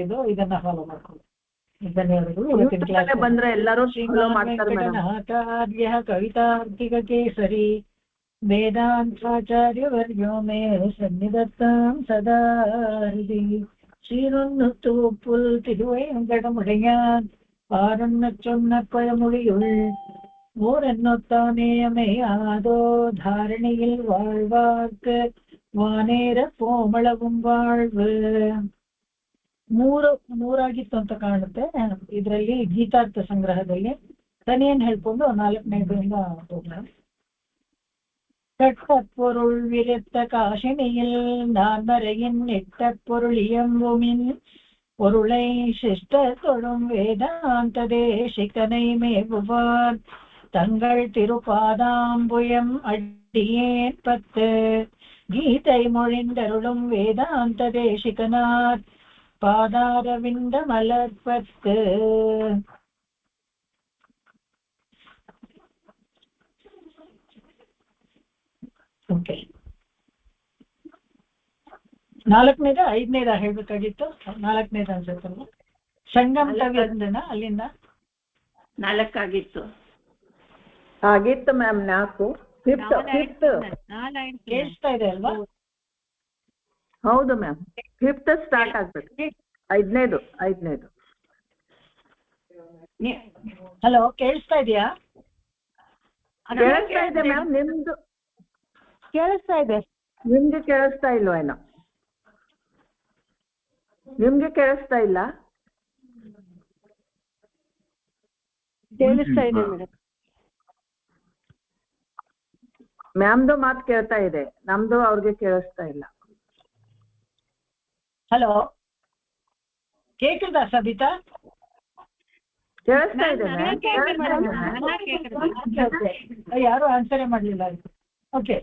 ಇದು ಇದನ್ನ ಫಾಲೋ ಮಾಡ್ಕೊಳ್ಳಿ. ಧನ್ಯವಾದಗಳು. ಇವತ್ತಿನ ಕ್ಲಾಸ್ ಬಂದ್ರೆ ಎಲ್ಲರೂ ಶ್ರೀಮಾನ್ ವೆಂಕಟನಾಥಾರ್ಯ ಕವಿತಾರ್ಕಿಕಕೇಸರಿ ವೇದಾಂತಾಚಾರ್ಯವರ್ಯೋ ಮೇ ಸನ್ನಿಧತ್ತಾಂ ಸದಾ ಹೃದಿ சீரொன்னு புல் திருவேங்கடமுடையான் பாரொன்ன சொன்ன பழமொழியுள் ஊரென்னொத்தானேயமையாதோ தாரணியில் வாழ்வார்க்கு ವಾನೇರ ಕೋಮಳവും வாழ்வு. ಮೂರಾಗಿತ್ತು ಅಂತ ಕಾಣುತ್ತೆ ಇದರಲ್ಲಿ ಗೀತಾರ್ಥ ಸಂಗ್ರಹದಲ್ಲಿ. ತನಿಯನ್ನು ಹೇಳ್ಕೊಂಡು 4ನೇದರಿಂದ ಹೋಗೋಣ. கட்டப்பொருள் விருத்த காசினியில் நான் வரையின் நெட்ட பொருளியம்புமின் பொருளை சிஷ்ட தொழும் வேதாந்த தேசிகனை மேவுவார் தங்கள் திருப்பாதாம்புயம் அடியேன் 10 கீதை மொழிந்தருளும் வேதாந்த தேசிகனார் பாதாரவிந்த மலர் 10. ಓಕೆ, 4ನೇದ 5ನೇದ ಹೇಳ್ಬೇಕಾಗಿತ್ತು. 4ನೇದ ಅನ್ಸುತ್ತಲ್ಲ, ಸಂಗಮ್ ತವಿಂದನ ಅಲ್ಲಿಂದ 4 ಆಗಿತ್ತು ಮ್ಯಾಮ್. 4 ಕೇಳಿಸ್ತಾ ಇದೆ ಅಲ್ವಾ? ಹೌದು ಮ್ಯಾಮ್, 5th ಸ್ಟಾರ್ಟ್ ಆಗ್ಬೇಕು. 5ನೇದು. ಹಲೋ, ಕೇಳಿಸ್ತಾ ಇದೆಯಾ? ಕೇಳಿಸ್ತಾ ಇದೆ ಮ್ಯಾಮ್. ನಿಮ್ದು ಕೇಳಿಸ್ತಾ ಇದೆ. ನಿಮ್ಗೆ ಕೇಳಿಸ್ತಾ ಇಲ್ವೇನೋ? ನಿಮ್ಗೆ ಕೇಳಿಸ್ತಾ ಇಲ್ಲ? ಕೇಳಿಸ್ತಾ ಇದೆ ಮೇಡಮ್. ಮ್ಯಾಮ್ದು ಮಾತು ಕೇಳ್ತಾ ಇದೆ, ನಮ್ದು ಅವ್ರಿಗೆ ಕೇಳಿಸ್ತಾ ಇಲ್ಲ. ಹಲೋ, ಕೇಳ್ತದಾ ಸಬಿತಾ? ಕೇಳಿಸ್ತಾ ಇದೆ ಯಾರು ಆನ್ಸರೇ ಮಾಡ್ಲಿಲ್ಲ. ಓಕೆ,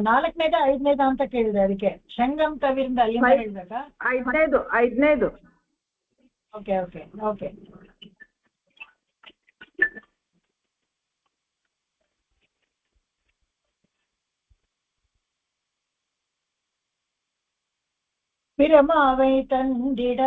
4ನೇದ 5ನೇದ ಅಂತ ಕೇಳಿದೆ, ಅದಕ್ಕೆ ಸಂಗಮ್ ತವಿರಿಂದ ಅಲ್ಲಿಂದ ಹೇಳ್ಬೇಕಾ? 5ನೇದು. Okay okay okay. பிரமாவை தந்திட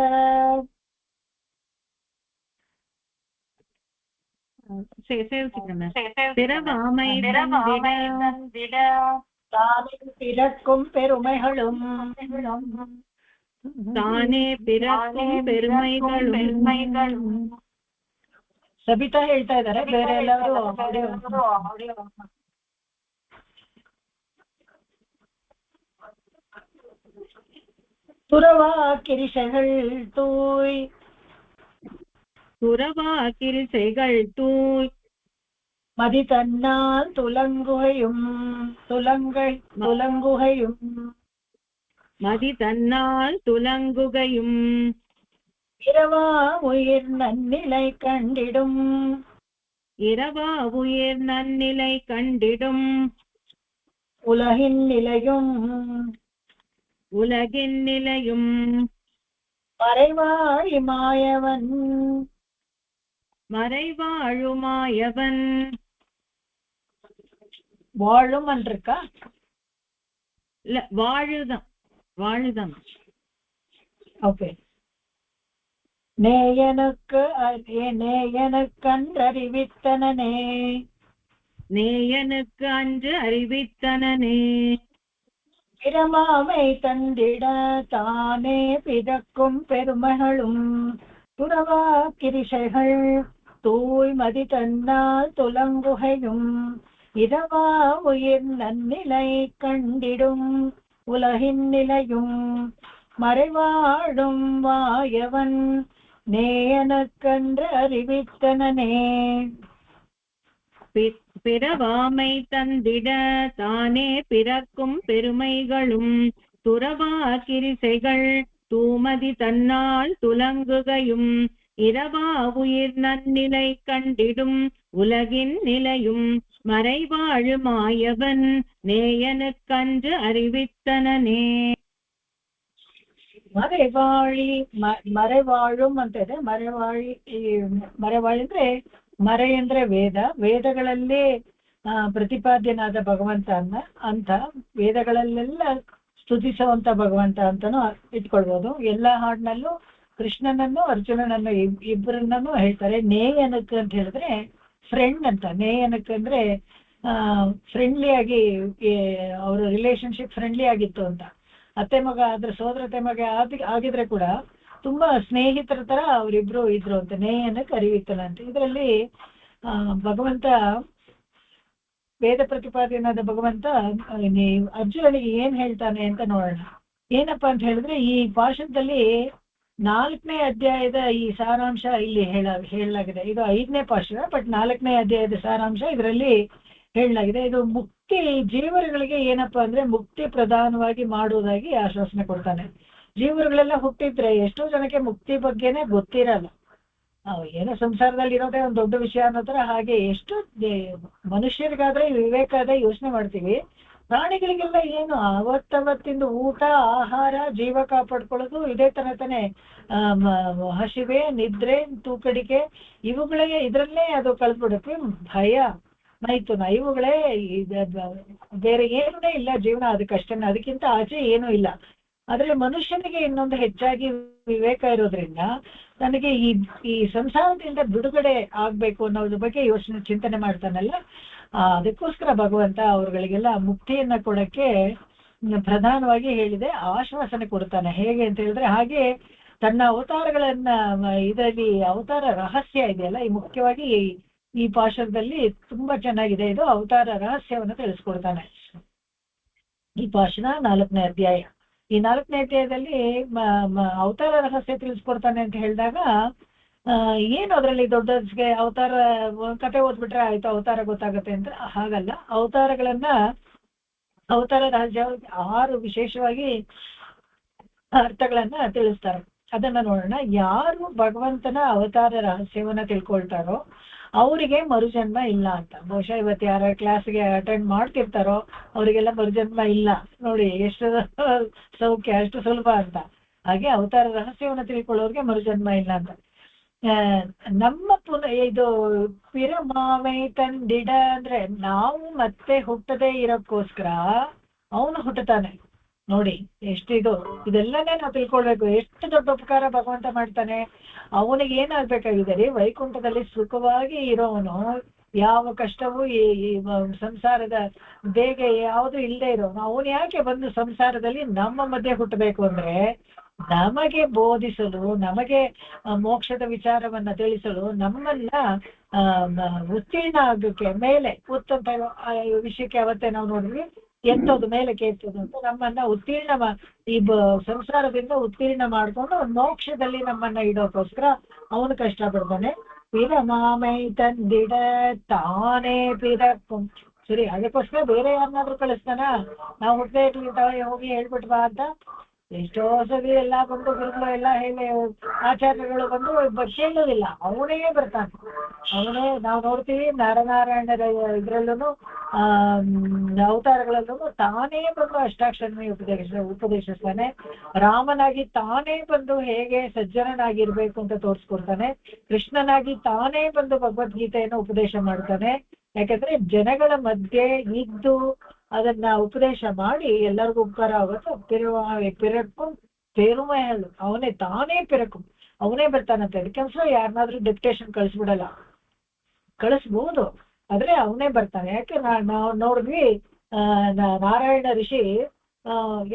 பிறக்கும் பெருமைகளும் தானே பிறக்கும் பெருமைகளும். ಸಬಿತಾ ಹೇಳ್ತಾ ಇದ್ದಾರೆ, ಬೇರೆ ಎಲ್ಲರೂ துறவா கிரிசைகள் தூய் மதி தன்னால் துலங்குகையும் மதி தன்னால் துலங்குகையும் இரவா உயிர் நன்னிலை கண்டிடும் உலகின் நிலையும் மறைவாழுமாயவன் வாழும் இருக்கா? இல்ல, வாழுதான். ஓகே. நேயனுக்கு அன்று அறிவித்தனனே பிரமாவை தந்திட தானே பிறக்கும் பெருமைகளும் துறவா கிரிசைகள் தூய்மதி தன்னால் துலங்குகையும் இரவா உயிர் நன்னிலை கண்டிடும் உலகின் நிலையும் மறைவாழும் வாயவன் நேயனுக்கன்று அறிவித்தனனே. பிறவாமை தந்திட தானே பிறக்கும் பெருமைகளும் துறவா கிரிசைகள் தூமதி தன்னால் துலங்குகையும் இரவா உயிர் நன்னிலை கண்டிடும் உலகின் நிலையும் மறைவாழுமாயவன் நேயனுக்கன்று அறிவித்தனனே. ಮರೆವಾಳು ಅಂತ ಇದೆ. ಮರೆವಾಳಿ ಅಂದ್ರೆ ಮರೆ ಅಂದ್ರೆ ವೇದಗಳಲ್ಲಿ ಪ್ರತಿಪಾದ್ಯನಾದ ಭಗವಂತ ಅಂತ ವೇದಗಳಲ್ಲೆಲ್ಲ ಸ್ತುತಿಸುವಂತ ಭಗವಂತ ಅಂತಾನು ಇಟ್ಕೊಳ್ಬಹುದು. ಎಲ್ಲಾ ಹಾಡಿನಲ್ಲೂ ಕೃಷ್ಣನನ್ನು ಅರ್ಜುನನನ್ನು ಇಬ್ಬರನ್ನೂ ಹೇಳ್ತಾರೆ. ನೇಯನಕ್ ಅಂತ ಹೇಳಿದ್ರೆ ಫ್ರೆಂಡ್ ಅಂತ. ನೇಯನಕ್ ಅಂದ್ರೆ ಫ್ರೆಂಡ್ಲಿ ಆಗಿ ಅವರ ರಿಲೇಶನ್ಶಿಪ್ ಫ್ರೆಂಡ್ಲಿ ಆಗಿತ್ತು ಅಂತ. ಅತ್ತೆ ಮಗ ಆದ್ರೆ ಸೋದರತೆ ಮಗ ಆಗಿದ್ರೆ ಕೂಡ ತುಂಬಾ ಸ್ನೇಹಿತರ ತರ ಅವರಿಬ್ರು ಇದ್ರು ಅಂತ. ನೇಯನಕ್ ಅರಿವಿತ್ತಲ್ಲ ಅಂತ. ಇದರಲ್ಲಿ ಭಗವಂತ ವೇದ ಪ್ರತಿಪಾದನಾದ ಭಗವಂತ ಅರ್ಜುನನಿಗೆ ಏನ್ ಹೇಳ್ತಾನೆ ಅಂತ ನೋಡೋಣ. ಏನಪ್ಪಾ ಅಂತ ಹೇಳಿದ್ರೆ ಈ ಭಾಷಣದಲ್ಲಿ 4ನೇ ಅಧ್ಯಾಯದ ಈ ಸಾರಾಂಶ ಇಲ್ಲಿ ಹೇಳಲಾಗಿದೆ. ಇದು 5ನೇ ಭಾಷಣ, ಬಟ್ 4ನೇ ಅಧ್ಯಾಯದ ಸಾರಾಂಶ ಇದರಲ್ಲಿ ಹೇಳಲಾಗಿದೆ. ಇದು ಮುಕ್ತಿ ಜೀವರುಗಳಿಗೆ ಏನಪ್ಪಾ ಅಂದ್ರೆ ಮುಕ್ತಿ ಪ್ರಧಾನವಾಗಿ ಮಾಡುವುದಾಗಿ ಆಶ್ವಾಸನೆ ಕೊಡ್ತಾನೆ. ಜೀವರುಗಳೆಲ್ಲ ಹುಟ್ಟಿದ್ರೆ ಎಷ್ಟೋ ಜನಕ್ಕೆ ಮುಕ್ತಿ ಬಗ್ಗೆನೇ ಗೊತ್ತಿರಲ್ಲ. ಏನೋ ಸಂಸಾರದಲ್ಲಿ ಇರೋದೇ ಒಂದು ದೊಡ್ಡ ವಿಷಯ ಅನ್ನೋ ತರ. ಹಾಗೆ ಎಷ್ಟು ಮನುಷ್ಯರಿಗಾದ್ರೆ ವಿವೇಕ ಅದೇ ಯೋಚನೆ ಮಾಡ್ತೀವಿ. ಪ್ರಾಣಿಗಳಿಗೆಲ್ಲ ಏನು ಅವತ್ತವತ್ತಿಂದು ಊಟ, ಆಹಾರ, ಜೀವ ಕಾಪಾಡ್ಕೊಳ್ಳೋದು ಇದೇ ತರ ತಾನೆ. ಹಸಿವೆ, ನಿದ್ರೆ, ತೂಕಡಿಕೆ ಇವುಗಳೇ ಇದರಲ್ಲೇ ಅದು ಕಳ್ದ್ಬಿಡುತ್ತೆ. ಭಯ, ಮೈಥುನ ಇವುಗಳೇ ಬೇರೆ ಏನೂ ಇಲ್ಲ ಜೀವನ. ಅದಕ್ಕಷ್ಟೇ, ಅದಕ್ಕಿಂತ ಆಚೆ ಏನೂ ಇಲ್ಲ. ಆದ್ರೆ ಮನುಷ್ಯನಿಗೆ ಇನ್ನೊಂದು ಹೆಚ್ಚಾಗಿ ವಿವೇಕ ಇರೋದ್ರಿಂದ ನನಗೆ ಈ ಸಂಸಾರದಿಂದ ಬಿಡುಗಡೆ ಆಗ್ಬೇಕು ಅನ್ನೋದ್ರ ಬಗ್ಗೆ ಚಿಂತನೆ ಮಾಡ್ತಾನಲ್ಲ. ಅದಕ್ಕೋಸ್ಕರ ಭಗವಂತ ಅವ್ರಗಳಿಗೆಲ್ಲ ಮುಕ್ತಿಯನ್ನ ಕೊಡಕ್ಕೆ ಪ್ರಧಾನವಾಗಿ ಹೇಳಿದೆ, ಆಶ್ವಾಸನೆ ಕೊಡ್ತಾನೆ. ಹೇಗೆ ಅಂತ ಹೇಳಿದ್ರೆ ಹಾಗೆ ತನ್ನ ಅವತಾರಗಳನ್ನ ಇದರಲ್ಲಿ ಅವತಾರ ರಹಸ್ಯ ಇದೆಯಲ್ಲ, ಈ ಮುಖ್ಯವಾಗಿ ಈ ಭಾಷಣದಲ್ಲಿ ತುಂಬಾ ಚೆನ್ನಾಗಿದೆ. ಇದು ಅವತಾರ ರಹಸ್ಯವನ್ನು ತಿಳಿಸ್ಕೊಡ್ತಾನೆ ಈ ಭಾಷಣ 4ನೇ ಅಧ್ಯಾಯ. ಈ 4ನೇ ಅಧ್ಯಾಯದಲ್ಲಿ ಅವತಾರ ರಹಸ್ಯ ತಿಳಿಸ್ಕೊಡ್ತಾನೆ ಅಂತ ಹೇಳಿದಾಗ ಏನು ಅದರಲ್ಲಿ ದೊಡ್ಡಗೆ ಅವತಾರ ಕತೆ ಓದ್ಬಿಟ್ರೆ ಆಯ್ತು ಅವತಾರ ಗೊತ್ತಾಗುತ್ತೆ ಅಂತ ಹಾಗಲ್ಲ. ಅವತಾರ ರಹಸ್ಯ 6 ವಿಶೇಷವಾಗಿ ಅರ್ಥಗಳನ್ನ ತಿಳಿಸ್ತಾರೆ. ಅದನ್ನ ನೋಡೋಣ. ಯಾರು ಭಗವಂತನ ಅವತಾರ ರಹಸ್ಯವನ್ನ ತಿಳ್ಕೊಳ್ತಾರೋ ಅವರಿಗೆ ಮರುಜನ್ಮ ಇಲ್ಲ ಅಂತ. ಬಹುಶಃ ಇವತ್ತು ಯಾರ ಕ್ಲಾಸ್ಗೆ ಅಟೆಂಡ್ ಮಾಡ್ತಿರ್ತಾರೋ ಅವರಿಗೆಲ್ಲ ಮರುಜನ್ಮ ಇಲ್ಲ. ನೋಡಿ ಎಷ್ಟು ಸೌಖ್ಯ, ಅಷ್ಟು ಸುಲಭ ಅಂತ. ಹಾಗೆ ಅವತಾರ ರಹಸ್ಯವನ್ನ ತಿಳ್ಕೊಳ್ಳೋರಿಗೆ ಮರುಜನ್ಮ ಇಲ್ಲ ಅಂತ. ನಮ್ಮ ಇದು ಪಿರಮಾವೈ ತಂದಿಡ ಅಂದ್ರೆ ನಾವು ಮತ್ತೆ ಹುಟ್ಟದೇ ಇರೋಕ್ಕೋಸ್ಕರ ಅವನು ಹುಟ್ಟುತ್ತಾನೆ. ನೋಡಿ ಎಷ್ಟಿದು, ಇದೆಲ್ಲನೇ ನಾವು ತಿಳ್ಕೊಳ್ಬೇಕು. ಎಷ್ಟು ದೊಡ್ಡ ಉಪಕಾರ ಭಗವಂತ ಮಾಡ್ತಾನೆ. ಅವನಿಗೆ ಏನಾಗ್ಬೇಕಾಗಿದೆ ರೀ, ವೈಕುಂಠದಲ್ಲಿ ಸುಖವಾಗಿ ಇರೋವನು, ಯಾವ ಕಷ್ಟವೂ ಈ ಸಂಸಾರದ ಬೇಗ ಯಾವುದು ಇಲ್ಲದೆ ಇರೋನು, ಅವನು ಯಾಕೆ ಬಂದು ಸಂಸಾರದಲ್ಲಿ ನಮ್ಮ ಮಧ್ಯೆ ಹುಟ್ಟಬೇಕು ಅಂದ್ರೆ ನಮಗೆ ಬೋಧಿಸಲು, ನಮಗೆ ಮೋಕ್ಷದ ವಿಚಾರವನ್ನ ತಿಳಿಸಲು, ನಮ್ಮನ್ನ ಉತ್ತೀರ್ಣ ಆಗೋಕ್ಕೆ ಮೇಲೆ ಉತ್ತಮ ವಿಷಯಕ್ಕೆ ಅವತ್ತೇ ನಾವು ನೋಡಿದ್ವಿ, ಎತ್ತೋದು ಮೇಲೆ ಕೇಳ್ತೋದು ಅಂತ ನಮ್ಮನ್ನ ಉತ್ತೀರ್ಣ ಈ ಸಂಸಾರದಿಂದ ಉತ್ತೀರ್ಣ ಮಾಡ್ಕೊಂಡು ಮೋಕ್ಷದಲ್ಲಿ ನಮ್ಮನ್ನ ಇಡೋಕ್ಕೋಸ್ಕರ ಅವನು ಕಷ್ಟ ಪಡ್ತಾನೆ. ಪಿರಮಾಮೈ ತಂದಿಡ ತಾನೇ ಪಿರಪ್ಪು. ಸರಿ, ಅದಕ್ಕೋಸ್ಕರ ಬೇರೆ ಯಾರನ್ನಾದ್ರೂ ಕಳಿಸ್ತಾನ? ನಾವು ಹುಟ್ಟದೇ ಹೋಗಿ ಹೇಳ್ಬಿಟ್ವಾ ಅಂತ ಎಷ್ಟೋ ಸರಿ ಎಲ್ಲ ಬಂದು ಗುರುಗಳು ಎಲ್ಲ ಹೇಳಿ ಆಚಾರ್ಯಗಳು ಬಂದು ಹೇಳೋದಿಲ್ಲ, ಅವನೇ ಬರ್ತಾನೆ. ಅವನೇ ನಾವು ನೋಡ್ತೀವಿ ನರನಾರಾಯಣರ ಇದ್ರಲ್ಲೂ ಅವತಾರಗಳಲ್ಲೂ ತಾನೇ ಬಂದು ಅಷ್ಟಾಕ್ಷರನೇ ಉಪದೇಶಿಸ್ತಾನೆ. ರಾಮನಾಗಿ ತಾನೇ ಬಂದು ಹೇಗೆ ಸಜ್ಜನನಾಗಿರ್ಬೇಕು ಅಂತ ತೋರಿಸ್ಕೊಡ್ತಾನೆ. ಕೃಷ್ಣನಾಗಿ ತಾನೇ ಬಂದು ಭಗವದ್ಗೀತೆಯನ್ನು ಉಪದೇಶ ಮಾಡ್ತಾನೆ. ಯಾಕಂದ್ರೆ ಜನಗಳ ಮಧ್ಯೆ ಇದ್ದು ಅದನ್ನ ಉಪದೇಶ ಮಾಡಿ ಎಲ್ಲರಿಗೂ ಉಪಕಾರ ಆಗುತ್ತೆ. ಪಿರಕು ಪೇರುಮೆ ಹೇಳು, ಅವನೇ ತಾನೇ ಪಿರಕು, ಅವನೇ ಬರ್ತಾನಂತ. ಅದಕ್ಕೆ ಯಾರನ್ನಾದ್ರೂ ಡೆಪ್ಟೇಷನ್ ಕಳಿಸ್ಬಿಡಲ್ಲ, ಕಳಿಸ್ಬೋದು ಆದ್ರೆ ಅವನೇ ಬರ್ತಾನೆ. ಯಾಕೆ ನಾವು ನೋಡಿದ್ವಿ, ನಾರಾಯಣ ಋಷಿ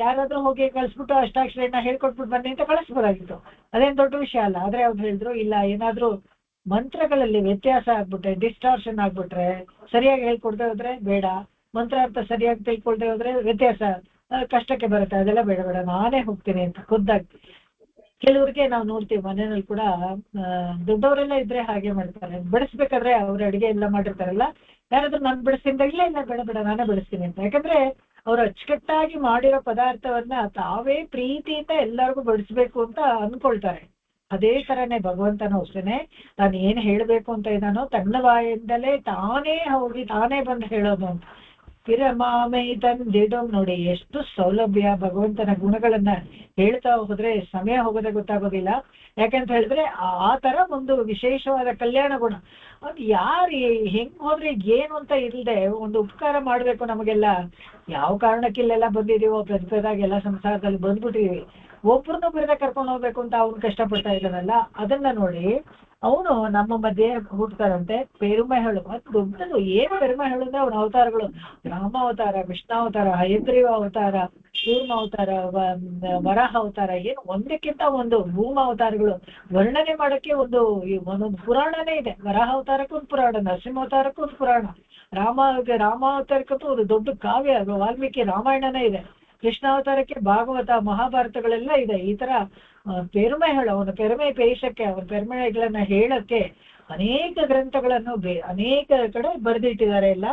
ಯಾರಾದ್ರೂ ಹೋಗಿ ಕಳಿಸ್ಬಿಟ್ಟು ಅಷ್ಟಾಕ್ಷರನ್ನ ಹೇಳ್ಕೊಟ್ಬಿಟ್ಟು ಬನ್ನಿ ಅಂತ ಕಳಿಸ್ಬೋದಾಗಿತ್ತು, ಅದೇನ್ ದೊಡ್ಡ ವಿಷಯ ಅಲ್ಲ. ಆದ್ರೆ ಅವ್ರು ಹೇಳಿದ್ರು ಇಲ್ಲ, ಏನಾದ್ರೂ ಮಂತ್ರಗಳಲ್ಲಿ ವ್ಯತ್ಯಾಸ ಆಗ್ಬಿಟ್ರೆ, ಡಿಸ್ಟಾರ್ಷನ್ ಆಗ್ಬಿಟ್ರೆ, ಸರಿಯಾಗಿ ಹೇಳ್ಕೊಡ್ದೆ ಹೋದ್ರೆ ಬೇಡ, ಮಂತ್ರಾರ್ಥ ಸರಿಯಾಗಿ ತಿಳ್ಕೊಳ್ದೆ ಹೋದ್ರೆ ವ್ಯತ್ಯಾಸ ಕಷ್ಟಕ್ಕೆ ಬರುತ್ತೆ, ಅದೆಲ್ಲ ಬೇಡ ಬೇಡ ನಾನೇ ಹೋಗ್ತೀನಿ ಅಂತ ಖುದ್ದಾಗಿ. ಕೆಲವ್ರಿಗೆ ನಾವು ನೋಡ್ತೀವಿ ಮನೆಯಲ್ಲಿ ಕೂಡ ದೊಡ್ಡವರೆಲ್ಲ ಇದ್ರೆ ಹಾಗೆ ಮಾಡ್ತಾರೆ. ಬೆಳೆಸ್ಬೇಕಾದ್ರೆ ಅವ್ರ ಅಡಿಗೆ ಎಲ್ಲ ಮಾಡಿರ್ತಾರಲ್ಲ, ಯಾರಾದ್ರೂ ನಾನು ಬೆಳೆಸ್ತೀನಿ, ಇಲ್ಲ ಇಲ್ಲ ಬೇಡ ಬೇಡ ನಾನೇ ಬೆಳೆಸ್ತೀನಿ ಅಂತ. ಯಾಕಂದ್ರೆ ಅವ್ರು ಅಚ್ಚುಕಟ್ಟಾಗಿ ಮಾಡಿರೋ ಪದಾರ್ಥವನ್ನ ತಾವೇ ಪ್ರೀತಿಯಿಂದ ಎಲ್ಲರಿಗೂ ಬಡಿಸ್ಬೇಕು ಅಂತ ಅನ್ಕೊಳ್ತಾರೆ. ಅದೇ ತರನೇ ಭಗವಂತನೂ ಅಷ್ಟೇನೆ, ತಾನು ಏನ್ ಹೇಳ್ಬೇಕು ಅಂತ ಇದ್ದಾನೋ ತನ್ನ ಬಾಯಿಂದಲೇ ತಾನೇ ಹೋಗಿ ತಾನೇ ಬಂದು ಹೇಳೋದು ಅಂತ. ಪಿರಮಾಮೈ ತಂದಿಡೋ. ನೋಡಿ ಎಷ್ಟು ಸೌಲಭ್ಯ. ಭಗವಂತನ ಗುಣಗಳನ್ನ ಹೇಳ್ತಾ ಹೋದ್ರೆ ಸಮಯ ಹೋಗೋದೇ ಗೊತ್ತಾಗೋದಿಲ್ಲ. ಯಾಕಂತ ಹೇಳಿದ್ರೆ ಆ ತರ ಒಂದು ವಿಶೇಷವಾದ ಕಲ್ಯಾಣ ಗುಣ. ಅದು ಯಾರು ಹೆಂಗ್ ಹೋದ್ರೆ ಏನು ಅಂತ ಇಲ್ಲದೆ ಒಂದು ಉಪಕಾರ ಮಾಡ್ಬೇಕು ನಮಗೆಲ್ಲ. ಯಾವ ಕಾರಣಕ್ಕಿಲ್ಲೆಲ್ಲ ಬಂದಿದೀವೋ ಪ್ರತಿಪದಾಗೆಲ್ಲ ಸಂಸಾರದಲ್ಲಿ ಬಂದ್ಬಿಟ್ಟಿದೀವಿ. ಒಬ್ರನ್ನೂ ಬಿಡದೆ ಕರ್ಕೊಂಡು ಹೋಗ್ಬೇಕು ಅಂತ ಅವ್ನು ಕಷ್ಟಪಡ್ತಾ ಇದ್ದಾನಲ್ಲ, ಅದನ್ನ ನೋಡಿ ಅವನು ನಮ್ಮ ಮಧ್ಯೆ ಹುಟ್ಟುತ್ತಾರಂತೆ. ಪೆರುಮೆ ಹೇಳು ಅದು ದೊಡ್ಡದು. ಏನು ಪೆರುಮೆ ಹೇಳಿದ್ರೆ ಅವನ ಅವತಾರಗಳು: ರಾಮಾವತಾರ, ವಿಷ್ಣಾವತಾರ, ಹಯಗ್ರೀವ ಅವತಾರ, ಕೂರ್ಮ ಅವತಾರ, ವರಾಹ ಅವತಾರ, ಏನು ಒಂದಕ್ಕಿಂತ ಒಂದು ಭೂಮ ಅವತಾರಗಳು. ವರ್ಣನೆ ಮಾಡಕ್ಕೆ ಒಂದೊಂದು ಪುರಾಣನೇ ಇದೆ. ವರಾಹ ಅವತಾರಕ್ಕೂ ಒಂದು ಪುರಾಣ, ನರಸಿಂಹ ಅವತಾರಕ್ಕೂ ಒಂದು ಪುರಾಣ, ರಾಮಾವತಾರಕ್ಕಂತೂ ಒಂದು ದೊಡ್ಡ ಕಾವ್ಯ ವಾಲ್ಮೀಕಿ ರಾಮಾಯಣನೇ ಇದೆ. ಕೃಷ್ಣಾವತಾರಕ್ಕೆ ಭಾಗವತ, ಮಹಾಭಾರತಗಳೆಲ್ಲ ಇದೆ. ಈ ತರ ಪೆರುಮೆ ಹೇಳು, ಅವನ ಪೆರುಮೆ ಪೇಶಕ್ಕೆ, ಅವನ ಪೆರುಮೆಗಳನ್ನ ಹೇಳಕ್ಕೆ ಅನೇಕ ಗ್ರಂಥಗಳನ್ನು ಅನೇಕ ಕಡೆ ಬರೆದಿಟ್ಟಿದ್ದಾರೆ ಎಲ್ಲ.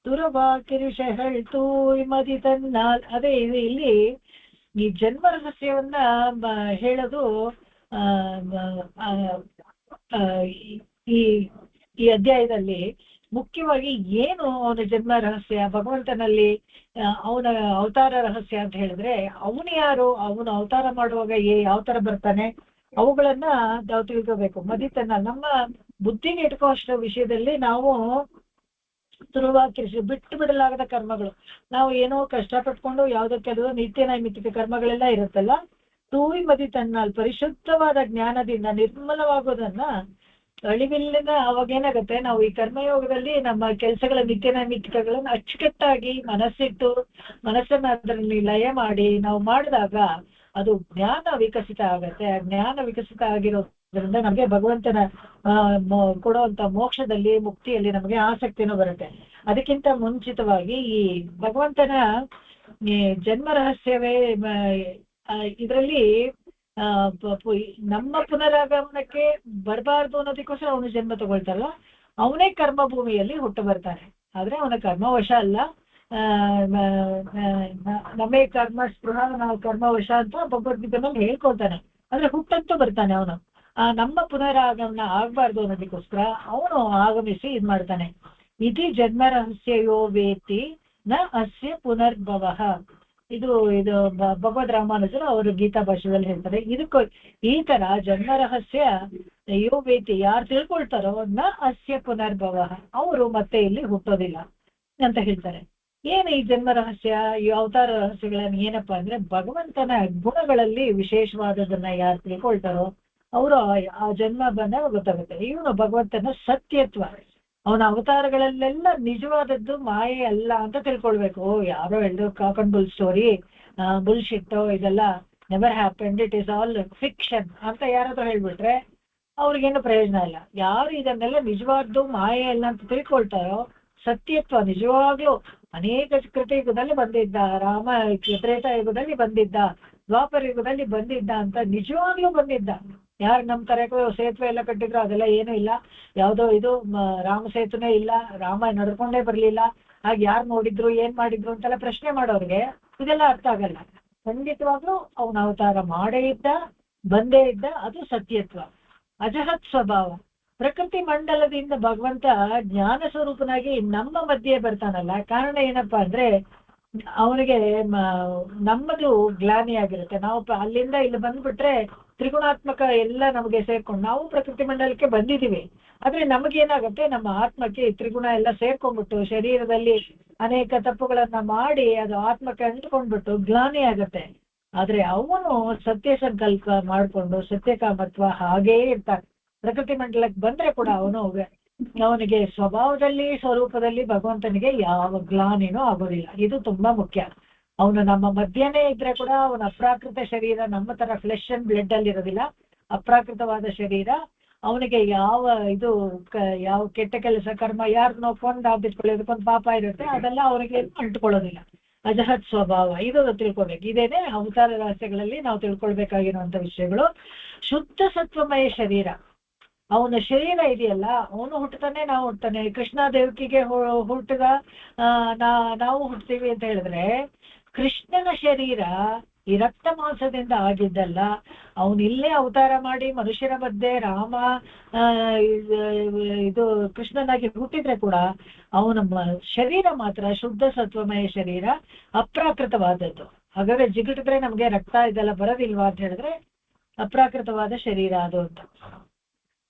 ತುರಬಾ ಕಿರುಷ ಹೇಳ್ತು ಮದಿ ತನ್ನಾಲ್. ಅದೇ ಇಲ್ಲಿ ಈ ಜನ್ಮ ರಹಸ್ಯವನ್ನ ಹೇಳೋದು ಈ ಅಧ್ಯಾಯದಲ್ಲಿ ಮುಖ್ಯವಾಗಿ ಏನು ಅವನ ಜನ್ಮ ರಹಸ್ಯ, ಭಗವಂತನಲ್ಲಿ ಅವನ ಅವತಾರ ರಹಸ್ಯ ಅಂತ ಹೇಳಿದ್ರೆ, ಅವನು ಯಾರು, ಅವನು ಅವತಾರ ಮಾಡುವಾಗ ಯಾವ ತರ ಬರ್ತಾನೆ, ಅವುಗಳನ್ನ ನಾವು ತಿಳ್ಕೋಬೇಕು. ಮದಿತನ ನಮ್ಮ ಬುದ್ಧಿಗೆ ಇಟ್ಕೋ ಅಷ್ಟು ವಿಷಯದಲ್ಲಿ ನಾವು ತುರುವಾಕಿರಿಸಿ ಬಿಟ್ಟು ಬಿಡಲಾಗದ ಕರ್ಮಗಳು. ನಾವು ಏನೋ ಕಷ್ಟಪಟ್ಕೊಂಡು ಯಾವುದೋ ಕೆಲವು ನಿತ್ಯ ನೈಮಿತ್ತಿಕ ಕರ್ಮಗಳೆಲ್ಲ ಇರುತ್ತಲ್ಲ, ತೂವಿ ಮದಿತನ್ನಲ್ಲಿ ಪರಿಶುದ್ಧವಾದ ಜ್ಞಾನದಿಂದ ನಿರ್ಮಲವಾಗೋದನ್ನ ಅಳಿವಿಲ್ಲದ ಅವಾಗೇನಾಗತ್ತೆ, ನಾವು ಈ ಕರ್ಮಯೋಗದಲ್ಲಿ ನಮ್ಮ ಕೆಲಸಗಳ ನಿತ್ಯ ನೈಮಿತ್ತಿಕಗಳನ್ನು ಅಚ್ಚುಕಟ್ಟಾಗಿ ಮನಸ್ಸಿಟ್ಟು ಮನಸ್ಸನ್ನ ಅದರಲ್ಲಿ ಲಯ ಮಾಡಿ ನಾವು ಮಾಡಿದಾಗ ಅದು ಜ್ಞಾನ ವಿಕಸಿತ ಆಗತ್ತೆ. ಆ ಜ್ಞಾನ ವಿಕಸಿತ ಆಗಿರೋದ್ರಿಂದ ನಮಗೆ ಭಗವಂತನ ಕೊಡುವಂತ ಮೋಕ್ಷದಲ್ಲಿ, ಮುಕ್ತಿಯಲ್ಲಿ ನಮಗೆ ಆಸಕ್ತಿನೂ ಬರುತ್ತೆ. ಅದಕ್ಕಿಂತ ಮುಂಚಿತವಾಗಿ ಈ ಭಗವಂತನ ಜನ್ಮ ರಹಸ್ಯವೇ ಇದರಲ್ಲಿ ನಮ್ಮ ಪುನರಾಗಮನಕ್ಕೆ ಬರಬಾರ್ದು ಅನ್ನೋದಕ್ಕೋಸ್ಕರ ಅವನು ಜನ್ಮ ತಗೊಳ್ತಾರಲ್ಲ, ಅವನೇ ಕರ್ಮ ಭೂಮಿಯಲ್ಲಿ ಹುಟ್ಟು ಬರ್ತಾನೆ. ಆದ್ರೆ ಅವನ ಕರ್ಮವಶ ಅಲ್ಲ. ನಮೇ ಕರ್ಮ ಸ್ಪೃಹ, ನಾವು ಕರ್ಮವಶ ಅಂತ ಭಗವದ್ಗೀತೆನಲ್ಲಿ ಹೇಳ್ಕೊಳ್ತಾನೆ. ಆದ್ರೆ ಹುಟ್ಟಂತೂ ಬರ್ತಾನೆ ಅವನು. ನಮ್ಮ ಪುನರಾಗಮನ ಆಗ್ಬಾರ್ದು ಅನ್ನೋದಕ್ಕೋಸ್ಕರ ಅವನು ಆಗಮಿಸಿ ಇದ್ ಮಾಡ್ತಾನೆ. ಇತಿ ಜನ್ಮ ರಹಸ್ಯಯೋ ವೇತಿ ನ ಅಸ್ಯ ಪುನರ್ಭವ. ಇದು ಭಗವದ್ ರಾಮಾನುಜರು ಅವರು ಗೀತಾ ಭಾಷೆಯಲ್ಲಿ ಹೇಳ್ತಾರೆ. ಇದಕ್ಕೂ ಈ ತರ ಜನ್ಮ ರಹಸ್ಯ ಯೋ ವೇತಿ, ಯಾರು ತಿಳ್ಕೊಳ್ತಾರೋ ನ ಅಸ್ಯ ಪುನರ್ಭವ, ಅವರು ಮತ್ತೆ ಇಲ್ಲಿ ಹುಟ್ಟೋದಿಲ್ಲ ಅಂತ ಹೇಳ್ತಾರೆ. ಏನು ಈ ಜನ್ಮ ರಹಸ್ಯ, ಈ ಅವತಾರ ರಹಸ್ಯಗಳನ್ನ ಏನಪ್ಪಾ ಅಂದ್ರೆ, ಭಗವಂತನ ಗುಣಗಳಲ್ಲಿ ವಿಶೇಷವಾದದನ್ನ ಯಾರು ತಿಳ್ಕೊಳ್ತಾರೋ ಅವರು ಆ ಜನ್ಮ ಬಂದಾಗ ಗೊತ್ತಾಗುತ್ತೆ. ಇವನು ಭಗವಂತನ ಸತ್ಯತ್ವ, ಅವನ ಅವತಾರಗಳಲ್ಲೆಲ್ಲ ನಿಜವಾದದ್ದು ಮಾಯೆ ಅಲ್ಲ ಅಂತ ತಿಳ್ಕೊಳ್ಬೇಕು. ಯಾರೋ ಹೇಳಿದ್ರು ಕಾಕನ್ ಬುಲ್ ಸ್ಟೋರಿ, ಬುಲ್ಶಿಟ್, ಇದೆಲ್ಲ never happened, it is all fiction ಅಂತ ಯಾರಾದ್ರೂ ಹೇಳ್ಬಿಟ್ರೆ ಅವ್ರಿಗೇನು ಪ್ರಯೋಜನ ಇಲ್ಲ. ಯಾರು ಇದನ್ನೆಲ್ಲ ನಿಜವಾದ್ದು ಮಾಯೆ ಅಲ್ಲ ಅಂತ ತಿಳ್ಕೊಳ್ತಾರೋ, ಸತ್ಯತ್ವ ನಿಜವಾಗ್ಲೂ ಅನೇಕ ಕೃತಯುಗದಲ್ಲಿ ಬಂದಿದ್ದ, ರಾಮ ತ್ರೇತಾಯುಗದಲ್ಲಿ ಬಂದಿದ್ದ, ದ್ವಾಪರ ಯುಗದಲ್ಲಿ ಬಂದಿದ್ದ ಅಂತ ನಿಜವಾಗ್ಲೂ ಬಂದಿದ್ದ. ಯಾರು ನಮ್ಮ ತರಕ್ಕೆ ಸೇತುವೆ ಎಲ್ಲ ಕಟ್ಟಿದ್ರು ಅದೆಲ್ಲ ಏನೂ ಇಲ್ಲ, ಯಾವುದೋ ಇದು ರಾಮ ಸೇತುವೆ ಇಲ್ಲ, ರಾಮ ನಡ್ಕೊಂಡೇ ಬರ್ಲಿಲ್ಲ, ಹಾಗೆ ಯಾರು ನೋಡಿದ್ರು ಏನ್ ಮಾಡಿದ್ರು ಅಂತೆಲ್ಲ ಪ್ರಶ್ನೆ ಮಾಡೋರಿಗೆ ಇದೆಲ್ಲ ಅರ್ಥ ಆಗಲ್ಲ. ಖಂಡಿತವಾಗ್ಲೂ ಅವನ ಅವತಾರ ಮಾಡೇ ಇದ್ದ, ಬಂದೇ ಇದ್ದ, ಅದು ಸತ್ಯತ್ವ. ಅಜಹತ್ ಸ್ವಭಾವ, ಪ್ರಕೃತಿ ಮಂಡಲದಿಂದ ಭಗವಂತ ಜ್ಞಾನ ಸ್ವರೂಪನಾಗಿ ನಮ್ಮ ಮಧ್ಯೆ ಬರ್ತಾನಲ್ಲ. ಕಾರಣ ಏನಪ್ಪಾ ಅಂದ್ರೆ, ಅವನಿಗೆ ನಮ್ಮದು ಗ್ಲಾನಿ ಆಗಿರುತ್ತೆ. ನಾವು ಅಲ್ಲಿಂದ ಇಲ್ಲಿ ಬಂದ್ಬಿಟ್ರೆ ತ್ರಿಗುಣಾತ್ಮಕ ಎಲ್ಲ ನಮಗೆ ಸೇರ್ಕೊಂಡು ನಾವು ಪ್ರಕೃತಿ ಮಂಡಲಕ್ಕೆ ಬಂದಿದ್ದೀವಿ. ಆದ್ರೆ ನಮಗೇನಾಗುತ್ತೆ, ನಮ್ಮ ಆತ್ಮಕ್ಕೆ ತ್ರಿಗುಣ ಎಲ್ಲ ಸೇರ್ಕೊಂಡ್ಬಿಟ್ಟು ಶರೀರದಲ್ಲಿ ಅನೇಕ ತಪ್ಪುಗಳನ್ನ ಮಾಡಿ ಅದು ಆತ್ಮಕ್ಕೆ ಅಂಟ್ಕೊಂಡ್ಬಿಟ್ಟು ಗ್ಲಾನಿ ಆಗತ್ತೆ. ಆದ್ರೆ ಅವನು ಸತ್ಯ ಸಂಕಲ್ಪ ಮಾಡ್ಕೊಂಡು ಸತ್ಯಕಾಮತ್ವ ಹಾಗೇ ಇರ್ತಾನೆ. ಪ್ರಕೃತಿ ಮಂಡಲಕ್ಕೆ ಬಂದ್ರೆ ಕೂಡ ಅವನಿಗೆ ಸ್ವಭಾವದಲ್ಲಿ ಸ್ವರೂಪದಲ್ಲಿ ಭಗವಂತನಿಗೆ ಯಾವ ಗ್ಲಾನಿನೂ ಆಗೋದಿಲ್ಲ. ಇದು ತುಂಬಾ ಮುಖ್ಯ. ಅವನು ನಮ್ಮ ಮಧ್ಯನೇ ಇದ್ರೆ ಕೂಡ ಅವನ ಅಪ್ರಾಕೃತ ಶರೀರ ನಮ್ಮ ತರ ಫ್ಲೆಶ್ ಅಂಡ್ ಬ್ಲಡ್ ಅಲ್ಲಿ ಇರೋದಿಲ್ಲ, ಅಪ್ರಾಕೃತವಾದ ಶರೀರ. ಅವನಿಗೆ ಯಾವ ಕೆಟ್ಟ ಕೆಲಸ ಕರ್ಮ, ಯಾರನ್ನೋ ಕೊಂಡ್ ಬಿಟ್ಕೊಳ್ಳೋದಕ್ಕೊಂದು ಪಾಪ ಇರುತ್ತೆ, ಅದೆಲ್ಲ ಅವನಿಗೆ ಅಂಟ್ಕೊಳ್ಳೋದಿಲ್ಲ. ಅಜಹತ್ ಸ್ವಭಾವ, ಇದು ತಿಳ್ಕೊಬೇಕು. ಇದೇನೆ ಅವತಾರ ರಹಸ್ಯಗಳಲ್ಲಿ ನಾವು ತಿಳ್ಕೊಳ್ಬೇಕಾಗಿರುವಂತ ವಿಷಯಗಳು. ಶುದ್ಧ ಸತ್ವಮಯ ಶರೀರ, ಅವನ ಶರೀರ ಇದೆಯಲ್ಲ, ಅವನು ಹುಟ್ಟುತ್ತಾನೆ, ನಾವು ಹುಟ್ಟುತ್ತಾನೆ. ಕೃಷ್ಣ ದೇವಕಿಗೆ ಹುಟ್ಟಿದ ನಾವು ಹುಟ್ಟುತ್ತೀವಿ ಅಂತ ಹೇಳಿದ್ರೆ, ಕೃಷ್ಣನ ಶರೀರ ಈ ರಕ್ತ ಮಾಂಸದಿಂದ ಆಗಿದ್ದಲ್ಲ. ಅವನು ಇಲ್ಲೇ ಅವತಾರ ಮಾಡಿ ಮನುಷ್ಯರ ಮಧ್ಯೆ ರಾಮ ಇದು ಕೃಷ್ಣನಾಗಿ ಹುಟ್ಟಿದ್ರೆ ಕೂಡ ಅವನ ಶರೀರ ಮಾತ್ರ ಶುದ್ಧ ಸತ್ವಮಯ ಶರೀರ, ಅಪ್ರಾಕೃತವಾದದ್ದು. ಹಾಗಾದ್ರೆ ಜಿಗಿಟಿದ್ರೆ ನಮ್ಗೆ ರಕ್ತ ಇದೆಲ್ಲ ಬರೋದಿಲ್ವಾ ಅಂತ ಹೇಳಿದ್ರೆ ಅಪ್ರಾಕೃತವಾದ ಶರೀರ ಅದು ಅಂತ.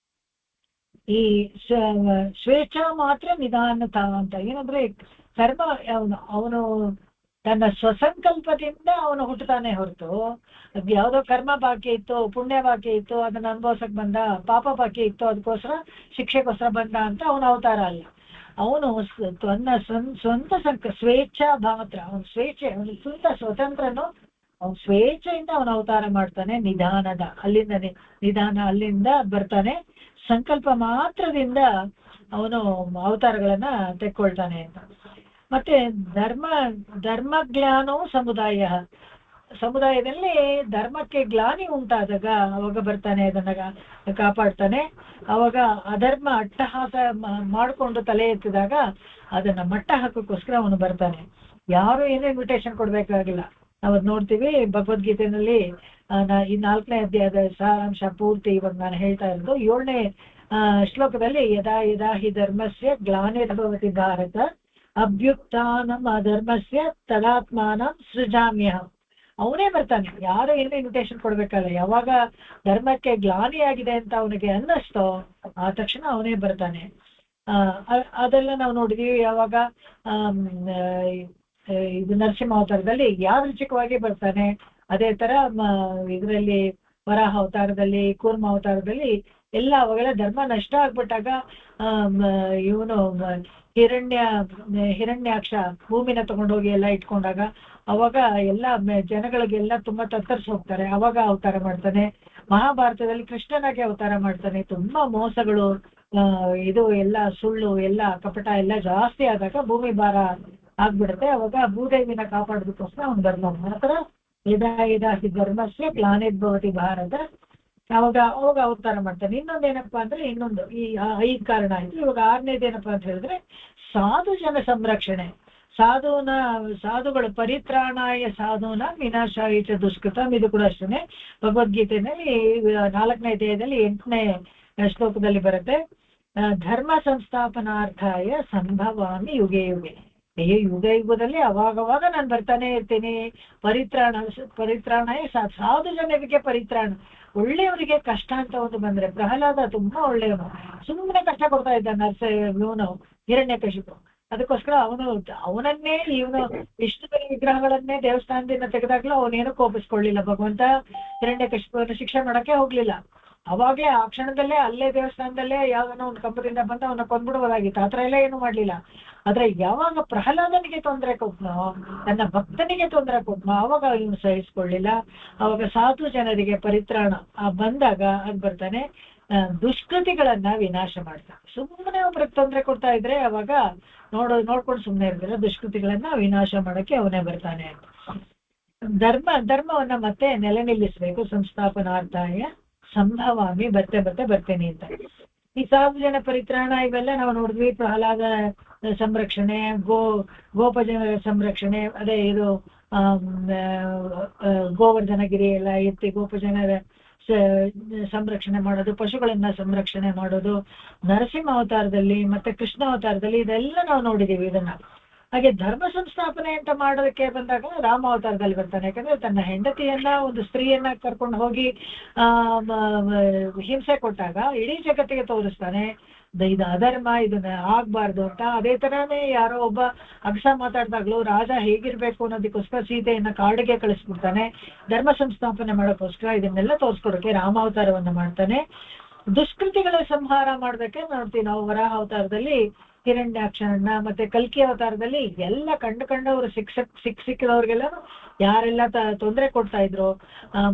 ಈ ಸ್ವೇಚ್ಛಾ ಮಾತ್ರ ನಿಧಾನತ ಅಂತ ಏನಂದ್ರೆ, ಕರ್ಮ ಅವನು ತನ್ನ ಸ್ವಸಂಕಲ್ಪದಿಂದ ಅವನು ಹುಟ್ಟುತ್ತಾನೆ ಹೊರತು ಯಾವುದೋ ಕರ್ಮ ಬಾಕಿ ಇತ್ತು, ಪುಣ್ಯ ಬಾಕಿ ಇತ್ತು, ಅದನ್ನ ಅನುಭವಿಸಕ್ ಬಂದ, ಪಾಪ ಬಾಕಿ ಇತ್ತು ಅದಕ್ಕೋಸ್ಕರ ಶಿಕ್ಷೆಗೋಸ್ಕರ ಬಂದ ಅಂತ ಅವನ ಅವತಾರ ಅಲ್ಲ. ಅವನು ತನ್ನ ಸ್ವಂತ ಸ್ವೇಚ್ಛಾ ಮಾತ್ರ, ಅವನ ಸ್ವೇಚ್ಛೆ, ಅವನ ಸ್ವಂತ ಸ್ವತಂತ್ರನು, ಅವನ ಸ್ವೇಚ್ಛೆಯಿಂದ ಅವನ ಅವತಾರ ಮಾಡ್ತಾನೆ. ನಿಧಾನ ಅಲ್ಲಿಂದ ಬರ್ತಾನೆ. ಸಂಕಲ್ಪ ಮಾತ್ರದಿಂದ ಅವನು ಅವತಾರಗಳನ್ನ ತೆಕ್ಕೊಳ್ತಾನೆ ಅಂತ. ಮತ್ತೆ ಧರ್ಮಜ್ಞಾನವು ಸಮುದಾಯದಲ್ಲಿ ಧರ್ಮಕ್ಕೆ ಗ್ಲಾನಿ ಉಂಟಾದಾಗ ಅವಾಗ ಬರ್ತಾನೆ, ಅದನ್ನ ಕಾಪಾಡ್ತಾನೆ. ಅವಾಗ ಅಧರ್ಮ ಅಟ್ಟಹಾಸ ಮಾಡಿಕೊಂಡು ತಲೆ ಎತ್ತಿದಾಗ ಅದನ್ನ ಮಟ್ಟ ಹಾಕೋಕ್ಕೋಸ್ಕರ ಅವನು ಬರ್ತಾನೆ. ಯಾರು ಏನೋ ಇನ್ವಿಟೇಷನ್ ಕೊಡ್ಬೇಕಾಗಿಲ್ಲ. ನಾವು ನೋಡ್ತೀವಿ ಭಗವದ್ಗೀತೆಯಲ್ಲಿ ಈ 4ನೇ ಅಧ್ಯಾಯದ ಸಾರಾಂಶ ಪೂರ್ತಿ ಇವಾಗ ನಾನು ಹೇಳ್ತಾ ಇರೋದು 7ನೇ ಶ್ಲೋಕದಲ್ಲಿ ಯದಾ ಯದಾ ಹಿ ಧರ್ಮಸ್ಯ ಗ್ಲಾನಿರ್ಭವತಿ ಭಾರತ ಅಭ್ಯುತ್ಥಾನಂ ಅಧರ್ಮಸ್ಯ ತದಾತ್ಮಾನಂ ಸೃಜಾಮ್ಯಹಂ. ಅವನೇ ಬರ್ತಾನೆ, ಯಾರು ಏನೋ ಇನ್ವಿಟೇಷನ್ ಕೊಡ್ಬೇಕಲ್ಲ. ಯಾವಾಗ ಧರ್ಮಕ್ಕೆ ಗ್ಲಾನಿಯಾಗಿದೆ ಅಂತ ಅವನಿಗೆ ಅನ್ನಿಸ್ತೋ ಆ ತಕ್ಷಣ ಅವನೇ ಬರ್ತಾನೆ. ಅದೆಲ್ಲ ನಾವು ನೋಡಿದೀವಿ. ಯಾವಾಗ ಇದು ನರಸಿಂಹ ಅವತಾರದಲ್ಲಿ ಯಾದೃಚ್ಛಿಕವಾಗಿ ಬರ್ತಾನೆ, ಅದೇ ತರ ಇದರಲ್ಲಿ ವರಾಹ ಅವತಾರದಲ್ಲಿ, ಕೂರ್ಮ ಅವತಾರದಲ್ಲಿ ಎಲ್ಲ ಅವಾಗೆಲ್ಲ ಧರ್ಮ ನಷ್ಟ ಆಗ್ಬಿಟ್ಟಾಗ ಇವನು ಹಿರಣ್ಯಾಕ್ಷ ಭೂಮಿನ ತಗೊಂಡೋಗಿ ಎಲ್ಲ ಇಟ್ಕೊಂಡಾಗ ಅವಾಗ ಎಲ್ಲ ಜನಗಳಿಗೆಲ್ಲ ತುಂಬಾ ತತ್ತರಿಸಿ ಹೋಗ್ತಾರೆ. ಅವಾಗ ಅವತಾರ ಮಾಡ್ತಾನೆ. ಮಹಾಭಾರತದಲ್ಲಿ ಕೃಷ್ಣನಾಗಿ ಅವತಾರ ಮಾಡ್ತಾನೆ. ತುಂಬಾ ಮೋಸಗಳು, ಇದು ಎಲ್ಲ ಸುಳ್ಳು, ಎಲ್ಲ ಕಪಟ ಎಲ್ಲ ಜಾಸ್ತಿ ಆದಾಗ ಭೂಮಿ ಭಾರ ಆಗ್ಬಿಡುತ್ತೆ. ಅವಾಗ ಭೂದೇವಿನ ಕಾಪಾಡೋದಕ್ಕೋಸ್ಕರ ಅವ್ನು ಬರ್ತಾನೆ. ಆತರ ಯದಾ ಹಿ ಧರ್ಮಸ್ಯ ಗ್ಲಾನಿರ್ಭವತಿ ಭಾರತ ಅವಾಗ ಅವತಾರ ಮಾಡ್ತಾನೆ. ಇನ್ನೊಂದೇನಪ್ಪಾ ಅಂದ್ರೆ ಈ 5 ಕಾರಣ ಆಯ್ತು. ಇವಾಗ 6ನೇದೇನಪ್ಪಾ ಅಂತ ಹೇಳಿದ್ರೆ ಸಾಧು ಜನ ಸಂರಕ್ಷಣೆ. ಸಾಧುಗಳು ಪರಿತ್ರಾಣಾಯ ಸಾಧುನ ವಿನಾಶಾಯ ಚ ದುಷ್ಕೃತಂ. ಇದು ಕೂಡ ಅಷ್ಟೇ ಭಗವದ್ಗೀತೆಯಲ್ಲಿ 4ನೇ ಅಧ್ಯಾಯದಲ್ಲಿ 8ನೇ ಶ್ಲೋಕದಲ್ಲಿ ಬರುತ್ತೆ. ಧರ್ಮ ಸಂಸ್ಥಾಪನಾರ್ಥಾಯ ಸಂಭವಾಮಿ ಯುಗೆ ಯುಗೆ. ಯುಗದಲ್ಲಿ ಅವಾಗವಾಗ ನಾನು ಬರ್ತಾನೆ ಇರ್ತೀನಿ. ಪರಿತ್ರಾಣಾಯ ಸಾಧು ಜನರಿಗೆ ಪರಿತ್ರಾಣ. ಒಳ್ಳೆಯವರಿಗೆ ಕಷ್ಟ ಅಂತ ಒಂದು ಬಂದ್ರೆ, ಪ್ರಹ್ಲಾದ ತುಂಬಾ ಒಳ್ಳೆಯವನು, ಸುಮ್ಮನೆ ಕಷ್ಟ ಕೊಡ್ತಾ ಇದ್ದ ಇವನು ಹಿರಣ್ಯಕಶಿಪು. ಅದಕ್ಕೋಸ್ಕರ ಅವನನ್ನೇ ಇವನು ಇಷ್ಟು ಬೇರೆ ವಿಗ್ರಹಗಳನ್ನೇ ದೇವಸ್ಥಾನದಿಂದ ತೆಗೆದಾಗ್ಲೂ ಅವನೇನು ಕೋಪಿಸ್ಕೊಳ್ಳಿಲ್ಲ. ಭಗವಂತ ಹಿರಣ್ಯಕಶಿಪುವನ್ನು ಶಿಕ್ಷೆ ಮಾಡಕ್ಕೆ ಹೋಗ್ಲಿಲ್ಲ. ಅವಾಗ್ಲೇ ಆ ಕ್ಷಣದಲ್ಲೇ ಅಲ್ಲೇ ದೇವಸ್ಥಾನದಲ್ಲೇ ಯಾವನೋ ಒಂದು ಕಂಬದಿಂದ ಬಂದು ಅವನ್ನ ಕೊಂದ್ಬಿಡುವುದಾಗಿತ್ತು. ಆ ಥರ ಎಲ್ಲ ಏನು ಮಾಡ್ಲಿಲ್ಲ. ಆದ್ರೆ ಯಾವಾಗ ಪ್ರಹ್ಲಾದನಿಗೆ ತೊಂದರೆ ಕೊಟ್ನೋ, ತನ್ನ ಭಕ್ತನಿಗೆ ತೊಂದರೆ ಕೊಟ್ನೋ, ಅವಾಗ ಇವನು ಸಹಿಸ್ಕೊಳ್ಳಿಲ್ಲ. ಅವಾಗ ಸಾಧು ಜನರಿಗೆ ಪರಿತ್ರಾಣ ಬಂದಾಗ ಅದು ಬರ್ತಾನೆ. ದುಷ್ಕೃತಿಗಳನ್ನ ವಿನಾಶ ಮಾಡ್ತಾನೆ. ಸುಮ್ಮನೆ ಒಬ್ರಿಗೆ ತೊಂದರೆ ಕೊಡ್ತಾ ಇದ್ರೆ ಅವಾಗ ನೋಡ್ಕೊಂಡು ಸುಮ್ಮನೆ ಇರ್ತಾರೆ. ದುಷ್ಕೃತಿಗಳನ್ನ ವಿನಾಶ ಮಾಡಕ್ಕೆ ಅವನೇ ಬರ್ತಾನೆ. ಧರ್ಮವನ್ನ ಮತ್ತೆ ನೆಲೆ ನಿಲ್ಲಿಸ್ಬೇಕು. ಸಂಸ್ಥಾಪನಾರ್ಥಾಯ ಸಂಭವಾಮಿ ಬರ್ತೇನೆ ಅಂತ. ಈ ಸಾಧು ಜನ ಪರಿತ್ರಾಣ ಇವೆಲ್ಲ ನಾವು ನೋಡಿದ್ವಿ. ಪ್ರಹ್ಲಾದ ಸಂರಕ್ಷಣೆ, ಗೋಪಜನರ ಸಂರಕ್ಷಣೆ, ಅದೇ ಇದು ಗೋವರ್ಧನಗಿರಿ ಎಲ್ಲ ಎತ್ತಿ ಗೋಪಜನರ ಸಂರಕ್ಷಣೆ ಮಾಡೋದು, ಪಶುಗಳನ್ನ ಸಂರಕ್ಷಣೆ ಮಾಡೋದು ನರಸಿಂಹ ಅವತಾರದಲ್ಲಿ ಮತ್ತೆ ಕೃಷ್ಣ ಅವತಾರದಲ್ಲಿ ಇದೆಲ್ಲ ನಾವು ನೋಡಿದೀವಿ ಇದನ್ನ. ಹಾಗೆ ಧರ್ಮ ಸಂಸ್ಥಾಪನೆ ಅಂತ ಮಾಡೋದಕ್ಕೆ ಬಂದಾಗ ರಾಮ ಅವತಾರದಲ್ಲಿ ಬರ್ತಾನೆ. ಯಾಕಂದ್ರೆ ತನ್ನ ಹೆಂಡತಿಯನ್ನ, ಒಂದು ಸ್ತ್ರೀಯನ್ನ ಕರ್ಕೊಂಡು ಹೋಗಿ ಹಿಂಸೆ ಕೊಟ್ಟಾಗ ಇಡೀ ಜಗತ್ತಿಗೆ ತೋರಿಸ್ತಾನೆ ಇದು ಅಧರ್ಮ, ಇದನ್ನ ಆಗ್ಬಾರ್ದು ಅಂತ. ಅದೇ ತರಾನೇ ಯಾರೋ ಒಬ್ಬ ಅಗಸ ಮಾತಾಡ್ದಾಗ್ಲೂ ರಾಜ ಹೇಗಿರ್ಬೇಕು ಅನ್ನೋದಕ್ಕೋಸ್ಕರ ಸೀತೆಯನ್ನ ಕಾಡಿಗೆ ಕಳಿಸ್ಬಿಡ್ತಾನೆ. ಧರ್ಮ ಸಂಸ್ಥಾಪನೆ ಮಾಡೋಕ್ಕೋಸ್ಕರ ಇದನ್ನೆಲ್ಲ ತೋರಿಸ್ಕೊಡೋಕೆ ರಾಮಾವತಾರವನ್ನ ಮಾಡ್ತಾನೆ. ದುಷ್ಕೃತಿಗಳ ಸಂಹಾರ ಮಾಡೋದಕ್ಕೆ ನೋಡ್ತೀವಿ ನಾವು ವರಾಹ ಅವತಾರದಲ್ಲಿ ಹಿರಣ್ಯಾಕ್ಷರನ್ನ, ಮತ್ತೆ ಕಲ್ಕಿ ಅವತಾರದಲ್ಲಿ ಎಲ್ಲ ಕಂಡವರು ಸಿಕ್ಕಿದವ್ರಿಗೆಲ್ಲ ಯಾರೆಲ್ಲ ತೊಂದರೆ ಕೊಡ್ತಾ ಇದ್ರು,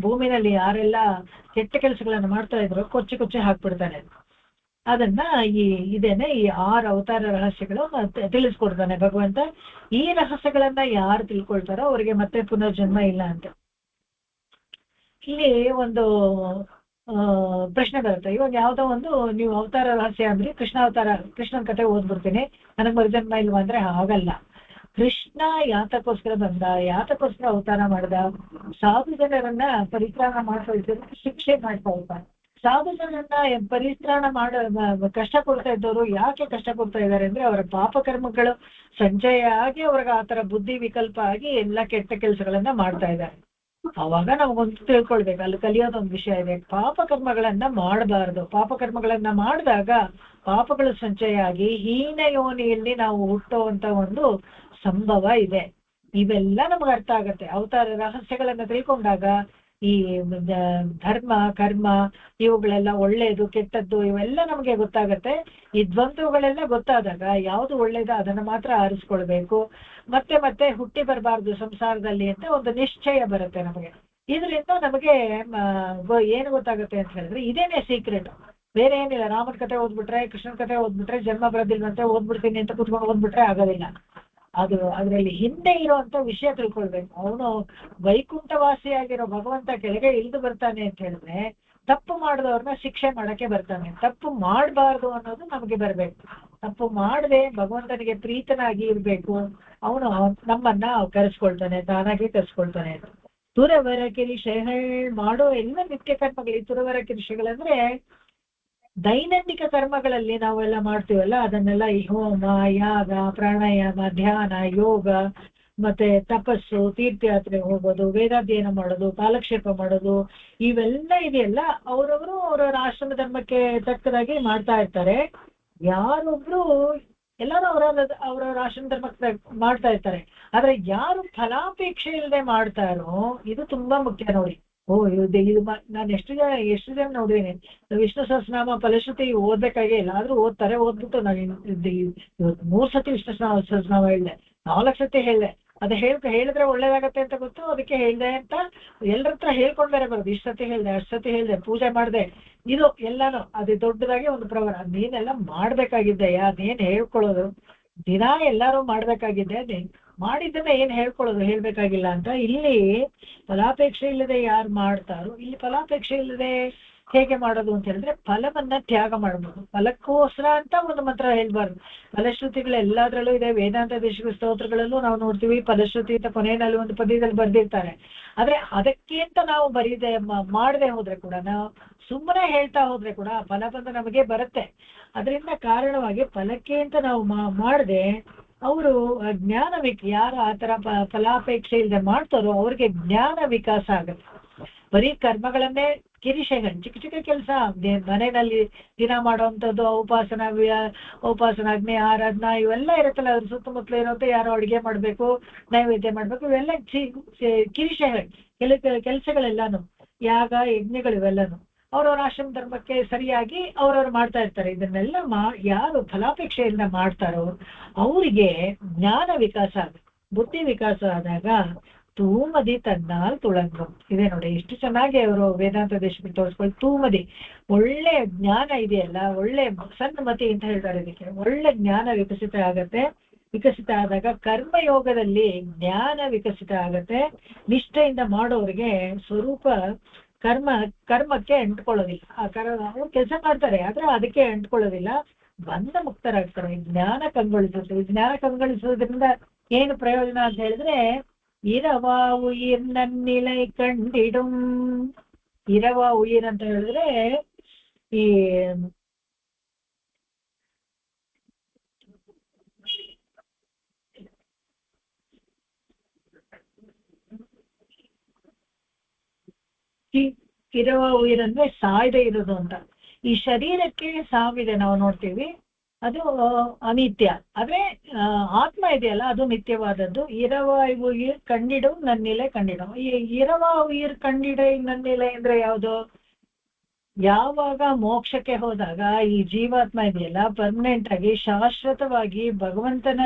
ಭೂಮಿನಲ್ಲಿ ಯಾರೆಲ್ಲ ಕೆಟ್ಟ ಕೆಲಸಗಳನ್ನ ಮಾಡ್ತಾ ಇದ್ರು ಕೊಚ್ಚಿ ಹಾಕ್ಬಿಡ್ತಾನೆ. ಅದನ್ನ ಇದೇನೆ ಈ 6 ಅವತಾರ ರಹಸ್ಯಗಳು ತಿಳಿಸ್ಕೊಡ್ತಾನೆ ಭಗವಂತ. ಈ ರಹಸ್ಯಗಳನ್ನ ಯಾರು ತಿಳ್ಕೊಳ್ತಾರೋ ಅವ್ರಿಗೆ ಮತ್ತೆ ಪುನರ್ಜನ್ಮ ಇಲ್ಲ ಅಂತ. ಇಲ್ಲಿ ಒಂದು ಪ್ರಶ್ನೆ ಬರುತ್ತೆ. ಇವಾಗ ಯಾವ್ದೋ ಒಂದು ನೀವು ಅವತಾರ ರಹಸ್ಯ ಅಂದ್ರೆ ಕೃಷ್ಣನ ಕತೆ ಓದ್ಬಿಡ್ತೀನಿ, ನನಗ್ ಮರುಜನ್ಮ ಇಲ್ವಾ ಅಂದ್ರೆ ಆಗಲ್ಲ. ಕೃಷ್ಣ ಯಾತಕ್ಕೋಸ್ಕರ ಬಂದ, ಯಾತಕ್ಕೋಸ್ಕರ ಅವತಾರ ಮಾಡ್ದ, ಸಾಧು ಜನರನ್ನ ಪರಿತ್ರಾಣ ಮಾಡ್ತಾ ಶಿಕ್ಷೆ ಮಾಡ್ತಾ ಇದ್ದಾರೆ. ಸಾಧು ಜನರನ್ನ ಪರಿತ್ರಾಣ ಕಷ್ಟ ಕೊಡ್ತಾ ಇದ್ದವರು ಯಾಕೆ ಕಷ್ಟ ಕೊಡ್ತಾ ಇದ್ದಾರೆ ಅಂದ್ರೆ ಅವರ ಪಾಪಕರ್ಮಗಳು ಸಂಚಯ ಆಗಿ ಅವ್ರಿಗೆ ಆತರ ಬುದ್ಧಿ ವಿಕಲ್ಪ ಆಗಿ ಎಲ್ಲ ಕೆಟ್ಟ ಕೆಲಸಗಳನ್ನ ಮಾಡ್ತಾ ಇದ್ದಾರೆ. ಅವಾಗ ನಾವೊಂದು ತಿಳ್ಕೊಳ್ಬೇಕು, ಅಲ್ಲಿ ಕಲಿಯೋದೊಂದು ವಿಷಯ ಇದೆ. ಪಾಪಕರ್ಮಗಳನ್ನ ಮಾಡಬಾರ್ದು. ಪಾಪಕರ್ಮಗಳನ್ನ ಮಾಡಿದಾಗ ಪಾಪಗಳು ಸಂಚಯ ಆಗಿ ಹೀನ ಯೋನಿಯಲ್ಲಿ ನಾವು ಹುಟ್ಟುವಂತ ಒಂದು ಸಂಭವ ಇದೆ. ಇವೆಲ್ಲ ನಮ್ಗೆ ಅರ್ಥ ಆಗತ್ತೆ. ಅವತಾರ ರಹಸ್ಯಗಳನ್ನ ತಿಳ್ಕೊಂಡಾಗ ಈ ಧರ್ಮ ಕರ್ಮ ಇವುಗಳೆಲ್ಲ ಒಳ್ಳೇದು ಕೆಟ್ಟದ್ದು ಇವೆಲ್ಲ ನಮಗೆ ಗೊತ್ತಾಗತ್ತೆ. ಈ ದ್ವಂದ್ವಗಳೆಲ್ಲ ಗೊತ್ತಾದಾಗ ಯಾವುದು ಒಳ್ಳೇದು ಅದನ್ನ ಮಾತ್ರ ಆರಿಸ್ಕೊಳ್ಬೇಕು, ಮತ್ತೆ ಮತ್ತೆ ಹುಟ್ಟಿ ಬರಬಾರ್ದು ಸಂಸಾರದಲ್ಲಿ ಅಂತ ಒಂದು ನಿಶ್ಚಯ ಬರುತ್ತೆ ನಮಗೆ. ಇದರಿಂದ ನಮಗೆ ಏನು ಗೊತ್ತಾಗುತ್ತೆ ಅಂತ ಹೇಳಿದ್ರೆ ಇದೇನೆ ಸೀಕ್ರೆಟ್, ಬೇರೆ ಏನಿಲ್ಲ. ರಾಮನ ಕಥೆ ಓದ್ಬಿಟ್ರೆ ಕೃಷ್ಣನ ಕಥೆ ಓದ್ಬಿಟ್ರೆ ಜನ್ಮ ಬರೋದಿಲ್ವಂತೆ ಓದ್ಬಿಡ್ತೀನಿ ಅಂತ ಕುತ್ಕೊಂಡು ಓದ್ಬಿಟ್ರೆ ಆಗೋದಿಲ್ಲ. ಅದರಲ್ಲಿ ಹಿಂದೆ ಇರುವಂತ ವಿಷಯ ತಿಳ್ಕೊಳ್ಬೇಕು. ಅವನು ವೈಕುಂಠವಾಸಿಯಾಗಿರೋ ಭಗವಂತ ಕೆಳಗೆ ಇಳಿದು ಬರ್ತಾನೆ ಅಂತ ಹೇಳಿದ್ರೆ ತಪ್ಪು ಮಾಡಿದವ್ರನ್ನ ಶಿಕ್ಷೆ ಮಾಡಕ್ಕೆ ಬರ್ತಾನೆ. ತಪ್ಪು ಮಾಡಬಾರ್ದು ಅನ್ನೋದು ನಮಗೆ ಬರ್ಬೇಕು. ತಪ್ಪು ಮಾಡದೆ ಭಗವಂತನಿಗೆ ಪ್ರೀತನಾಗಿ ಇರ್ಬೇಕು. ಅವನು ನಮ್ಮನ್ನ ಕರೆಸ್ಕೊಳ್ತಾನೆ, ತಾನಾಗಿ ಕರೆಸ್ಕೊಳ್ತಾನೆ. ತುರವರ ಕಿರಿಷೆಗಳ್ ಮಾಡೋ ಎಲ್ಲ ನಿತ್ಯ ಕರ್ಮಗಳು. ಈ ತುರವರ ಕಿರಿಷೆಗಳಂದ್ರೆ ದೈನಂದಿಕ ಕರ್ಮಗಳಲ್ಲಿ ನಾವೆಲ್ಲ ಮಾಡ್ತೀವಲ್ಲ ಅದನ್ನೆಲ್ಲ ಈ ಹೋಮ, ಯಾಗ, ಪ್ರಾಣಾಯಾಮ, ಧ್ಯಾನ, ಯೋಗ, ಮತ್ತೆ ತಪಸ್ಸು, ತೀರ್ಥಯಾತ್ರೆ ಹೋಗೋದು, ವೇದಾಧ್ಯಯನ ಮಾಡೋದು, ಕಾಲಕ್ಷೇಪ ಮಾಡೋದು, ಇವೆಲ್ಲ ಇದೆಯಲ್ಲ ಅವರವರು ಅವರವರ ಆಶ್ರಮ ಧರ್ಮಕ್ಕೆ ತಕ್ಕದಾಗಿ ಮಾಡ್ತಾ ಇರ್ತಾರೆ. ಯಾರೊಬ್ರು ಎಲ್ಲರೂ ಅವರವರ ಆಶ್ರಮ ಧರ್ಮಕ್ಕೆ ಮಾಡ್ತಾ ಇರ್ತಾರೆ. ಆದ್ರೆ ಯಾರು ಫಲಾಪೇಕ್ಷೆ ಇಲ್ಲದೆ ಮಾಡ್ತಾರೋ ಇದು ತುಂಬಾ ಮುಖ್ಯ ನೋಡಿ. ಇದು ನಾನು ಎಷ್ಟು ಜನ ನೋಡಿದ್ದೀನಿ ವಿಷ್ಣು ಸಹಸ್ರನಾಮ ಫಲಶ್ರುತಿ ಓದ್ಬೇಕಾಗೇ ಇಲ್ಲ, ಆದ್ರೂ ಓದ್ತಾರೆ. ಓದ್ಬಿಟ್ಟು ನಾನು ಇವತ್ತು 3 ಸತಿ ವಿಷ್ಣು ಸಹಸ್ರನಾಮ ಹೇಳಿದೆ, 4 ಸತಿ ಹೇಳಿದೆ. ಅದು ಹೇಳಿದ್ರೆ ಒಳ್ಳೇದಾಗತ್ತೆ ಅಂತ ಗೊತ್ತು, ಅದಕ್ಕೆ ಹೇಳಿದೆ ಅಂತ ಎಲ್ಲರ ಹತ್ರ ಹೇಳ್ಕೊಂಡ್ ಬೇರೆ ಬರೋದು. ಇಷ್ಟು ಸತಿ ಹೇಳಿದೆ, ಅಷ್ಟು ಸತಿ ಹೇಳಿದೆ, ಪೂಜೆ ಮಾಡಿದೆ, ಇದು ಎಲ್ಲಾನು ಅದು ದೊಡ್ಡದಾಗಿ ಒಂದು ಪ್ರವರ. ನೀನೆಲ್ಲ ಮಾಡ್ಬೇಕಾಗಿದ್ದೆಯಾ, ಅದೇನ್ ಹೇಳ್ಕೊಳ್ಳೋದು, ದಿನ ಎಲ್ಲಾರು ಮಾಡ್ಬೇಕಾಗಿದ್ದೆ, ಅದೇನ್ ಮಾಡಿದ್ದನ್ನ ಏನ್ ಹೇಳ್ಬೇಕಾಗಿಲ್ಲ ಅಂತ. ಇಲ್ಲಿ ಫಲಾಪೇಕ್ಷೆ ಇಲ್ಲದೆ ಯಾರು ಮಾಡ್ತಾರೋ, ಇಲ್ಲಿ ಫಲಾಪೇಕ್ಷೆ ಇಲ್ಲದೆ ಹೇಗೆ ಮಾಡೋದು ಅಂತ ಹೇಳಿದ್ರೆ ಫಲವನ್ನ ತ್ಯಾಗ ಮಾಡಬಹುದು. ಫಲಕ್ಕೋಸ್ಕರ ಅಂತ ಒಂದು ಮಂತ್ರ ಹೇಳ್ಬಾರ್ದು. ಫಲಶ್ರುತಿಗಳು ಎಲ್ಲಾದ್ರಲ್ಲೂ ಇದೆ. ವೇದಾಂತ ದೇಶಿಕ ಸ್ತೋತ್ರಗಳಲ್ಲೂ ನಾವು ನೋಡ್ತೀವಿ ಫಲಶ್ರುತಿ ಅಂತ ಕೊನೆಯಲ್ಲಿ ಒಂದು ಪದ್ಯದಲ್ಲಿ ಬರ್ದಿರ್ತಾರೆ. ಆದ್ರೆ ಅದಕ್ಕೆ ಅಂತ ನಾವು ಮಾಡದೆ ಹೋದ್ರೆ ಕೂಡ, ನಾವು ಸುಮ್ಮನೆ ಹೇಳ್ತಾ ಹೋದ್ರೆ ಕೂಡ ಫಲ ಬಂದು ನಮಗೆ ಬರುತ್ತೆ. ಅದರಿಂದ ಕಾರಣವಾಗಿ ಫಲಕ್ಕೆ ಅಂತ ನಾವು ಮಾಡದೆ ಅವರು ಜ್ಞಾನ ಯಾರು ಆತರ ಫಲಾಪೇಕ್ಷೆ ಇಲ್ಲದೆ ಮಾಡ್ತಾರೋ ಅವ್ರಿಗೆ ಜ್ಞಾನ ವಿಕಾಸ ಆಗುತ್ತೆ. ಬರೀ ಕರ್ಮಗಳನ್ನೇ ಕಿರಿಷೆಗಳು, ಚಿಕ್ಕ ಚಿಕ್ಕ ಕೆಲಸ ಮನೆಯಲ್ಲಿ ದಿನ ಮಾಡುವಂಥದ್ದು, ಉಪಾಸನಾಗ್ನಿ, ಆರಾಧನಾ ಇವೆಲ್ಲ ಇರುತ್ತಲ್ಲ, ಅದ್ರ ಸುತ್ತಮುತ್ತಲು ಇರೋದು, ಯಾರೋ ಅಡುಗೆ ಮಾಡ್ಬೇಕು, ನೈವೇದ್ಯ ಮಾಡ್ಬೇಕು, ಇವೆಲ್ಲ ಕಿರಿಷೆಗಳು ಕೆಲಸಗಳೆಲ್ಲಾನು, ಯಾಗ ಯಜ್ಞಗಳು ಇವೆಲ್ಲಾನು ಅವ್ರವ್ರ ಆಶ್ರಮ ಧರ್ಮಕ್ಕೆ ಸರಿಯಾಗಿ ಅವ್ರವ್ರು ಮಾಡ್ತಾ ಇರ್ತಾರೆ. ಇದನ್ನೆಲ್ಲ ಯಾರು ಫಲಾಪೇಕ್ಷೆಯಿಂದ ಮಾಡ್ತಾರೋ ಅವರಿಗೆ ಜ್ಞಾನ ವಿಕಾಸ ಆಗುತ್ತೆ. ಬುದ್ಧಿ ವಿಕಾಸ ಆದಾಗ ತೂಮದಿ ತನ್ನಾಲ್ ತುಳಂಗಂ ಇದೆ ನೋಡಿ. ಎಷ್ಟು ಚೆನ್ನಾಗಿ ಅವರು ವೇದಾಂತ ದೇಶಕ್ಕೆ ತೋರಿಸ್ಕೊಳ್ಳಿ. ತೂಮದಿ ಒಳ್ಳೆ ಜ್ಞಾನ ಇದೆಯಲ್ಲ, ಒಳ್ಳೆ ಸನ್ಮತಿ ಅಂತ ಹೇಳ್ತಾರೆ ಇದಕ್ಕೆ. ಒಳ್ಳೆ ಜ್ಞಾನ ವಿಕಸಿತ ಆಗತ್ತೆ. ವಿಕಸಿತ ಆದಾಗ ಕರ್ಮಯೋಗದಲ್ಲಿ ಜ್ಞಾನ ವಿಕಸಿತ ಆಗತ್ತೆ. ನಿಷ್ಠೆಯಿಂದ ಮಾಡೋರಿಗೆ ಸ್ವರೂಪ ಕರ್ಮಕ್ಕೆ ಅಂಟ್ಕೊಳ್ಳೋದಿಲ್ಲ. ಅವ್ರು ಕೆಲಸ ಮಾಡ್ತಾರೆ ಆದ್ರೆ ಅದಕ್ಕೆ ಅಂಟ್ಕೊಳ್ಳೋದಿಲ್ಲ, ಬಂಧ ಮುಕ್ತರಾಗ್ತಾರೆ. ಜ್ಞಾನ ಕಂಗೊಳಿಸುತ್ತೆ. ಜ್ಞಾನ ಕಂಗೊಳಿಸೋದ್ರಿಂದ ಏನು ಪ್ರಯೋಜನ ಅಂತ ಹೇಳಿದ್ರೆ இரவா உயிர் நன்னிலை கண்டிடும். இரவா உயிರ್ ಅಂತ ಹೇಳಿದ್ರೆ ಈ ಇರುವ ಉಯಿರಂದ್ರೆ ಸಾಯ್ದೆ ಇರೋದು ಅಂತ. ಈ ಶರೀರಕ್ಕೆ ಸಾವಿದೆ ನಾವು ನೋಡ್ತೀವಿ, ಅದು ಅನಿತ್ಯ. ಆದ್ರೆ ಆತ್ಮ ಇದೆಯಲ್ಲ ಅದು ನಿತ್ಯವಾದದ್ದು. ಇರವ ಉಯಿರ್ ಕಂಡಿಡು ನನ್ನಿಲೆ ಕಂಡಿಡು. ಈ ಇರವ ಉಯಿರ್ ಕಂಡಿಡೆ ನನ್ನಿಲೆ ಅಂದ್ರೆ ಯಾವುದು? ಯಾವಾಗ ಮೋಕ್ಷಕ್ಕೆ ಹೋದಾಗ ಈ ಜೀವಾತ್ಮ ಇದೆಯಲ್ಲ ಪರ್ಮನೆಂಟ್ ಆಗಿ ಶಾಶ್ವತವಾಗಿ ಭಗವಂತನ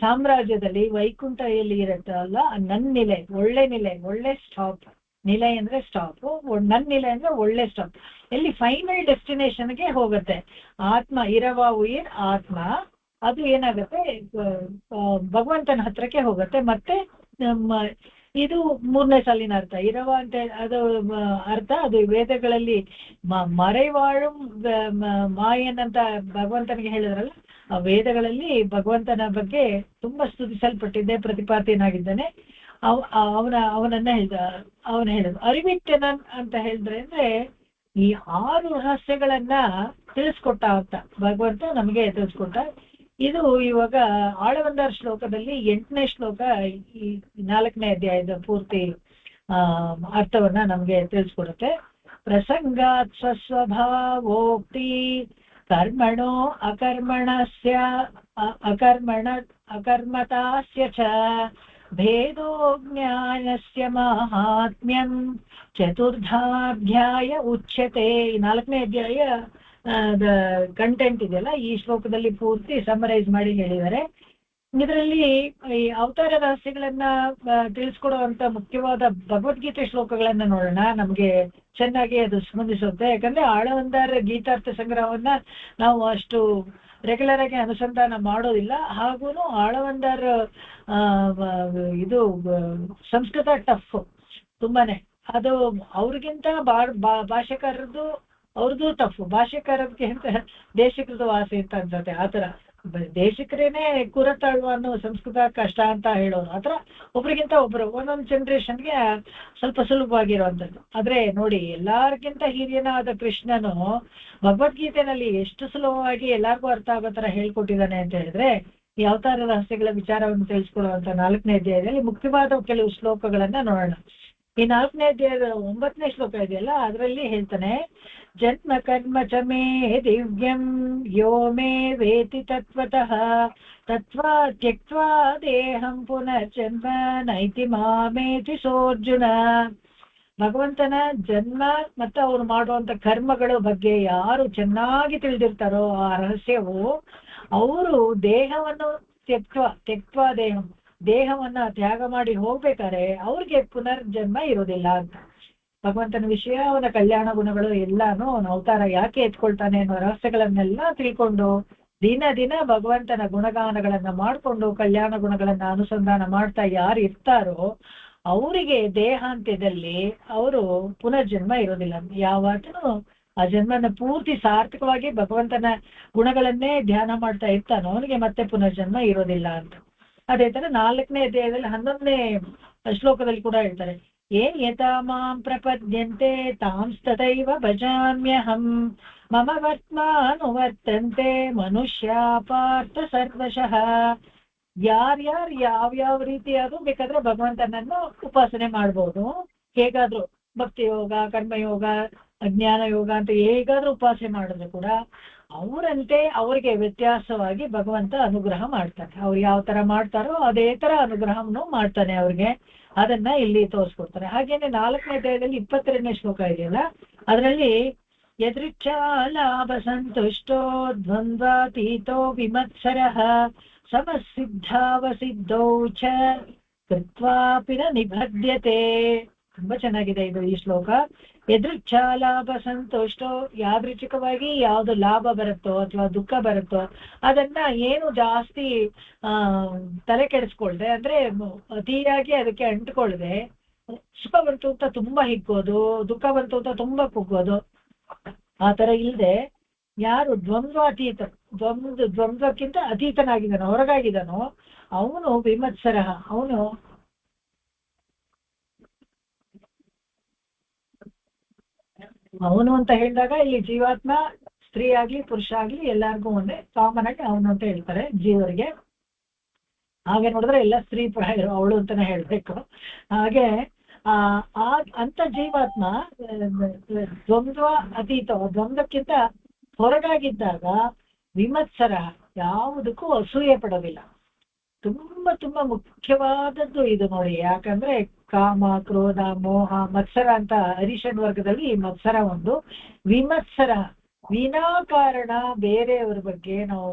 ಸಾಮ್ರಾಜ್ಯದಲ್ಲಿ ವೈಕುಂಠ ಎಲ್ಲಿ ಇರುತ್ತಲ್ಲ ನನ್ನಿಲೆ, ಒಳ್ಳೆ ನಿಲೆ, ಒಳ್ಳೆ ಸ್ಟಾಪ್. ನಿಲೆ ಅಂದ್ರೆ ಸ್ಟಾಪ್, ನನ್ನಿಲೆ ಅಂದ್ರೆ ಒಳ್ಳೆ ಸ್ಟಾಪ್, ಎಲ್ಲಿ ಫೈನಲ್ ಡೆಸ್ಟಿನೇಷನ್ಗೆ ಹೋಗುತ್ತೆ. ಆತ್ಮ ಇರವ ಉಯಿರ್ ಆತ್ಮ ಅದು ಏನಾಗುತ್ತೆ ಭಗವಂತನ ಹತ್ರಕ್ಕೆ ಹೋಗುತ್ತೆ. ಮತ್ತೆ ಇದು 3ನೇ ಸಾಲಿನ ಅರ್ಥ. ಇರವ ಅಂತ ಅದು ಅರ್ಥ, ಅದು ವೇದಗಳಲ್ಲಿ ಮರೆವಾಳು ಮಾಯನ್ ಅಂತ ಭಗವಂತನಿಗೆ ಹೇಳಿದ್ರಲ್ಲ, ಆ ವೇದಗಳಲ್ಲಿ ಭಗವಂತನ ಬಗ್ಗೆ ತುಂಬಾ ಸ್ತುತಿಸಲ್ಪಟ್ಟಿದ್ದೆ, ಪ್ರತಿಪಾದ್ಯನಾಗಿದ್ದಾನೆ. ಅವನನ್ನ ಹೇಳಿದ ಅರಿವಿಟ್ಟನನ್ ಅಂತ ಹೇಳಿದ್ರೆ ಅಂದ್ರೆ ಈ 6 ರಹಸ್ಯಗಳನ್ನ ತಿಳಿಸ್ಕೊಟ್ಟ ಅಂತ ಭಗವಂತ ನಮಗೆ ತಿಳಿಸ್ಕೊಟ್ಟ. ಇದು ಇವಾಗ ಆಳವಂದರ ಶ್ಲೋಕದಲ್ಲಿ 8ನೇ ಶ್ಲೋಕ ಈ 4ನೇ ಅಧ್ಯಾಯದ ಪೂರ್ತಿ ಅರ್ಥವನ್ನ ನಮ್ಗೆ ತಿಳಿಸ್ಕೊಡುತ್ತೆ. ಪ್ರಸಂಗಾತ್ ಸ್ವಸ್ವಭಾವೋಕ್ತಿ ಕರ್ಮಣೋ ಅಕರ್ಮಣಸ್ಯ ಅಕರ್ಮತಾಸ್ಯ ಚ ಭೇದೋ ಜ್ಞಾನಸ್ಯ ಮಾಹಾತ್ಮ್ಯಂ ಚತುರ್ಥಾಧ್ಯಾಯ ಉಚ್ಯತೆ. ಈ 4ನೇ ಅಧ್ಯಾಯ ಕಂಟೆಂಟ್ ಇದೆಯಲ್ಲ ಈ ಶ್ಲೋಕದಲ್ಲಿ ಪೂರ್ತಿ ಸಮರೈಸ್ ಮಾಡಿ ಹೇಳಿದ್ದಾರೆ. ಇದರಲ್ಲಿ ಈ ಅವತಾರ ರಹಸ್ಯಗಳನ್ನ ತಿಳಿಸ್ಕೊಡುವಂತ ಮುಖ್ಯವಾದ ಭಗವದ್ಗೀತೆ ಶ್ಲೋಕಗಳನ್ನ ನೋಡೋಣ. ನಮ್ಗೆ ಚೆನ್ನಾಗಿ ಅದು ಸ್ಪಂದಿಸುತ್ತೆ. ಯಾಕಂದ್ರೆ ಆಳವಂದಾರ ಗೀತಾರ್ಥ ಸಂಗ್ರಹವನ್ನ ನಾವು ಅಷ್ಟು ರೆಗ್ಯುಲರ್ ಆಗಿ ಅನುಸಂಧಾನ ಮಾಡೋದಿಲ್ಲ. ಹಾಗೂ ಆಳವಂದಾರ ಇದು ಸಂಸ್ಕೃತ ಟಫ್ ತುಂಬಾನೇ. ಅದು ಅವ್ರಿಗಿಂತ ಭಾಷೆಕಾರರದ್ದು ಅವ್ರದ್ದು ಟಫ್, ಭಾಷೆಕಾರರಿಗೆ ದೇಶಿಕೃತ ವಾಸಿ ಅಂತ ಅನ್ಸುತ್ತೆ. ಆತರ ದೇಶಿಕರೇನೆ ಕುರತಾಳುವ ಅನ್ನೋ ಸಂಸ್ಕೃತ ಕಷ್ಟ ಅಂತ ಹೇಳೋರು. ಆತರ ಒಬ್ರಿಗಿಂತ ಒಬ್ರು ಒಂದೊಂದು ಜನರೇಷನ್ಗೆ ಸ್ವಲ್ಪ ಸುಲಭವಾಗಿರುವಂಥದ್ದು. ಆದ್ರೆ ನೋಡಿ, ಎಲ್ಲಾರ್ಗಿಂತ ಹಿರಿಯನಾದ ಕೃಷ್ಣನು ಭಗವದ್ಗೀತೆನಲ್ಲಿ ಎಷ್ಟು ಸುಲಭವಾಗಿ ಎಲ್ಲಾರ್ಗೂ ಅರ್ಥ ಆಗೋ ತರ ಹೇಳ್ಕೊಟ್ಟಿದ್ದಾನೆ ಅಂತ ಹೇಳಿದ್ರೆ, ಈ ಅವತಾರ ರಹಸ್ಯಗಳ ವಿಚಾರವನ್ನು ತಿಳಿಸ್ಕೊಡುವಂತ 4ನೇ ಅಧ್ಯಾಯದಲ್ಲಿ ಮುಖ್ಯವಾದ ಕೆಲವು ಶ್ಲೋಕಗಳನ್ನ ನೋಡೋಣ. ಈ 4ನೇ ಅಧ್ಯಾಯದ 9ನೇ ಶ್ಲೋಕ ಇದೆಯಲ್ಲ, ಅದರಲ್ಲಿ ಹೇಳ್ತಾನೆ, ಜನ್ಮ ಕರ್ಮ ಚ ಮೇ ದಿವ್ಯಂ ಯೋ ಮೇ ವೇತಿ ತತ್ವತಃ ತತ್ವಾ ತ್ಯಕ್ತ್ವಾ ದೇಹಂ ಪುನರ್ಜನ್ಮ ನೈತಿ ಮಾಮೇತಿ ಸೋರ್ಜುನ. ಭಗವಂತನ ಜನ್ಮ ಮತ್ತು ಅವ್ರು ಮಾಡುವಂತ ಕರ್ಮಗಳ ಬಗ್ಗೆ ಯಾರು ಚೆನ್ನಾಗಿ ತಿಳಿದಿರ್ತಾರೋ ಆ ರಹಸ್ಯವು, ಅವರು ದೇಹವನ್ನು ತ್ಯಕ್ತ್ವಾ ದೇಹವನ್ನ ತ್ಯಾಗ ಮಾಡಿ ಹೋಗ್ಬೇಕಾದ್ರೆ ಅವ್ರಿಗೆ ಪುನರ್ಜನ್ಮ ಇರೋದಿಲ್ಲ ಅಂತ. ಭಗವಂತನ ವಿಷಯ, ಅವನ ಕಲ್ಯಾಣ ಗುಣಗಳು ಎಲ್ಲಾನು ಅವನ ಅವತಾರ ಯಾಕೆ ಎತ್ಕೊಳ್ತಾನೆ ಅನ್ನೋ ರಹಸ್ಯಗಳನ್ನೆಲ್ಲ ತಿಳ್ಕೊಂಡು ದಿನ ದಿನ ಭಗವಂತನ ಗುಣಗಾನಗಳನ್ನ ಮಾಡ್ಕೊಂಡು ಕಲ್ಯಾಣ ಗುಣಗಳನ್ನ ಅನುಸಂಧಾನ ಮಾಡ್ತಾ ಯಾರು ಇರ್ತಾರೋ ಅವರಿಗೆ ದೇಹಾಂತ್ಯದಲ್ಲಿ ಅವರು ಪುನರ್ಜನ್ಮ ಇರೋದಿಲ್ಲ. ಯಾವತ್ತೂ ಆ ಜನ್ಮನ ಪೂರ್ತಿ ಸಾರ್ಥಕವಾಗಿ ಭಗವಂತನ ಗುಣಗಳನ್ನೇ ಧ್ಯಾನ ಮಾಡ್ತಾ ಇರ್ತಾನೋ ಅವನಿಗೆ ಮತ್ತೆ ಪುನರ್ಜನ್ಮ ಇರೋದಿಲ್ಲ ಅಂತ. ಅದೇ ತರ 4ನೇ ಅಧ್ಯಾಯದಲ್ಲಿ 11ನೇ ಶ್ಲೋಕದಲ್ಲಿ ಕೂಡ ಹೇಳ್ತಾರೆ, ಏನ್ ಯಥಾ ಮಾಂ ಪ್ರಪದ್ಯಂತೆ ತಾಂಸ್ತತೈವ ಭಜಾಮ್ಯಹಂ ಮಮ ವರ್ತ್ಮಾನುವರ್ತಂತೆ ಮನುಷ್ಯ ಪಾರ್ಥ ಸರ್ವಶಃ. ಯಾರ್ಯಾರು ಯಾವ್ಯಾವ ರೀತಿಯಾದ್ರೂ ಬೇಕಾದ್ರೆ ಭಗವಂತನನ್ನು ಉಪಾಸನೆ ಮಾಡ್ಬೋದು. ಹೇಗಾದ್ರೂ ಭಕ್ತಿ ಯೋಗ, ಕರ್ಮಯೋಗ, ಜ್ಞಾನ ಯೋಗ ಅಂತ ಹೇಗಾದ್ರೂ ಉಪಾಸನೆ ಮಾಡಿದ್ರು ಕೂಡ ಅವರಂತೆ ಅವ್ರಿಗೆ ವ್ಯತ್ಯಾಸವಾಗಿ ಭಗವಂತ ಅನುಗ್ರಹ ಮಾಡ್ತಾನೆ. ಅವ್ರು ಯಾವ ತರ ಮಾಡ್ತಾರೋ ಅದೇ ತರ ಅನುಗ್ರಹವನ್ನು ಮಾಡ್ತಾನೆ ಅವ್ರಿಗೆ. ಅದನ್ನ ಇಲ್ಲಿ ತೋರಿಸ್ಕೊಡ್ತಾರೆ. ಹಾಗೇನೆ 4ನೇ ಅಧ್ಯಾಯದಲ್ಲಿ 22ನೇ ಶ್ಲೋಕ ಇದೆಯಲ್ಲ, ಅದರಲ್ಲಿ ಯದೃಚ್ಛಾ ಲಾಭ ಸಂತುಷ್ಟೋ ದ್ವಂದ್ವಾತೀತೋ ವಿಮತ್ಸರಃ ಸಮಸಿದ್ಧಾವಸಿದ್ಧೌ ಚ ಕೃತ್ವಾಪಿ ನ ನಿಬಧ್ಯತೆ. ತುಂಬಾ ಚೆನ್ನಾಗಿದೆ ಇದು ಈ ಶ್ಲೋಕ. ಯದೃಚ್ಛಾ ಲಾಭ ಸಂತುಷ್ಟೋ, ಯಾದೃಚ್ಛಿಕವಾಗಿ ಯಾವ್ದು ಲಾಭ ಬರುತ್ತೋ ಅಥವಾ ದುಃಖ ಬರುತ್ತೋ ಅದನ್ನ ಏನು ಜಾಸ್ತಿ ತಲೆ ಕೆಡಿಸ್ಕೊಳ್ದೆ, ಅಂದ್ರೆ ಅತಿಯಾಗಿ ಅದಕ್ಕೆ ಅಂಟ್ಕೊಳ್ದೆ, ಸುಖ ಬಂತು ಅಂತ ತುಂಬಾ ಹಿಗ್ಗೋದು, ದುಃಖ ಬಂತು ಅಂತ ತುಂಬಾ ಕುಗ್ಗೋದು, ಆ ತರ ಇಲ್ದೆ ಯಾರು ದ್ವಂದ್ವಾತೀತ, ದ್ವಂದ್ವಕ್ಕಿಂತ ಅತೀತನಾಗಿದ್ದಾನೋ, ಹೊರಗಾಗಿದ್ದಾನೋ ಅವನು ವಿಮತ್ಸರ. ಅವನು ಅಂತ ಹೇಳಿದಾಗ ಇಲ್ಲಿ ಜೀವಾತ್ಮ ಸ್ತ್ರೀ ಆಗ್ಲಿ ಪುರುಷ ಆಗ್ಲಿ ಎಲ್ಲಾರ್ಗೂ ಒಂದೇ, ಕಾಮನ್ ಆಗಿ ಅವನು ಅಂತ ಹೇಳ್ತಾರೆ ಜೀವರಿಗೆ. ಹಾಗೆ ನೋಡಿದ್ರೆ ಎಲ್ಲ ಸ್ತ್ರೀ ಪ್ರಾಯರು, ಅವಳು ಅಂತಾನೆ ಹೇಳ್ಬೇಕು. ಹಾಗೆ ಅಂತ ಜೀವಾತ್ಮ ದ್ವಂದ್ವ ಅತೀತ, ದ್ವಂದ್ವಕ್ಕಿಂತ ಹೊರಗಾಗಿದ್ದಾಗ ವಿಮತ್ಸರ, ಯಾವುದಕ್ಕೂ ಅಸೂಯೆ ಪಡೋದಿಲ್ಲ. ತುಂಬಾ ತುಂಬಾ ಮುಖ್ಯವಾದದ್ದು ಇದು ನೋಡಿ. ಯಾಕಂದ್ರೆ ಕಾಮ, ಕ್ರೋಧ, ಮೋಹ, ಮತ್ಸರ ಅಂತ ಅರಿಷಡ್ ವರ್ಗದಲ್ಲಿ ಈ ಮತ್ಸರ ಒಂದು. ವಿಮತ್ಸರ, ವಿನಾಕಾರಣ ಬೇರೆಯವ್ರ ಬಗ್ಗೆ ನಾವು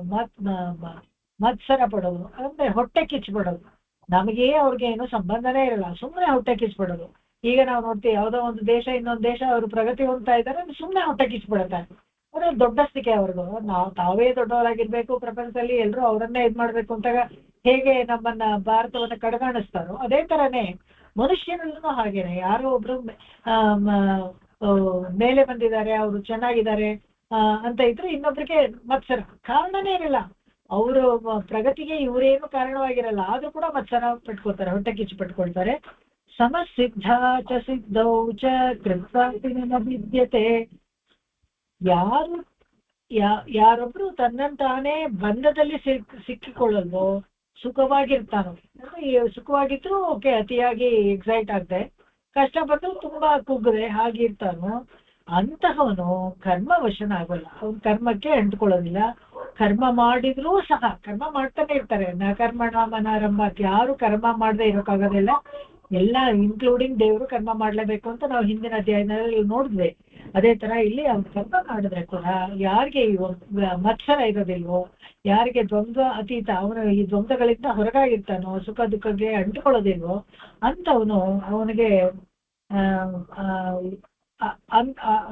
ಮತ್ಸರ ಪಡೋದು ಅಂದ್ರೆ ಹೊಟ್ಟೆ ಕಿಚ್ಚಿಬಿಡೋದು. ನಮಗೆ ಅವ್ರಿಗೆ ಏನು ಸಂಬಂಧನೇ ಇರಲ್ಲ, ಸುಮ್ಮನೆ ಹೊಟ್ಟೆ ಕಿಚ್ಚಿಬಿಡೋದು. ಈಗ ನಾವು ನೋಡ್ತೀವಿ, ಯಾವುದೋ ಒಂದು ದೇಶ ಇನ್ನೊಂದು ದೇಶ ಅವರು ಪ್ರಗತಿ ಹೊಂದ್ತಾ ಇದ್ದಾರೆ, ಸುಮ್ಮನೆ ಹೊಟ್ಟೆ ಕಿಚ್ಚಿಬಿಡುತ್ತಾರೆ. ಅಂದ್ರೆ ದೊಡ್ಡಸ್ತಿಕೆ ಅವ್ರಿಗೂ. ತಾವೇ ದೊಡ್ಡವರಾಗಿರ್ಬೇಕು ಪ್ರಪಂಚದಲ್ಲಿ, ಎಲ್ಲರೂ ಅವರನ್ನೇ ಇದ್ ಮಾಡ್ಬೇಕು ಅಂತಾಗ ಹೇಗೆ ನಮ್ಮನ್ನ ಭಾರತವನ್ನ ಕಡೆಗಾಣಿಸ್ತಾರೋ ಅದೇ ತರನೇ ಮನುಷ್ಯನಲ್ಲೂ ಹಾಗೇನೆ. ಯಾರೋ ಒಬ್ರು ಮೇಲೆ ಬಂದಿದ್ದಾರೆ, ಅವರು ಚೆನ್ನಾಗಿದ್ದಾರೆ ಅಂತ ಇದ್ರೆ ಇನ್ನೊಬ್ರಿಗೆ ಮತ್ಸರ, ಕಾರಣನೇ ಇರಲ್ಲ. ಅವರು ಪ್ರಗತಿಗೆ ಇವರೇನು ಕಾರಣವಾಗಿರಲ್ಲ, ಆದ್ರೂ ಕೂಡ ಮತ್ಸರ ಪಟ್ಕೊಳ್ತಾರೆ, ಹೊಟ್ಟೆ ಕಿಚ್ಚು ಪಟ್ಕೊಳ್ತಾರೆ. ಸಮಸಿದ್ಧ ಚ ಸಿದ್ಧೌ ಚ ಕೃತ್ವಾಪಿ ನ ವಿದ್ಯತೆ. ಯಾರೊಬ್ರು ತನ್ನಂತಾನೇ ಬಂಧದಲ್ಲಿ ಸಿಕ್ಕಿಕೊಳ್ಳಲ್ವೋ, ಸುಖವಾಗಿರ್ತಾನೋ, ಸುಖವಾಗಿದ್ರು ಓಕೆ ಅತಿಯಾಗಿ ಎಕ್ಸೈಟ್ ಆಗದೆ, ಕಷ್ಟ ಬಂದು ತುಂಬಾ ಕುಗ್ಗದೆ ಹಾಗಿರ್ತಾನೋ ಅಂತಹವನು ಕರ್ಮವಶನಾಗಲ್ಲ. ಅವನ ಕರ್ಮಕ್ಕೆ ಅಂಟ್ಕೊಳ್ಳೋದಿಲ್ಲ. ಕರ್ಮ ಮಾಡಿದ್ರೂ ಸಹ ಕರ್ಮ ಮಾಡ್ತಾನೆ ಇರ್ತಾರೆ. ನ ಕರ್ಮಣ ಮನಾರಂಭ, ಯಾರು ಕರ್ಮ ಮಾಡದೆ ಇರೋಕ್ಕಾಗೋದಿಲ್ಲ. ಎಲ್ಲ ಇನ್ಕ್ಲೂಡಿಂಗ್ ದೇವರು ಕರ್ಮ ಮಾಡ್ಲೇಬೇಕು ಅಂತ ನಾವು ಹಿಂದಿನ ಅಧ್ಯಾಯದಲ್ಲಿ ನೋಡಿದ್ವಿ. ಅದೇ ತರ ಇಲ್ಲಿ ಅವ್ರು ಕರ್ಮ ಮಾಡಿದ್ರೆ ಕೂಡ ಯಾರಿಗೆ ಮತ್ಸರ ಇರೋದಿಲ್ವೋ, ಯಾರಿಗೆ ದ್ವಂದ್ವ ಅತೀತ, ಅವನು ಈ ದ್ವಂದ್ವಗಳಿಂದ ಹೊರಗಾಗಿರ್ತಾನೋ, ಸುಖ ದುಃಖಕ್ಕೆ ಅಂಟಿಕೊಳ್ಳೋದಿಲ್ವೋ ಅಂತವನು ಅವನಿಗೆ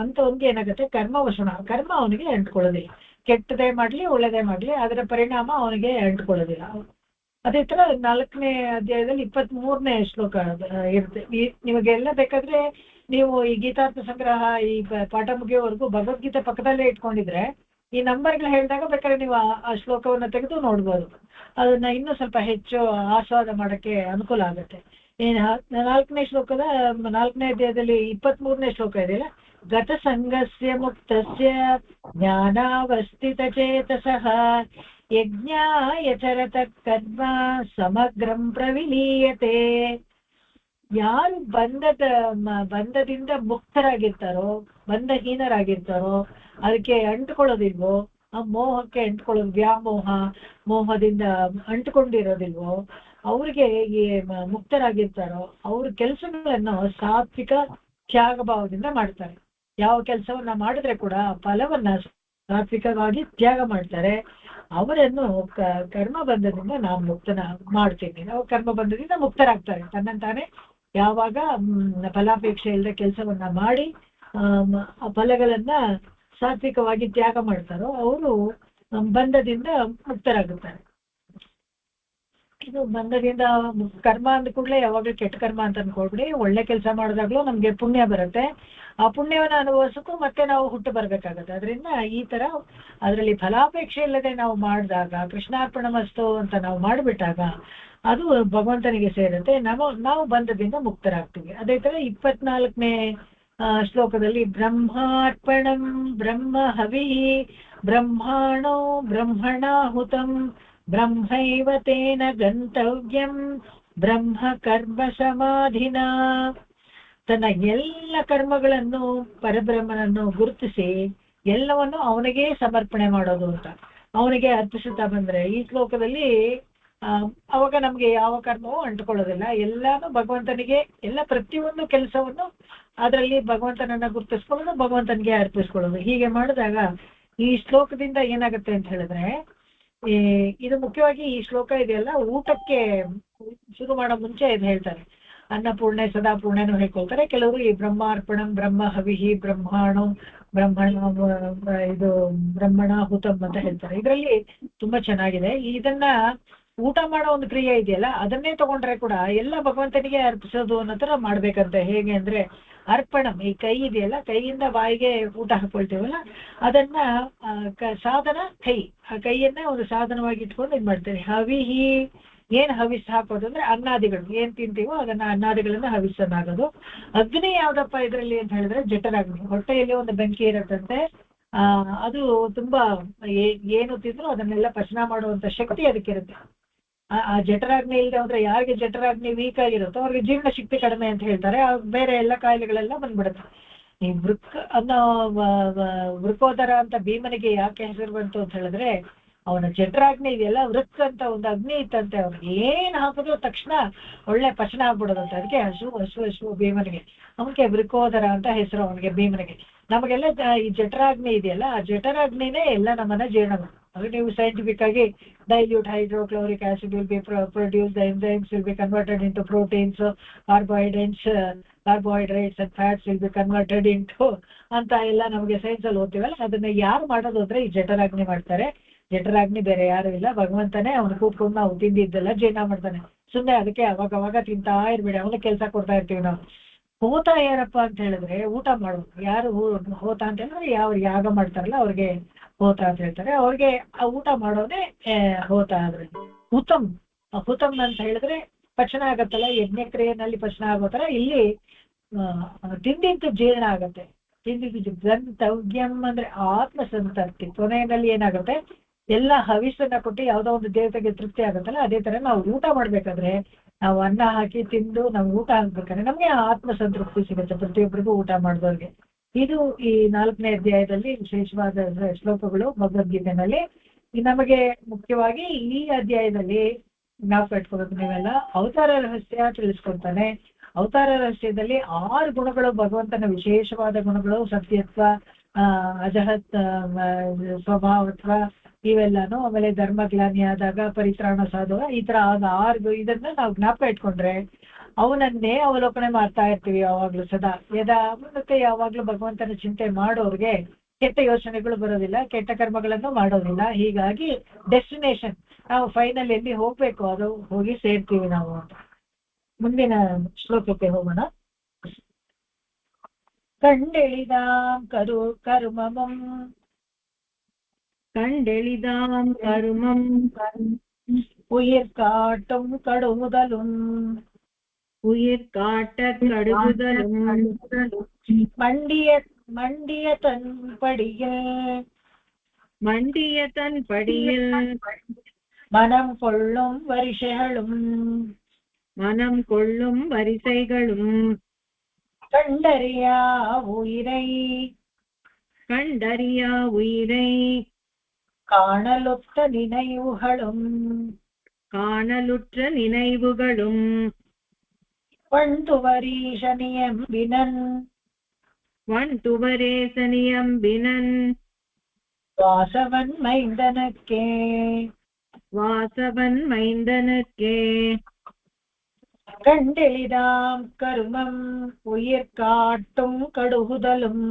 ಅಂತವನ್ಗೆ ಏನಾಗುತ್ತೆ, ಕರ್ಮವಶನ, ಕರ್ಮ ಅವನಿಗೆ ಅಂಟ್ಕೊಳ್ಳೋದಿಲ್ಲ. ಕೆಟ್ಟದೇ ಮಾಡ್ಲಿ ಒಳ್ಳೇದೇ ಮಾಡ್ಲಿ ಅದರ ಪರಿಣಾಮ ಅವನಿಗೆ ಅಂಟ್ಕೊಳ್ಳೋದಿಲ್ಲ. ಅದೇ ತರ 4ನೇ ಅಧ್ಯಾಯದಲ್ಲಿ 23ನೇ ಶ್ಲೋಕ ಇರುತ್ತೆ. ನಿಮಗೆಲ್ಲ ಬೇಕಾದ್ರೆ ನೀವು ಈ ಗೀತಾರ್ಥ ಸಂಗ್ರಹ ಈ ಪಾಠ ಮುಗಿಯೋವರೆಗೂ ಭಗವದ್ಗೀತೆ ಪಕ್ಕದಲ್ಲೇ ಇಟ್ಕೊಂಡಿದ್ರೆ ಈ ನಂಬರ್ಗಳು ಹೇಳಿದಾಗ ಬೇಕಾದ್ರೆ ನೀವು ಆ ಶ್ಲೋಕವನ್ನು ತೆಗೆದು ನೋಡ್ಬೋದು. ಅದನ್ನ ಇನ್ನೂ ಸ್ವಲ್ಪ ಹೆಚ್ಚು ಆಸ್ವಾದ ಮಾಡಕ್ಕೆ ಅನುಕೂಲ ಆಗುತ್ತೆ. 4ನೇ ಶ್ಲೋಕದ 4ನೇ ಅಧ್ಯಾಯದಲ್ಲಿ 23ನೇ ಶ್ಲೋಕ ಇದೆಯಲ್ಲ, ಗತ ಸಂಗಸ್ಯ ಮುಕ್ತಸ್ಯ ಜ್ಞಾನಾವಸ್ಥಿತ ಚೇತಸಃ ಯಜ್ಞಾಯಚರತ ಕರ್ಮ ಸಮಗ್ರಂ ಪ್ರವಿಲೀಯತೆ. ಯಾರು ಬಂಧದಿಂದ ಮುಕ್ತರಾಗಿರ್ತಾರೋ, ಬಂಧಹೀನರಾಗಿರ್ತಾರೋ, ಅದಕ್ಕೆ ಅಂಟ್ಕೊಳ್ಳೋದಿಲ್ವೋ, ಆ ಮೋಹಕ್ಕೆ ಅಂಟ್ಕೊಳ್ಳೋದು, ವ್ಯಾಮೋಹ ಮೋಹದಿಂದ ಅಂಟ್ಕೊಂಡಿರೋದಿಲ್ವೋ, ಅವ್ರಿಗೆ ಈ ಮುಕ್ತರಾಗಿರ್ತಾರೋ ಅವ್ರ ಕೆಲಸಗಳನ್ನು ಸಾತ್ವಿಕ ತ್ಯಾಗ ಭಾವದಿಂದ ಮಾಡ್ತಾರೆ. ಯಾವ ಕೆಲಸವನ್ನ ಮಾಡಿದ್ರೆ ಕೂಡ ಫಲವನ್ನ ಸಾತ್ವಿಕವಾಗಿ ತ್ಯಾಗ ಮಾಡ್ತಾರೆ. ಅವರನ್ನು ಕರ್ಮ ಬಂಧದಿಂದ ನಾನು ಮುಕ್ತನ ಮಾಡ್ತೀನಿ. ನಾವು ಕರ್ಮ ಬಂಧದಿಂದ ಮುಕ್ತರಾಗ್ತಾರೆ. ತನ್ನಂತಾನೆ ಯಾವಾಗ ಫಲಾಪೇಕ್ಷೆ ಇಲ್ಲದೆ ಕೆಲಸವನ್ನ ಮಾಡಿ ಫಲಗಳನ್ನ ಸಾತ್ವಿಕವಾಗಿ ತ್ಯಾಗ ಮಾಡ್ತಾರೋ ಅವರು ಬಂಧದಿಂದ ಮುಕ್ತರಾಗುತ್ತಾರೆ. ಇದು ಬಂಧದಿಂದ ಕರ್ಮ ಅಂದ ಕೂಡಲೇ ಯಾವಾಗಲೂ ಕೆಟ್ಟ ಕರ್ಮ ಅಂತ ಅನ್ಕೊಳ್ಬಿಡಿ. ಒಳ್ಳೆ ಕೆಲಸ ಮಾಡಿದಾಗ್ಲೂ ನಮ್ಗೆ ಪುಣ್ಯ ಬರುತ್ತೆ. ಆ ಪುಣ್ಯವನ್ನು ಅನುಭವಿಸಕ್ಕೂ ಮತ್ತೆ ನಾವು ಹುಟ್ಟು ಬರ್ಬೇಕಾಗತ್ತೆ. ಅದರಿಂದ ಈ ತರ ಅದರಲ್ಲಿ ಫಲಾಪೇಕ್ಷೆ ಇಲ್ಲದೆ ನಾವು ಮಾಡಿದಾಗ, ಕೃಷ್ಣಾರ್ಪಣ ಮಸ್ತು ಅಂತ ನಾವು ಮಾಡಿಬಿಟ್ಟಾಗ ಅದು ಭಗವಂತನಿಗೆ ಸೇರುತ್ತೆ. ನಾವು ಬಂಧದಿಂದ ಮುಕ್ತರಾಗ್ತೀವಿ. ಅದೇ ತರ 24ನೇ ಶ್ಲೋಕದಲ್ಲಿ ಬ್ರಹ್ಮಾರ್ಪಣಂ ಬ್ರಹ್ಮ ಹವಿ ಬ್ರಹ್ಮಾಣೋ ಬ್ರಹ್ಮಣಾಹುತಂ ಬ್ರಹ್ಮೈವ ತೇನ ಗಂತವ್ಯಂ ಬ್ರಹ್ಮ ಕರ್ಮ ಸಮಾಧಿನ. ತನ್ನ ಎಲ್ಲ ಕರ್ಮಗಳನ್ನು ಪರಬ್ರಹ್ಮನನ್ನು ಗುರುತಿಸಿ ಎಲ್ಲವನ್ನು ಅವನಿಗೆ ಸಮರ್ಪಣೆ ಮಾಡೋದು ಅಂತ ಅವನಿಗೆ ಅರ್ಪಿಸುತ್ತಾ ಬಂದ್ರೆ ಈ ಶ್ಲೋಕದಲ್ಲಿ ಅವಾಗ ನಮ್ಗೆ ಯಾವ ಕರ್ಮವೂ ಅಂಟುಕೊಳ್ಳೋದಿಲ್ಲ. ಎಲ್ಲಾನು ಭಗವಂತನಿಗೆ, ಎಲ್ಲ ಪ್ರತಿಯೊಂದು ಕೆಲಸವನ್ನು ಅದರಲ್ಲಿ ಭಗವಂತನನ್ನ ಗುರುತಿಸ್ಕೊಳ್ಳೋದು, ಭಗವಂತನಿಗೆ ಅರ್ಪಿಸ್ಕೊಳ್ಳೋದು. ಹೀಗೆ ಮಾಡಿದಾಗ ಈ ಶ್ಲೋಕದಿಂದ ಏನಾಗುತ್ತೆ ಅಂತ ಹೇಳಿದ್ರೆ, ಇದು ಮುಖ್ಯವಾಗಿ ಈ ಶ್ಲೋಕ ಇದೆಯಲ್ಲ, ಊಟಕ್ಕೆ ಶುರು ಮಾಡೋ ಮುಂಚೆ ಇದು ಹೇಳ್ತಾರೆ. ಅನ್ನಪೂರ್ಣೆ ಸದಾಪೂರ್ಣೆನೂ ಹೇಳ್ಕೊಳ್ತಾರೆ. ಕೆಲವರು ಈ ಬ್ರಹ್ಮಾರ್ಪಣಂ ಬ್ರಹ್ಮ ಹವಿಹಿ ಬ್ರಹ್ಮಾಣು ಬ್ರಹ್ಮಣಾಹುತಂ ಅಂತ ಹೇಳ್ತಾರೆ. ಇದರಲ್ಲಿ ತುಂಬಾ ಚೆನ್ನಾಗಿದೆ. ಇದನ್ನ ಊಟ ಮಾಡೋ ಒಂದು ಕ್ರಿಯೆ ಇದೆಯಲ್ಲ, ಅದನ್ನೇ ತಗೊಂಡ್ರೆ ಕೂಡ ಎಲ್ಲ ಭಗವಂತನಿಗೆ ಅರ್ಪಿಸೋದು ಅನ್ನೋ ತರ ಮಾಡ್ಬೇಕಂತೆ. ಹೇಗೆ ಅಂದ್ರೆ ಅರ್ಪಣಂ, ಈ ಕೈ ಇದೆಯಲ್ಲ, ಕೈಯಿಂದ ಬಾಯಿಗೆ ಊಟ ಹಾಕೊಳ್ತೀವಲ್ಲ, ಅದನ್ನ ಸಾಧನ ಕೈ, ಆ ಕೈಯನ್ನ ಒಂದು ಸಾಧನವಾಗಿ ಇಟ್ಕೊಂಡು ಇದ್ ಮಾಡ್ತೇವೆ. ಹವಿಹಿ, ಏನ್ ಹವಿಸ್ ಹಾಕೋದು ಅಂದ್ರೆ ಅನ್ನಾದಿಗಳು, ಏನ್ ತಿಂತೀವೋ ಅದನ್ನ ಅನ್ನಾದಿಗಳನ್ನ ಹವಿಸ್ಸನ್ನಾಗೋದು. ಅಗ್ನಿ ಯಾವ್ದಪ್ಪ ಇದರಲ್ಲಿ ಅಂತ ಹೇಳಿದ್ರೆ ಜಠರಾಗ್ನಿ. ಹೊಟ್ಟೆಯಲ್ಲಿ ಒಂದು ಬೆಂಕಿ ಇರತ್ತಂತೆ. ಅದು ತುಂಬಾ ಏನು ತಿಂದ್ರು ಅದನ್ನೆಲ್ಲ ಪಚನ ಮಾಡುವಂತ ಶಕ್ತಿ ಅದಕ್ಕಿರುತ್ತೆ. ಆ ಜಠರಾಗ್ನಿ ಇಲ್ಲದೆ ಹೋದ್ರೆ, ಯಾರಿಗೆ ಜಠರಾಗ್ನಿ ವೀಕ್ ಆಗಿರುತ್ತೋ ಅವ್ರಿಗೆ ಜೀರ್ಣ ಶಕ್ತಿ ಕಡಿಮೆ ಅಂತ ಹೇಳ್ತಾರೆ. ಬೇರೆ ಎಲ್ಲ ಕಾಯಿಲೆಗಳೆಲ್ಲ ಬಂದ್ಬಿಡುತ್ತೆ. ಈ ವೃಕೋದರ ಅಂತ ಭೀಮನಿಗೆ ಯಾಕೆ ಹೆಸರು ಬಂತು ಅಂತ ಹೇಳಿದ್ರೆ, ಅವನ ಜಠರಾಗ್ನಿ ಇದೆಯಲ್ಲ, ವೃಕ್ ಅಂತ ಒಂದು ಅಗ್ನಿ ಇತ್ತಂತೆ. ಅವ್ನಿಗೆ ಏನ್ ಹಾಕಿದ್ರು ತಕ್ಷಣ ಒಳ್ಳೆ ಪಚನ ಆಗ್ಬಿಡೋದಂತೆ. ಅದಕ್ಕೆ ಹಸು ಭೀಮನಿಗೆ, ಅವನಿಗೆ ವೃಕೋದರ ಅಂತ ಹೆಸರು ಅವನಿಗೆ, ಭೀಮನಿಗೆ. ನಮಗೆಲ್ಲ ಈ ಜಠರಾಗ್ನಿ ಇದೆಯಲ್ಲ, ಆ ಜಠರಾಗ್ನಿನೇ ಎಲ್ಲ ನಮ್ಮನ್ನ ಜೀರ್ಣ ಮಾಡುತ್ತೆ. ಅದು ನೀವು ಸೈಂಟಿಫಿಕ್ ಆಗಿ dilute hydrochloric acid will be produce, the enzymes will be converted into proteins, carbohydrates and fats will be converted into ಅಂತ ಎಲ್ಲ ನಮಗೆ ಸೈನ್ಸ್ ಅಲ್ಲಿ ಓದ್ತೀವಲ್ಲ, ಅದನ್ನ ಯಾರು ಮಾಡೋದು ಅಂದ್ರೆ ಈ ಜಠರಾಗ್ನಿ ಮಾಡ್ತಾರೆ. ಜಠರಾಗ್ನಿ ಬೇರೆ ಯಾರು ಇಲ್ಲ, ಭಗವಂತನೇ. ಅವನು ಕೂತ್ಕೊಂಡು ನಾವು ತಿಂದಿದ್ದೆಲ್ಲ ಜೀರ್ಣ ಮಾಡ್ತಾನೆ. ಸುಮ್ಮನೆ ಅದಕ್ಕೆ ಅವಾಗ ತಿಂತಾ ಇರ್ಬೇಡಿ, ಅವನಿಗೆ ಕೆಲಸ ಕೊಡ್ತಾ ಇರ್ತೀವಿ ನಾವು. ಹೋತ ಯಾರಪ್ಪ ಅಂತ ಹೇಳಿದ್ರೆ ಊಟ ಮಾಡೋದು. ಯಾರು ಹೋತ ಅಂತ ಹೇಳಿದ್ರೆ ಯಾವ ಯಾಗ ಮಾಡ್ತಾರಲ್ಲ ಅವ್ರಿಗೆ ಹೋತ ಅಂತ ಹೇಳ್ತಾರೆ. ಅವ್ರಿಗೆ ಆ ಊಟ ಮಾಡೋದೇ ಹೋತ. ಆದ್ರೆ ಹುತಮ್ ಅಂತ ಹೇಳಿದ್ರೆ ಪಚನ ಆಗತ್ತಲ್ಲ, ಯಜ್ಞಕ್ರಿಯೆನಲ್ಲಿ ಪಚನ ಆಗೋ ತರ ಇಲ್ಲಿ ತಿಂದಿದ್ದು ಜೀರ್ಣ ಆಗತ್ತೆ. ತಿಂದಿದ್ದು ಗಂತವ್ಯಂ ಅಂದ್ರೆ ಆತ್ಮಸಂತೃಪ್ತಿ. ಕೊನೆಯಲ್ಲಿ ಏನಾಗುತ್ತೆ, ಎಲ್ಲ ಹವಿಸ್ಸನ್ನ ಕೊಟ್ಟು ಯಾವ್ದೋ ಒಂದು ದೇವತೆಗೆ ತೃಪ್ತಿ ಆಗುತ್ತಲ್ಲ, ಅದೇ ತರ ನಾವು ಊಟ ಮಾಡ್ಬೇಕಾದ್ರೆ, ನಾವು ಅನ್ನ ಹಾಕಿ ತಿಂದು ನಾವು ಊಟ ಹಾಕ್ಬೇಕಾದ್ರೆ ನಮ್ಗೆ ಆತ್ಮಸಂತೃಪ್ತಿ ಸಿಗುತ್ತೆ, ಪ್ರತಿಯೊಬ್ಬರಿಗೂ ಊಟ ಮಾಡಿದವ್ರಿಗೆ. ಇದು ಈ 4ನೇ ಅಧ್ಯಾಯದಲ್ಲಿ ವಿಶೇಷವಾದ ಶ್ಲೋಕಗಳು ಭಗವದ್ಗೀತೆನಲ್ಲಿ. ನಮಗೆ ಮುಖ್ಯವಾಗಿ ಈ ಅಧ್ಯಾಯದಲ್ಲಿ ಜ್ಞಾಪಕ ಇಟ್ಕೋಬೇಕು ನೀವೆಲ್ಲ. ಅವತಾರ ರಹಸ್ಯ ತಿಳಿಸ್ಕೊಡ್ತಾನೆ. ಅವತಾರ ರಹಸ್ಯದಲ್ಲಿ 6 ಗುಣಗಳು, ಭಗವಂತನ ವಿಶೇಷವಾದ ಗುಣಗಳು, ಸತ್ಯತ್ವ, ಅಜಹತ್, ಸ್ವಭಾವತ್ವ, ಇವೆಲ್ಲಾನು. ಆಮೇಲೆ ಧರ್ಮಗ್ಲಾನಿ ಆದಾಗ ಪರಿತ್ರಾಣ ಸಾಧುವ, ಈ ತರ 6 ಇದನ್ನ ನಾವು ಜ್ಞಾಪಕ ಇಟ್ಕೊಂಡ್ರೆ ಅವನನ್ನೇ ಅವಲೋಕನೆ ಮಾಡ್ತಾ ಇರ್ತೀವಿ ಯಾವಾಗ್ಲೂ ಸದಾ. ಮತ್ತೆ ಯಾವಾಗ್ಲೂ ಭಗವಂತನ ಚಿಂತೆ ಮಾಡೋರ್ಗೆ ಕೆಟ್ಟ ಯೋಚನೆಗಳು ಬರೋದಿಲ್ಲ, ಕೆಟ್ಟ ಕರ್ಮಗಳನ್ನು ಮಾಡೋದಿಲ್ಲ. ಹೀಗಾಗಿ ಡೆಸ್ಟಿನೇಷನ್ ನಾವು ಫೈನಲ್ ಎಲ್ಲಿ ಹೋಗ್ಬೇಕು ಅದು ಹೋಗಿ ಸೇರ್ತೀವಿ ನಾವು. ಮುಂದಿನ ಶ್ಲೋಕಕ್ಕೆ ಹೋಗೋಣ. ಕಂಡೆಳಿದಾಂ ಕರ್ಮಮಂ கண்டெளிதாம் கருமம் உயிர் காட்டும் கடுமுதலும் உயிர் காட்டக் கடுகுதலும் மண்டிய தன் படியில் மனம் கொள்ளும் வரிசைகளும் கண்டறியா உயிரை காணலுற்ற நினைவுகளும் வன்துவரேசனியம்பினன் வாசவன் மைந்தனுக்கே கண்டெளிதாம் கருமம் உயிர் காட்டும் கடுகுதலும்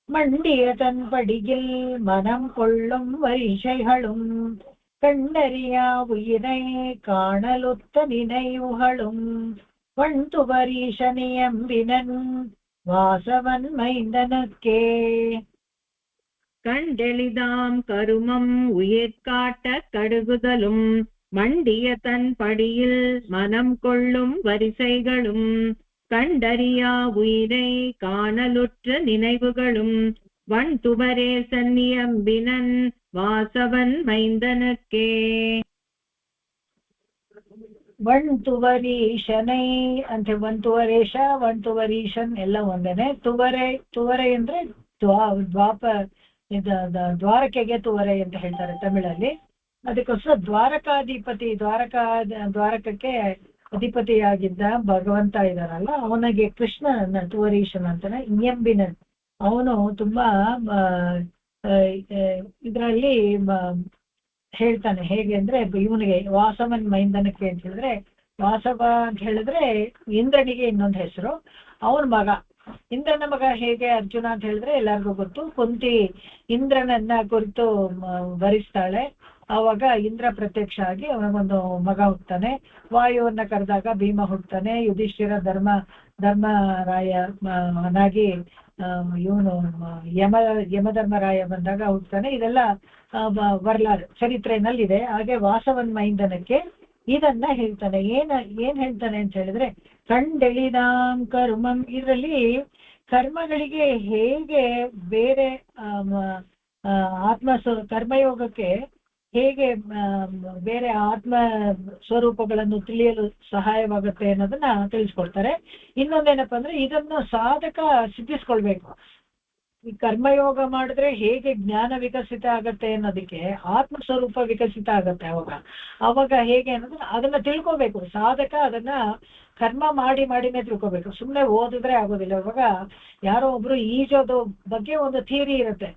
மண்டிய தன் படியில் மனம் கொள்ளும் வரிசைகளும் கண்டறியா உயிரை காணலுத்த நினைவுகளும் வன்துவரீசனியம்பினன் வாசவன் மைந்தனுக்கே. கண்டெளிதாம் கருமம் உயிர் காட்ட கடுகுதலும் மண்டிய தன் படியில் மனம் கொள்ளும் வரிசைகளும் கண்டறியா உயிரை காணலுற்ற நினைவுகளும் வன்துவரேசன்னியம்பினன் வாசவன் மைந்தனுக்கே. ವಣ್ತುವರೀಶನೈ ಅಂತ, ವಂತುವರೇಶ ವಂತುವರೀಶನ್ ಎಲ್ಲ ಒಂದೇನೆ. ತುವರೆ ಅಂದ್ರೆ ದ್ವಾರಕೆಗೆ ತುವರೆ ಅಂತ ಹೇಳ್ತಾರೆ ತಮಿಳಲ್ಲಿ. ಅದಕ್ಕೋಸ್ಕರ ದ್ವಾರಕಾಧಿಪತಿ, ದ್ವಾರಕಕ್ಕೆ ಅಧಿಪತಿಯಾಗಿದ್ದ ಭಗವಂತ ಇದಾರಲ್ಲ, ಅವನಿಗೆ ಕೃಷ್ಣನ ತುವರೀಶನ್ ಅಂತಾನೆ. ಇಯಂಬಿನನ್ ಅವನು ತುಂಬಾ ಇದರಲ್ಲಿ ಹೇಳ್ತಾನೆ. ಹೇಗೆ ಅಂದ್ರೆ ಇವನಿಗೆ ವಾಸವನ್ ಮೈಂದನಕ್ಕೆ ಅಂತ ಹೇಳಿದ್ರೆ, ವಾಸವ ಅಂತ ಹೇಳಿದ್ರೆ ಇಂದ್ರನಿಗೆ ಇನ್ನೊಂದು ಹೆಸರು. ಅವನ ಮಗ, ಇಂದ್ರನ ಮಗ. ಹೇಗೆ ಅರ್ಜುನ ಅಂತ ಹೇಳಿದ್ರೆ ಎಲ್ಲರಿಗೂ ಗೊತ್ತು. ಕುಂತಿ ಇಂದ್ರನನ್ನ ಕುರಿತು ವರಿಸ್ತಾಳೆ. ಆವಾಗ ಇಂದ್ರ ಪ್ರತ್ಯಕ್ಷ ಆಗಿ ಅವನಿಗೊಂದು ಮಗ ಹುಡ್ತಾನೆ. ವಾಯುವನ್ನ ಕರೆದಾಗ ಭೀಮ ಹುಡ್ತಾನೆ. ಯುಧಿಷ್ಠಿರ ಧರ್ಮರಾಯನಾಗಿ ಇವನು ಯಮಧರ್ಮರಾಯ ಬಂದಾಗ ಹುಡ್ತಾನೆ. ಇದೆಲ್ಲ ಬರ್ಲಾರ್ ಚರಿತ್ರೆನಲ್ಲಿದೆ. ಹಾಗೆ ವಾಸವನ್ ಮೈಂದನಕ್ಕೆ ಇದನ್ನ ಹೇಳ್ತಾನೆ. ಏನ್ ಹೇಳ್ತಾನೆ ಅಂತ ಹೇಳಿದ್ರೆ, ಕಂಡೆಳಿದಾಂ ಕರ್ಮಂ. ಇದರಲ್ಲಿ ಕರ್ಮಗಳಿಗೆ ಹೇಗೆ ಬೇರೆ ಕರ್ಮಯೋಗಕ್ಕೆ ಹೇಗೆ ಬೇರೆ ಆತ್ಮ ಸ್ವರೂಪಗಳನ್ನು ತಿಳಿಯಲು ಸಹಾಯವಾಗುತ್ತೆ ಅನ್ನೋದನ್ನ ತಿಳಿಸ್ಕೊಡ್ತಾರೆ. ಇನ್ನೊಂದೇನಪ್ಪ ಅಂದ್ರೆ, ಇದನ್ನು ಸಾಧಕ ಸಿದ್ಧಿಸ್ಕೊಳ್ಬೇಕು. ಈ ಕರ್ಮಯೋಗ ಮಾಡಿದ್ರೆ ಹೇಗೆ ಜ್ಞಾನ ವಿಕಸಿತ ಆಗತ್ತೆ ಅನ್ನೋದಕ್ಕೆ ಆತ್ಮ ಸ್ವರೂಪ ವಿಕಸಿತ ಆಗತ್ತೆ. ಅವಾಗ ಹೇಗೆ ಅನ್ನೋದನ್ನ ಅದನ್ನ ತಿಳ್ಕೊಬೇಕು ಸಾಧಕ. ಅದನ್ನ ಕರ್ಮ ಮಾಡಿನೇ ತಿಳ್ಕೊಬೇಕು. ಸುಮ್ಮನೆ ಓದಿದ್ರೆ ಆಗೋದಿಲ್ಲ. ಇವಾಗ ಯಾರೋ ಒಬ್ರು ಈಜೋದು ಬಗ್ಗೆ ಒಂದು ಥಿಯರಿ ಇರುತ್ತೆ.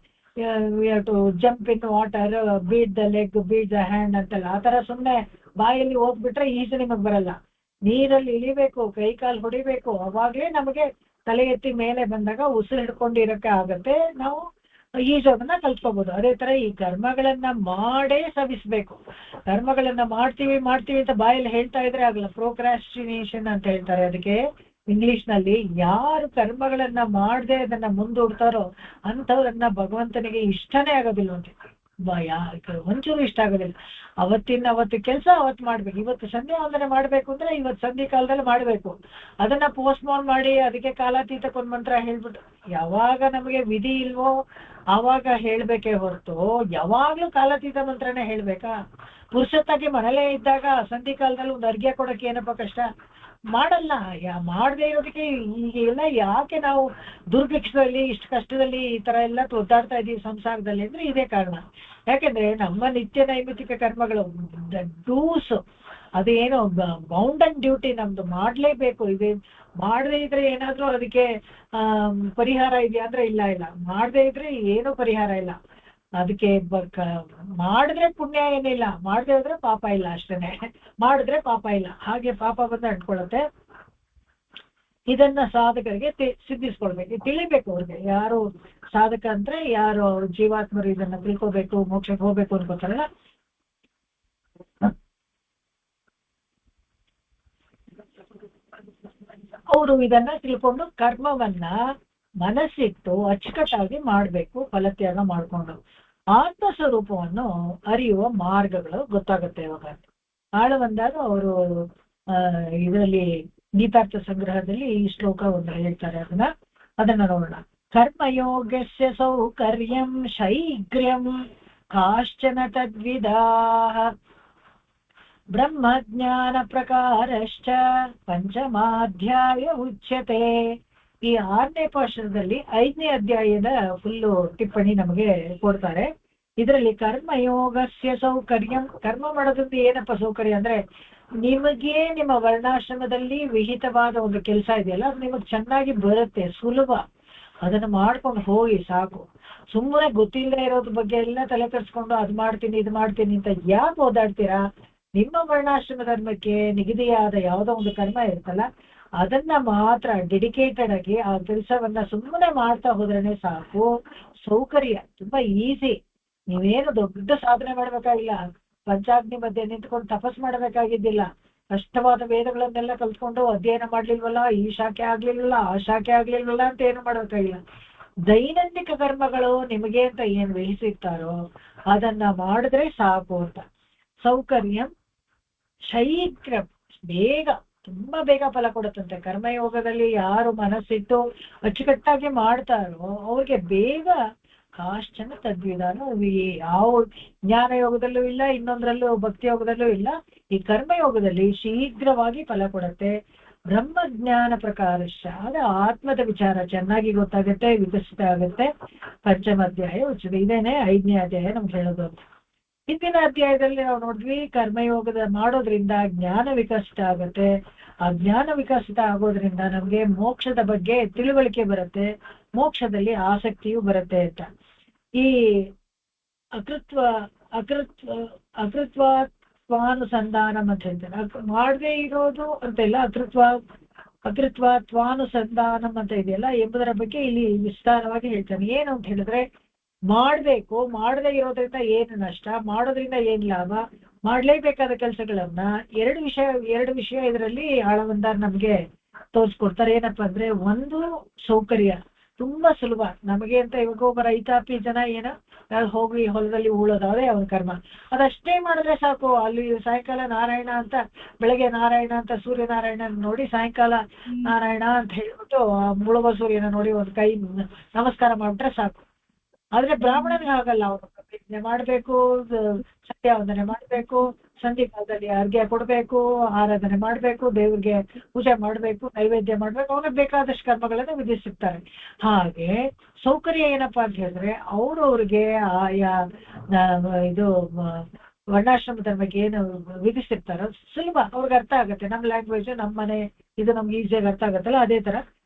To jump in water, beat the leg, beat the hand ಅಂತೆಲ್ಲ. ಆ ತರ ಸುಮ್ಮನೆ ಬಾಯಲ್ಲಿ ಓದ್ಬಿಟ್ರೆ ಈಜು ನಿಮಗ್ ಬರಲ್ಲ. ನೀರಲ್ಲಿ ಇಳಿಬೇಕು, ಕೈ ಕಾಲು ಹೊಡಿಬೇಕು. ಅವಾಗ್ಲೇ ನಮಗೆ ತಲೆ ಎತ್ತಿ ಮೇಲೆ ಬಂದಾಗ ಉಸಿರು ಹಿಡ್ಕೊಂಡಿರಕ್ಕೆ ಆಗತ್ತೆ. ನಾವು ಈಜೋದನ್ನ ಕಲ್ತ್ಕೋಬಹುದು. ಅದೇ ತರ ಈ ಕರ್ಮಗಳನ್ನ ಮಾಡೇ ಸವಿಸ್ಬೇಕು. ಕರ್ಮಗಳನ್ನ ಮಾಡ್ತೀವಿ ಅಂತ ಬಾಯಲ್ಲಿ ಹೇಳ್ತಾ ಇದ್ರೆ ಆಗಲ್ಲ. ಪ್ರೋಕ್ರಾಸ್ಟಿನೇಷನ್ ಅಂತ ಹೇಳ್ತಾರೆ ಅದಕ್ಕೆ ಇಂಗ್ಲಿಷ್ ನಲ್ಲಿ. ಯಾರು ಕರ್ಮಗಳನ್ನ ಮಾಡದೆ ಅದನ್ನ ಮುಂದೂಡ್ತಾರೋ ಅಂಥವ್ರನ್ನ ಭಗವಂತನಿಗೆ ಇಷ್ಟನೇ ಆಗೋದಿಲ್ಲ. ಒಂಚೂರು ಇಷ್ಟ ಆಗೋದಿಲ್ಲ. ಅವತ್ತು ಕೆಲಸ ಅವತ್ತು ಮಾಡ್ಬೇಕು. ಇವತ್ತು ಸಂಧ್ಯಾ ವಂದನೆ ಮಾಡ್ಬೇಕು ಅಂದ್ರೆ ಇವತ್ತು ಸಂಧಿ ಕಾಲದಲ್ಲಿ ಮಾಡ್ಬೇಕು. ಅದನ್ನ ಪೋಸ್ಟ್ಪೋನ್ ಮಾಡಿ ಅದಕ್ಕೆ ಕಾಲಾತೀತಕ್ಕೊಂದು ಮಂತ್ರ ಹೇಳ್ಬಿಟ್ಟು ಯಾವಾಗ ನಮಗೆ ವಿಧಿ ಇಲ್ವೋ ಆವಾಗ ಹೇಳ್ಬೇಕೇ ಹೊರತು ಯಾವಾಗ್ಲೂ ಕಾಲಾತೀತ ಮಂತ್ರನೇ ಹೇಳ್ಬೇಕಾ? ಪುರುಸತ್ತಾಗಿ ಮನೇಲೇ ಇದ್ದಾಗ ಸಂಧಿ ಕಾಲದಲ್ಲಿ ಒಂದು ಅರ್ಘ್ಯ ಕೊಡೋಕೆ ಏನಪ್ಪ ಕಷ್ಟ, ಮಾಡಲ್ಲ. ಮಾಡದೇ ಇರೋದಕ್ಕೆ ಈಗೆಲ್ಲ ಯಾಕೆ ನಾವು ದುರ್ಭಿಕ್ಷದಲ್ಲಿ ಇಷ್ಟು ಕಷ್ಟದಲ್ಲಿ ಈ ತರ ಎಲ್ಲ ಒದ್ದಾಡ್ತಾ ಇದೀವಿ ಸಂಸಾರದಲ್ಲಿ ಅಂದ್ರೆ ಇದೇ ಕಾರಣ. ಯಾಕೆಂದ್ರೆ ನಮ್ಮ ನಿತ್ಯ ನೈಮಿತ್ತಿಕ ಕರ್ಮಗಳು ಡೂಸ್ ಅದೇನೋ ಬೌಂಡ್ ಅಂಡ್ ಡ್ಯೂಟಿ ನಮ್ದು ಮಾಡ್ಲೇಬೇಕು. ಇದು ಮಾಡದೇ ಇದ್ರೆ ಏನಾದ್ರೂ ಅದಕ್ಕೆ ಪರಿಹಾರ ಇದೆಯಾ ಅಂದ್ರೆ ಇಲ್ಲ, ಮಾಡದೇ ಇದ್ರೆ ಏನೂ ಪರಿಹಾರ ಇಲ್ಲ. ಅದಕ್ಕೆ ಮಾಡಿದ್ರೆ ಪುಣ್ಯ ಏನಿಲ್ಲ, ಮಾಡದೇ ಇದ್ರೆ ಪಾಪ ಇಲ್ಲ ಅಷ್ಟೇನೆ. ಮಾಡಿದ್ರೆ ಪಾಪ ಇಲ್ಲ, ಹಾಗೆ ಪಾಪ ಬಂದು ಅಂಟ್ಕೊಳ್ಳುತ್ತೆ. ಇದನ್ನ ಸಾಧಕರಿಗೆ ಸಿದ್ಧಿಸ್ಕೊಳ್ಬೇಕು, ತಿಳಿಬೇಕು. ಅವ್ರಿಗೆ ಯಾರು ಸಾಧಕ ಅಂದ್ರೆ ಯಾರು ಜೀವಾತ್ಮರು ಇದನ್ನ ತಿಳ್ಕೋಬೇಕು, ಮೋಕ್ಷಕ್ಕೆ ಹೋಗ್ಬೇಕು ಅನ್ಕೋತಾರಲ್ಲ, ಅವರು ಇದನ್ನ ತಿಳ್ಕೊಂಡು ಕರ್ಮವನ್ನ ಮನಸ್ಸಿಟ್ಟು ಅಚ್ಚುಕಟ್ಟಾಗಿ ಮಾಡ್ಬೇಕು, ಫಲತ್ಯಾಗ ಮಾಡ್ಕೊಂಡು ಆತ್ಮ ಸ್ವರೂಪವನ್ನು ಅರಿಯುವ ಮಾರ್ಗಗಳು ಗೊತ್ತಾಗುತ್ತೆ. ಇವಾಗ ಆಳ ಬಂದಾಗ ಅವರು ಇದರಲ್ಲಿ ಗೀತಾರ್ಥ ಸಂಗ್ರಹದಲ್ಲಿ ಈ ಶ್ಲೋಕ ಒಂದು ಹೇಳ್ತಾರೆ, ಅದನ್ನ ನೋಡೋಣ. ಕರ್ಮಯೋಗಸ್ಯ ಸೌಕರ್ಯಂ ಶೈಗ್ರ್ಯಂ ಕಾಶ್ಚನ ತದ್ವಿದಾಃ ಬ್ರಹ್ಮಜ್ಞಾನ ಪ್ರಕಾರಶ್ಚ ಪಂಚಮಾಧ್ಯಾಯ ಉಚ್ಯತೆ. ಈ 6ನೇ ಪಾಠದಲ್ಲಿ 5ನೇ ಅಧ್ಯಾಯದ ಫುಲ್ಲು ಟಿಪ್ಪಣಿ ನಮಗೆ ಕೊಡ್ತಾರೆ. ಇದರಲ್ಲಿ ಕರ್ಮಯೋಗಸ್ಯ ಸೌಕರ್ಯಂ, ಕರ್ಮ ಮಾಡೋದ್ರಿಂದ ಏನಪ್ಪ ಸೌಕರ್ಯ ಅಂದ್ರೆ ನಿಮಗೆ ನಿಮ್ಮ ವರ್ಣಾಶ್ರಮದಲ್ಲಿ ವಿಹಿತವಾದ ಒಂದು ಕೆಲಸ ಇದೆಯಲ್ಲ, ಅದು ನಿಮಗೆ ಚೆನ್ನಾಗಿ ಬರುತ್ತೆ, ಸುಲಭ. ಅದನ್ನ ಮಾಡ್ಕೊಂಡು ಹೋಗಿ ಸಾಕು. ಸುಮ್ಮನೆ ಗೊತ್ತಿಲ್ಲದೆ ಇರೋದ್ರ ಬಗ್ಗೆ ಎಲ್ಲ ತಲೆ ಕೆಡಿಸ್ಕೊಂಡು ಅದು ಮಾಡ್ತೀನಿ ಇದು ಮಾಡ್ತೀನಿ ಅಂತ ಯಾಕೆ ಓದಾಡ್ತೀರಾ? ನಿಮ್ಮ ವರ್ಣಾಶ್ರಮ ಧರ್ಮಕ್ಕೆ ನಿಗದಿಯಾದ ಯಾವುದೋ ಒಂದು ಕರ್ಮ ಇರುತ್ತಲ್ಲ, ಅದನ್ನ ಮಾತ್ರ ಡೆಡಿಕೇಟೆಡ್ ಆಗಿ ಆ ಕೆಲಸವನ್ನ ಸುಮ್ಮನೆ ಮಾಡ್ತಾ ಹೋದ್ರೇನೆ ಸಾಕು. ಸೌಕರ್ಯ ತುಂಬಾ ಈಸಿ. ನೀವೇನು ದೊಡ್ಡ ಸಾಧನೆ ಮಾಡ್ಬೇಕಾಗಿಲ್ಲ, ಪಂಚಾಗ್ನಿ ಮಧ್ಯೆ ನಿಂತ್ಕೊಂಡು ತಪಸ್ ಮಾಡಬೇಕಾಗಿದ್ದಿಲ್ಲ, ಕಷ್ಟವಾದ ವೇದಗಳನ್ನೆಲ್ಲ ಕಲ್ತ್ಕೊಂಡು ಅಧ್ಯಯನ ಮಾಡ್ಲಿಲ್ವಲ್ಲ, ಈ ಶಾಖೆ ಆಗ್ಲಿಲ್ವಲ್ಲ ಆ ಶಾಖೆ ಆಗ್ಲಿಲ್ವಲ್ಲ ಅಂತ ಏನು ಮಾಡ್ಬೇಕಾಗಿಲ್ಲ. ದೈನಂದಿಕ ಕರ್ಮಗಳು ನಿಮಗೆ ಅಂತ ಏನ್ ವಹಿಸಿರ್ತಾರೋ ಅದನ್ನ ಮಾಡಿದ್ರೆ ಸಾಕು ಅಂತ. ಸೌಕರ್ಯಂ ಶೀಘ್ರ, ಬೇಗ, ತುಂಬಾ ಬೇಗ ಫಲ ಕೊಡುತ್ತಂತೆ. ಕರ್ಮಯೋಗದಲ್ಲಿ ಯಾರು ಮನಸ್ಸಿಟ್ಟು ಅಚ್ಚುಕಟ್ಟಾಗಿ ಮಾಡ್ತಾರೋ ಅವ್ರಿಗೆ ಬೇಗ ಕಾಶ್ಚನ ತದ್ವಿಧಾನ. ಯಾವ ಜ್ಞಾನ ಯೋಗದಲ್ಲೂ ಇಲ್ಲ, ಇನ್ನೊಂದ್ರಲ್ಲೂ ಭಕ್ತಿ ಯೋಗದಲ್ಲೂ ಇಲ್ಲ. ಈ ಕರ್ಮಯೋಗದಲ್ಲಿ ಶೀಘ್ರವಾಗಿ ಫಲ ಕೊಡುತ್ತೆ. ಬ್ರಹ್ಮಜ್ಞಾನ ಪ್ರಕಾರಶ್ಚ, ಅದು ಆತ್ಮದ ವಿಚಾರ ಚೆನ್ನಾಗಿ ಗೊತ್ತಾಗುತ್ತೆ, ವಿಕಸಿತ ಆಗುತ್ತೆ. ಪಂಚಮಾಧ್ಯಾಯ ಉಚಿತ, ಇದೇನೆ 5ನೇ ಅಧ್ಯಾಯ ನಮ್ಗೆ ಹೇಳೋದು. ಹಿಂದಿನ ಅಧ್ಯಾಯದಲ್ಲಿ ನಾವು ನೋಡಿದ್ವಿ, ಕರ್ಮಯೋಗದ ಮಾಡೋದ್ರಿಂದ ಜ್ಞಾನ ವಿಕಸಿತ ಆಗುತ್ತೆ. ಆ ಜ್ಞಾನ ವಿಕಸಿತ ಆಗೋದ್ರಿಂದ ನಮ್ಗೆ ಮೋಕ್ಷದ ಬಗ್ಗೆ ತಿಳುವಳಿಕೆ ಬರುತ್ತೆ, ಮೋಕ್ಷದಲ್ಲಿ ಆಸಕ್ತಿಯೂ ಬರುತ್ತೆ ಅಂತ. ಈ ಅಕೃತ್ವಾನುಸಂಧಾನಂ ಅಂತ ಹೇಳ್ತಾರೆ. ಮಾಡದೇ ಇರೋದು ಅಂತ ಇಲ್ಲ, ಅಕೃತ್ವಾನುಸಂಧಾನಂ ಅಂತ ಇದೆಯಲ್ಲ, ಎಂಬುದರ ಬಗ್ಗೆ ಇಲ್ಲಿ ವಿಸ್ತಾರವಾಗಿ ಹೇಳ್ತಾನೆ. ಏನು ಅಂತ ಹೇಳಿದ್ರೆ, ಮಾಡ್ಬೇಕು, ಮಾಡದೇ ಇರೋದ್ರಿಂದ ಏನು ನಷ್ಟ, ಮಾಡೋದ್ರಿಂದ ಏನ್ ಲಾಭ, ಮಾಡ್ಲೇಬೇಕಾದ ಕೆಲಸಗಳನ್ನ ಎರಡು ವಿಷಯ ಇದರಲ್ಲಿ ಆಳವಂದಾರ್ ನಮ್ಗೆ ತೋರಿಸ್ಕೊಡ್ತಾರೆ. ಏನಪ್ಪಾ ಅಂದ್ರೆ, ಒಂದು ಸೌಕರ್ಯ, ತುಂಬಾ ಸುಲಭ ನಮಗೆ ಅಂತ. ಇವಾಗ ಒಬ್ಬ ರೈತಾಪಿ ಜನ ಹೋಗಿ ಹೊಲದಲ್ಲಿ ಉಳೋದಾದ್ರೆ ಅವನ ಕರ್ಮ ಅದಷ್ಟೇ ಮಾಡಿದ್ರೆ ಸಾಕು. ಅಲ್ಲಿ ಸಾಯಂಕಾಲ ನಾರಾಯಣ ಅಂತ, ಬೆಳಗ್ಗೆ ನಾರಾಯಣ ಅಂತ ಸೂರ್ಯನಾರಾಯಣ ನೋಡಿ, ಸಾಯಂಕಾಲ ನಾರಾಯಣ ಅಂತ ಹೇಳ್ಬಿಟ್ಟು ಮುಳುವ ಸೂರ್ಯನ ನೋಡಿ ಒಂದು ಕೈ ನಮಸ್ಕಾರ ಮಾಡ್ಬಿಟ್ರೆ ಸಾಕು. ಆದ್ರೆ ಬ್ರಾಹ್ಮಣನಿಗೆ ಆಗಲ್ಲ. ಅವನು ಪ್ರತಿಜ್ಞೆ ಮಾಡ್ಬೇಕು, ಸಂಧ್ಯಾವಂದನೆ ಮಾಡ್ಬೇಕು, ಸಂಧಿ ಕಾಲದಲ್ಲಿ ಅರ್ಘ್ಯ ಕೊಡ್ಬೇಕು, ಆರಾಧನೆ ಮಾಡ್ಬೇಕು, ದೇವ್ರಿಗೆ ಪೂಜೆ ಮಾಡ್ಬೇಕು, ನೈವೇದ್ಯ ಮಾಡ್ಬೇಕು, ಅವನಿಗೆ ಬೇಕಾದಷ್ಟು ಕರ್ಮಗಳನ್ನ ವಿಧಿಸಿರ್ತಾರೆ. ಹಾಗೆ ಸೌಕರ್ಯ ಏನಪ್ಪಾ ಅಂತ ಹೇಳಿದ್ರೆ, ಅವ್ರಿಗೆ ಆಯಾ ಇದು ವರ್ಣಾಶ್ರಮ ಧರ್ಮಕ್ಕೆ ಏನು ವಿಧಿಸಿರ್ತಾರೋ ಸುಲಭ ಅವ್ರಿಗೆ ಅರ್ಥ ಆಗುತ್ತೆ. ನಮ್ಮ ಲ್ಯಾಂಗ್ವೇಜ್, ನಮ್ಮ ಮನೆ ಇದು ನಮ್ಗೆ ಈಸಿಯಾಗಿ ಅರ್ಥ ಆಗುತ್ತಲ್ಲ, ಅದೇ ತರ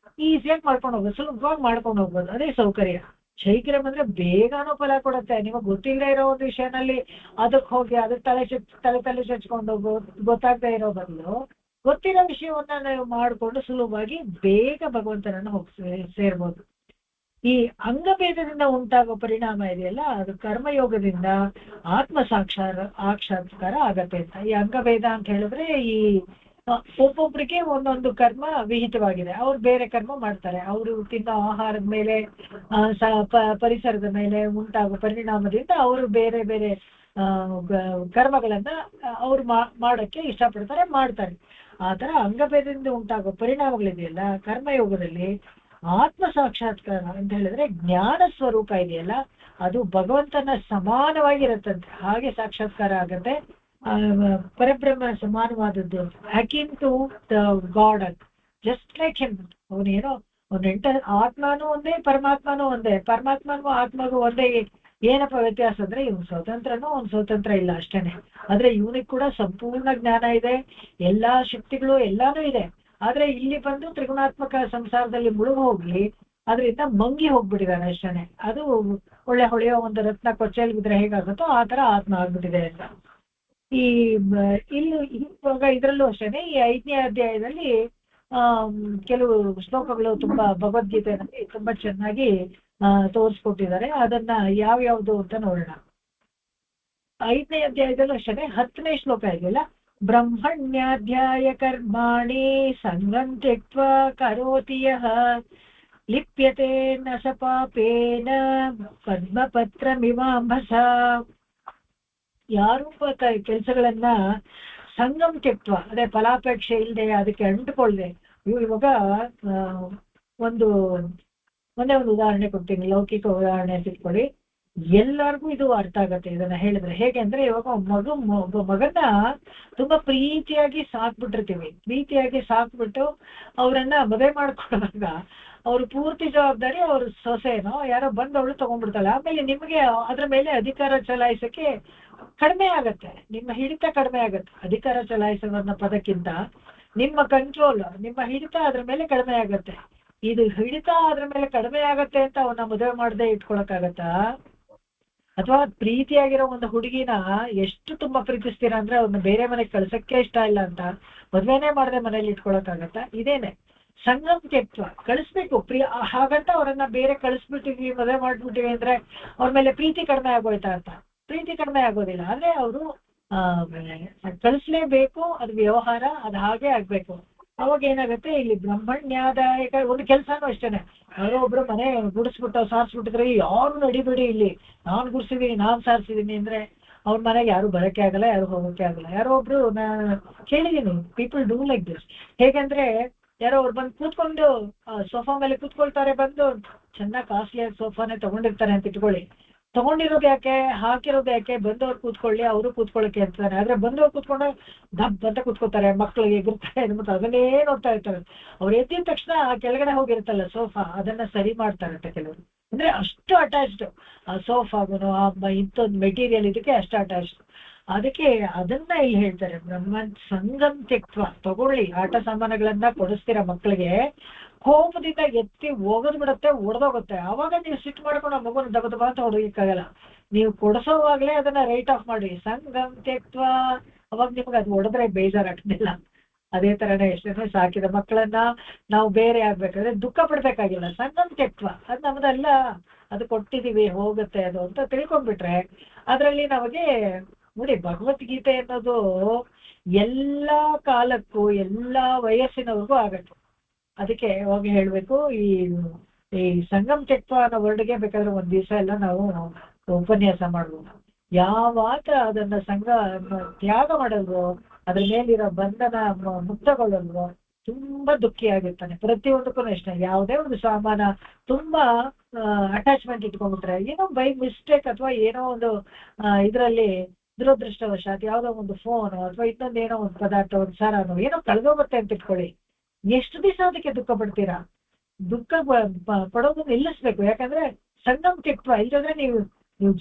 ಈಸಿಯಾಗಿ ಮಾಡ್ಕೊಂಡು ಹೋಗ್ಬೋದು, ಸುಲಭವಾಗಿ ಮಾಡ್ಕೊಂಡು ಹೋಗ್ಬೋದು. ಅದೇ ಸೌಕರ್ಯ. ಶೈಗ್ರಂ ಅಂದ್ರೆ ಬೇಗನೂ ಫಲ ಕೊಡುತ್ತೆ. ನಿಮಗೆ ಗೊತ್ತಿಲ್ಲದೆ ಇರೋ ಒಂದು ವಿಷಯನಲ್ಲಿ ಅದಕ್ಕೆ ಹೋಗಿ ಅದಕ್ಕೆ ತಲೆ ಚಚ್ಕೊಂಡು ಗೊತ್ತಾಗದೆ ಇರೋ ಬದಲು ಗೊತ್ತಿರೋ ವಿಷಯವನ್ನ ನಾವು ಮಾಡಿಕೊಂಡು ಸುಲಭವಾಗಿ ಬೇಗ ಭಗವಂತನನ್ನು ಹೋಗಿ ಸೇರ್ಬೋದು. ಈ ಅಂಗಭೇದದಿಂದ ಉಂಟಾಗೋ ಪರಿಣಾಮ ಇದೆಯಲ್ಲ, ಅದು ಕರ್ಮಯೋಗದಿಂದ ಆತ್ಮ ಸಾಕ್ಷಾತ್ಕಾರ ಆಗತ್ತೆ ಅಂತ. ಈ ಅಂಗಭೇದ ಅಂತ ಹೇಳಿದ್ರೆ, ಈ ಒಬ್ಬೊಬ್ರಿಗೆ ಒಂದೊಂದು ಕರ್ಮ ವಿಹಿತವಾಗಿದೆ. ಅವ್ರು ಬೇರೆ ಕರ್ಮ ಮಾಡ್ತಾರೆ. ಅವರು ತಿನ್ನೋ ಆಹಾರದ ಮೇಲೆ, ಪರಿಸರದ ಮೇಲೆ ಉಂಟಾಗೋ ಪರಿಣಾಮದಿಂದ ಅವರು ಬೇರೆ ಬೇರೆ ಕರ್ಮಗಳನ್ನ ಅವ್ರು ಮಾಡಕ್ಕೆ ಇಷ್ಟಪಡ್ತಾರೆ, ಮಾಡ್ತಾರೆ. ಆ ತರ ಅಂಗಭೇದದಿಂದ ಉಂಟಾಗೋ ಪರಿಣಾಮಗಳಿದೆಯಲ್ಲ, ಕರ್ಮಯೋಗದಲ್ಲಿ ಆತ್ಮ ಸಾಕ್ಷಾತ್ಕಾರ ಅಂತ ಹೇಳಿದ್ರೆ ಜ್ಞಾನ ಸ್ವರೂಪ ಇದೆಯಲ್ಲ, ಅದು ಭಗವಂತನ ಸಮಾನವಾಗಿರತ್ತಂತೆ. ಹಾಗೆ ಸಾಕ್ಷಾತ್ಕಾರ ಆಗತ್ತೆ. ಪರಬ್ರಹ್ಮ ಸಮಾನವಾದದ್ದು, akin to the God, just like him. ಅವನೇನೋ ಅವನೆಂಟ ಆತ್ಮನೂ ಒಂದೇ, ಪರಮಾತ್ಮನೂ ಒಂದೇ. ಪರಮಾತ್ಮನಿಗೂ ಆತ್ಮಗೂ ಒಂದೇ. ಏನಪ್ಪ ವ್ಯತ್ಯಾಸ ಅಂದ್ರೆ ಇವ್ನು ಸ್ವತಂತ್ರನೂ ಅವ್ನು ಸ್ವತಂತ್ರ ಇಲ್ಲ ಅಷ್ಟೇನೆ. ಆದ್ರೆ ಇವನಿಗೆ ಕೂಡ ಸಂಪೂರ್ಣ ಜ್ಞಾನ ಇದೆ, ಎಲ್ಲಾ ಶಕ್ತಿಗಳು ಎಲ್ಲಾನು ಇದೆ. ಆದ್ರೆ ಇಲ್ಲಿ ಬಂದು ತ್ರಿಗುಣಾತ್ಮಕ ಸಂಸಾರದಲ್ಲಿ ಮುಳುಗು ಹೋಗಿ ಅದರಿಂದ ಮಂಗಿ ಹೋಗ್ಬಿಟ್ಟಿದ್ದಾನೆ ಅಷ್ಟೇನೆ. ಅದು ಒಳ್ಳೆ ಹೊಳೆಯೋ ಒಂದು ರತ್ನ ಕೊಚ್ಚೆಲ್ ಬಿದ್ರೆ ಹೇಗಾಗುತ್ತೋ ಆ ತರ ಆತ್ಮ ಆಗ್ಬಿಟ್ಟಿದೆ ಅಂತ. ಈ ಇಲ್ಲಿ ಇವಾಗ ಇದ್ರಲ್ಲೂ ಅಷ್ಟೇನೆ ಈ 5ನೇ ಅಧ್ಯಾಯದಲ್ಲಿ ಕೆಲವು ಶ್ಲೋಕಗಳು ತುಂಬಾ ಭಗವದ್ಗೀತೆಯಲ್ಲಿ ತುಂಬಾ ಚೆನ್ನಾಗಿ ತೋರಿಸ್ಕೊಟ್ಟಿದ್ದಾರೆ. ಅದನ್ನ ಯಾವ್ಯಾವ್ದು ಅಂತ ನೋಡೋಣ. 5ನೇ ಅಧ್ಯಾಯದಲ್ಲೂ ಅಷ್ಟೇ 10ನೇ ಶ್ಲೋಕ ಇದೆಯಲ್ಲ, ಬ್ರಹ್ಮಣ್ಯಾಧ್ಯಾಯ ಕರ್ಮಾಣಿ ಸಂಗಂ ತ್ಯಕ್ತ್ವಾ ಕರೋತಿ ಯಃ ಲಿಪ್ಯತೆ ನ ಸ ಪಾಪೇನ ಪದ್ಮಪತ್ರಮಿವಾಂಭಸ. ಯಾರು ಕೆಲಸಗಳನ್ನ ಸಂಗಮ್ ತ್ಯಕ್ತ್ವ, ಅದೇ ಫಲಾಪೇಕ್ಷೆ ಇಲ್ಲದೆ ಅದಕ್ಕೆ ಅಂಟುಕೊಳ್ಳದೆ. ಇವಾಗ ಒಂದೇ ಒಂದು ಉದಾಹರಣೆ ಕೊಡ್ತೀನಿ, ಲೌಕಿಕ ಉದಾಹರಣೆ ಅಂತ ಇಟ್ಕೊಳ್ಳಿ. ಎಲ್ಲರಿಗೂ ಇದು ಅರ್ಥ ಆಗತ್ತೆ ಇದನ್ನ ಹೇಳಿದ್ರೆ. ಹೇಗೆ ಅಂದ್ರೆ ಇವಾಗ ಒಬ್ಬ ಮಗನ್ನ ತುಂಬಾ ಪ್ರೀತಿಯಾಗಿ ಸಾಕ್ಬಿಟ್ಟಿರ್ತೀವಿ. ಪ್ರೀತಿಯಾಗಿ ಸಾಕ್ಬಿಟ್ಟು ಅವರನ್ನ ಮದುವೆ ಮಾಡ್ಕೊಡುವಾಗ ಅವ್ರು ಪೂರ್ತಿ ಜವಾಬ್ದಾರಿ ಅವ್ರ ಸೊಸೆನೋ ಯಾರೋ ಬಂದು ಅವಳು ತಗೊಂಡ್ಬಿಡ್ತಾಳೆ. ಆಮೇಲೆ ನಿಮಗೆ ಅದ್ರ ಮೇಲೆ ಅಧಿಕಾರ ಚಲಾಯಿಸಕ್ಕೆ ಕಡಿಮೆ ಆಗತ್ತೆ, ನಿಮ್ಮ ಹಿಡಿತ ಕಡಿಮೆ ಆಗತ್ತೆ. ಅಧಿಕಾರ ಚಲಾಯಿಸೋದನ್ನ ಪದಕ್ಕಿಂತ ನಿಮ್ಮ ಕಂಟ್ರೋಲ್, ನಿಮ್ಮ ಹಿಡಿತ ಅದ್ರ ಮೇಲೆ ಕಡಿಮೆ ಆಗತ್ತೆ. ಇದು ಹಿಡಿತ ಅದ್ರ ಮೇಲೆ ಕಡಿಮೆ ಆಗತ್ತೆ ಅಂತ ಅವನ್ನ ಮದುವೆ ಮಾಡದೆ ಇಟ್ಕೊಳಕ್ಕಾಗತ್ತಾ? ಅಥವಾ ಪ್ರೀತಿಯಾಗಿರೋ ಒಂದು ಹುಡುಗಿನ ಎಷ್ಟು ತುಂಬಾ ಪ್ರೀತಿಸ್ತೀರಾ ಅಂದ್ರೆ ಅವ್ರನ್ನ ಬೇರೆ ಮನೆಗೆ ಕಳ್ಸಕ್ಕೆ ಇಷ್ಟ ಇಲ್ಲ ಅಂತ ಮದ್ವೆನೇ ಮಾಡದೆ ಮನೇಲಿ ಇಟ್ಕೊಳಕ್ಕಾಗತ್ತಾ? ಇದೇನೆ ಸಂಗಮ್ ತ್ಯಕ್ತ್ವ. ಕಳಿಸ್ಬೇಕು ಹಾಗಂತ ಅವ್ರನ್ನ ಬೇರೆ ಕಳಿಸ್ಬಿಟ್ಟಿದ್ವಿ, ಮದುವೆ ಮಾಡ್ಬಿಟ್ಟಿವಿ ಅಂದ್ರೆ ಅವ್ರ ಮೇಲೆ ಪ್ರೀತಿ ಕಡಿಮೆ ಆಗೋಯ್ತಾ ಅಂತ? ಪ್ರೀತಿ ಕಡಿಮೆ ಆಗೋದಿಲ್ಲ. ಆದ್ರೆ ಅವರು ಕಳಿಸ್ಲೇಬೇಕು, ಅದು ವ್ಯವಹಾರ, ಅದು ಹಾಗೆ ಆಗ್ಬೇಕು. ಅವಾಗ ಏನಾಗುತ್ತೆ, ಇಲ್ಲಿ ಬ್ರಹ್ಮಣ್ಯಾದಾಯಕ ಒಂದು ಕೆಲ್ಸಾನು ಅಷ್ಟೇನೆ. ಯಾರೋ ಒಬ್ರು ಮನೆ ಗುಡಿಸ್ಬಿಟ್ಟು ಸಾರಿಸ್ಬಿಟ್ಟಿದ್ರೆ ಯಾರು ನಡಿಬೇಡಿ, ಇಲ್ಲಿ ನಾನ್ ಗುಡ್ಸಿದೀನಿ ನಾನ್ ಸಾರಿಸಿದೀನಿ ಅಂದ್ರೆ ಅವ್ರ ಮನೆಗೆ ಯಾರು ಬರಕ್ಕೆ ಆಗಲ್ಲ, ಯಾರು ಹೋಗಕ್ಕೆ ಆಗಲ್ಲ. ಯಾರೋ ಒಬ್ರು ಕೇಳಿದೀನಿ, ಪೀಪಲ್ ಡೂ ಲೈಕ್ ದಿಸ್. ಹೇಗಂದ್ರೆ ಯಾರೋ ಅವ್ರು ಬಂದು ಕೂತ್ಕೊಂಡು ಸೋಫಾ ಮೇಲೆ ಕೂತ್ಕೊಳ್ತಾರೆ, ಬಂದು ಚೆನ್ನಾಗಿ ಕಾಸ್ಟ್ಲಿಯಾಗಿ ಸೋಫಾನೇ ತಗೊಂಡಿರ್ತಾರೆ ಅಂತ ಇಟ್ಕೊಳ್ಳಿ. ತಗೊಂಡಿರೋದು ಯಾಕೆ, ಹಾಕಿರೋದು ಯಾಕೆ, ಬಂದವ್ರು ಕೂತ್ಕೊಳ್ಳಿ, ಅವರು ಕೂತ್ಕೊಳ್ಳಕ್ಕೆ ಅಂತಾರೆ. ಆದ್ರೆ ಬಂದವ್ರು ಕೂತ್ಕೊಂಡು ದಬ್ ಅಂತ ಕೂತ್ಕೋತಾರೆ, ಮಕ್ಳಿಗೆ ಎಗುರ್ತಾರೆ ಅಂದ್ಬಿಟ್ಟು ಅದನ್ನೇ ನೋಡ್ತಾ ಇರ್ತಾರೆ. ಅವ್ರು ಎದ್ದಿದ ತಕ್ಷಣ ಕೆಳಗಡೆ ಹೋಗಿರುತ್ತಲ್ಲ ಸೋಫಾ, ಅದನ್ನ ಸರಿ ಮಾಡ್ತಾರಂತೆ ಕೆಲವರು. ಅಂದ್ರೆ ಅಷ್ಟು ಅಟ್ಯಾಚ್ಡ್ ಆ ಸೋಫಾಗುನು, ಇಂಥೊಂದು ಮೆಟೀರಿಯಲ್ ಇದಕ್ಕೆ ಅಷ್ಟು ಅಟ್ಯಾಚ್ಡ್. ಅದಕ್ಕೆ ಅದನ್ನ ಇಲ್ಲಿ ಹೇಳ್ತಾರೆ, ಬ್ರಹ್ಮನ್ ಸಂಗಮ್ ತ್ಯಕ್ತ್ವ. ತಗೊಳ್ಳಿ, ಆಟ ಸಾಮಾನುಗಳನ್ನ ಕೊಡಿಸ್ತೀರ ಮಕ್ಳಿಗೆ, ಕೋಪದಿಂದ ಎತ್ತಿ ಒಗದ್ ಬಿಡುತ್ತೆ, ಒಡೆದೋಗುತ್ತೆ. ಅವಾಗ ನೀವು ಸಿಟ್ಟು ಮಾಡ್ಕೊಂಡು ಆ ಮಗುನ ದಬ ದಬ ಅಂತ ಹೊಡೋಕ್ಕಾಗಲ್ಲ. ನೀವು ಕೊಡಿಸೋವಾಗ್ಲೇ ಅದನ್ನ ರೈಟ್ ಆಫ್ ಮಾಡಿ, ಸಂಗಮ್ ತ್ಯಕ್ತ್ವ. ಅವಾಗ ನಿಮ್ಗೆ ಅದು ಹೊಡೆದ್ರೆ ಬೇಜಾರಾಗ್ತಿಲ್ಲ. ಅದೇ ತರನೇ ಎಷ್ಟೇ ಸಾಕಿದ ಮಕ್ಕಳನ್ನ ನಾವು ಬೇರೆ ಆಗ್ಬೇಕಾದ್ರೆ ದುಃಖ ಪಡ್ಬೇಕಾಗಿಲ್ಲ. ಸಂಗಮ್ ತ್ಯಕ್ತ್ವ, ಅದು ನಮ್ದಲ್ಲ, ಅದು ಕೊಟ್ಟಿದೀವಿ, ಹೋಗುತ್ತೆ ಅದು ಅಂತ ತಿಳ್ಕೊಂಡ್ಬಿಟ್ರೆ ಅದರಲ್ಲಿ ನಮಗೆ ನೋಡಿ, ಭಗವದ್ಗೀತೆ ಅನ್ನೋದು ಎಲ್ಲಾ ಕಾಲಕ್ಕೂ ಎಲ್ಲಾ ವಯಸ್ಸಿನವ್ರಿಗೂ ಆಗತ್ತೆ. ಅದಕ್ಕೆ ಅವಾಗ ಹೇಳ್ಬೇಕು, ಈ ಸಂಗಮ್ ತ್ಯಕ್ತ್ವ ಅನ್ನೋ ವರ್ಡ್ಗೆ ಬೇಕಾದ್ರೆ ಒಂದ್ ದಿವಸ ಎಲ್ಲ ನಾವು ಉಪನ್ಯಾಸ ಮಾಡ್ಬೋದು. ಯಾವಾಗ ಅದನ್ನ ತ್ಯಾಗ ಮಾಡಲ್ವೋ, ಅದ್ರ ಮೇಲಿರೋ ಬಂಧನ ಮುಕ್ತಗೊಳ್ಳಲ್ವೋ ತುಂಬಾ ದುಃಖಿ ಆಗಿರ್ತಾನೆ. ಪ್ರತಿಯೊಂದಕ್ಕೂ ಅಷ್ಟೇ, ಯಾವುದೇ ಒಂದು ಸಾಮಾನ ತುಂಬಾ ಅಟ್ಯಾಚ್ಮೆಂಟ್ ಇಟ್ಕೊಂಡ್ಬಿಟ್ರೆ, ಏನೋ ಬೈ ಮಿಸ್ಟೇಕ್ ಅಥವಾ ಏನೋ ಒಂದು ಇದರಲ್ಲಿ ದುರದೃಷ್ಟವಶಾತ್ ಯಾವುದೋ ಒಂದು ಫೋನ್ ಅಥವಾ ಇನ್ನೊಂದೇನೋ ಒಂದು ಪದಾರ್ಥ, ಒಂದು ಸಾರಾನು ಏನೋ ಕಳೆದೋಗುತ್ತೆ ಅಂತ ಇಟ್ಕೊಳ್ಳಿ, ಎಷ್ಟು ದಿವಸ ಅದಕ್ಕೆ ದುಃಖ ಪಡ್ತೀರಾ? ದುಃಖ ಪಡೋದನ್ನ ನಿಲ್ಲಿಸ್ಬೇಕು. ಯಾಕಂದ್ರೆ ಸಂಗಮ್ ತ್ಯಕ್ತ್ವ ಇಲ್ಲದ್ರೆ ನೀವು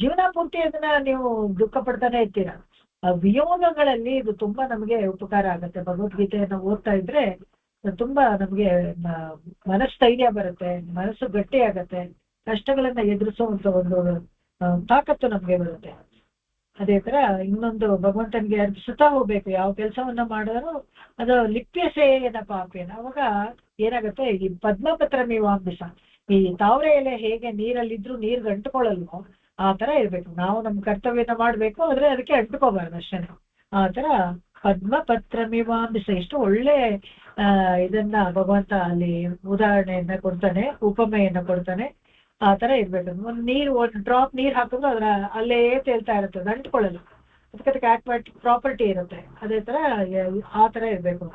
ಜೀವನ ಪೂರ್ತಿ ಅದನ್ನ ನೀವು ದುಃಖ ಪಡ್ತಾನೆ ಇರ್ತೀರಾ. ಆ ವಿಯೋಗಗಳಲ್ಲಿ ಇದು ತುಂಬಾ ನಮಗೆ ಉಪಕಾರ ಆಗತ್ತೆ. ಭಗವದ್ಗೀತೆಯನ್ನು ಓದ್ತಾ ಇದ್ರೆ ತುಂಬಾ ನಮ್ಗೆ ಮನಸ್ಥೈರ್ಯ ಬರುತ್ತೆ, ಮನಸ್ಸು ಗಟ್ಟಿ ಆಗತ್ತೆ, ಕಷ್ಟಗಳನ್ನ ಎದುರಿಸುವಂತ ಒಂದು ತಾಕತ್ತು ನಮ್ಗೆ ಬರುತ್ತೆ. ಅದೇ ತರ ಇನ್ನೊಂದು ಭಗವಂತನಿಗೆ ಅರ್ಪಿಸುತ್ತಾ ಹೋಗ್ಬೇಕು. ಯಾವ ಕೆಲಸವನ್ನ ಮಾಡಿದ್ರು ಅದು ಲಿಪ್ಯಸೇನ ಪಾಪೇನ. ಅವಾಗ ಏನಾಗುತ್ತೆ, ಈ ಪದ್ಮಪತ್ರ ಮೀವಾಂಬಿಸ, ಈ ತಾವರೆ ಎಲೆ ಹೇಗೆ ನೀರಲ್ಲಿದ್ರು ನೀರ್ಗೆ ಅಂಟುಕೊಳ್ಳಲ್ವೋ ಆ ತರ ಇರ್ಬೇಕು. ನಾವು ನಮ್ ಕರ್ತವ್ಯನ ಮಾಡ್ಬೇಕು, ಆದ್ರೆ ಅದಕ್ಕೆ ಅಂಟುಕೋಬಾರ್ದು ಅಷ್ಟೇನೆ. ಆ ತರ ಪದ್ಮಪತ್ರ ಮೀವಾಂಬಿಸ, ಎಷ್ಟು ಒಳ್ಳೆ ಇದನ್ನ ಭಗವಂತ ಅಲ್ಲಿ ಉದಾಹರಣೆಯನ್ನ ಕೊಡ್ತಾನೆ, ಉಪಮೆಯನ್ನ ಕೊಡ್ತಾನೆ. ಆ ತರ ಇರ್ಬೇಕು. ಒಂದು ಡ್ರಾಪ್ ನೀರ್ ಹಾಕಿದ್ರು ಅದ್ರ ಅಲ್ಲೇ ತೇಲ್ತಾ ಇರುತ್ತೆ, ಅದು ಅಂಟ್ಕೊಳ್ಳಲ್ಲ. ಅದಕ್ಕೆ ಆಕ್ವಾಟಿಕ್ ಪ್ರಾಪರ್ಟಿ ಇರುತ್ತೆ. ಅದೇ ತರ ಆ ತರ ಇರ್ಬೇಕು.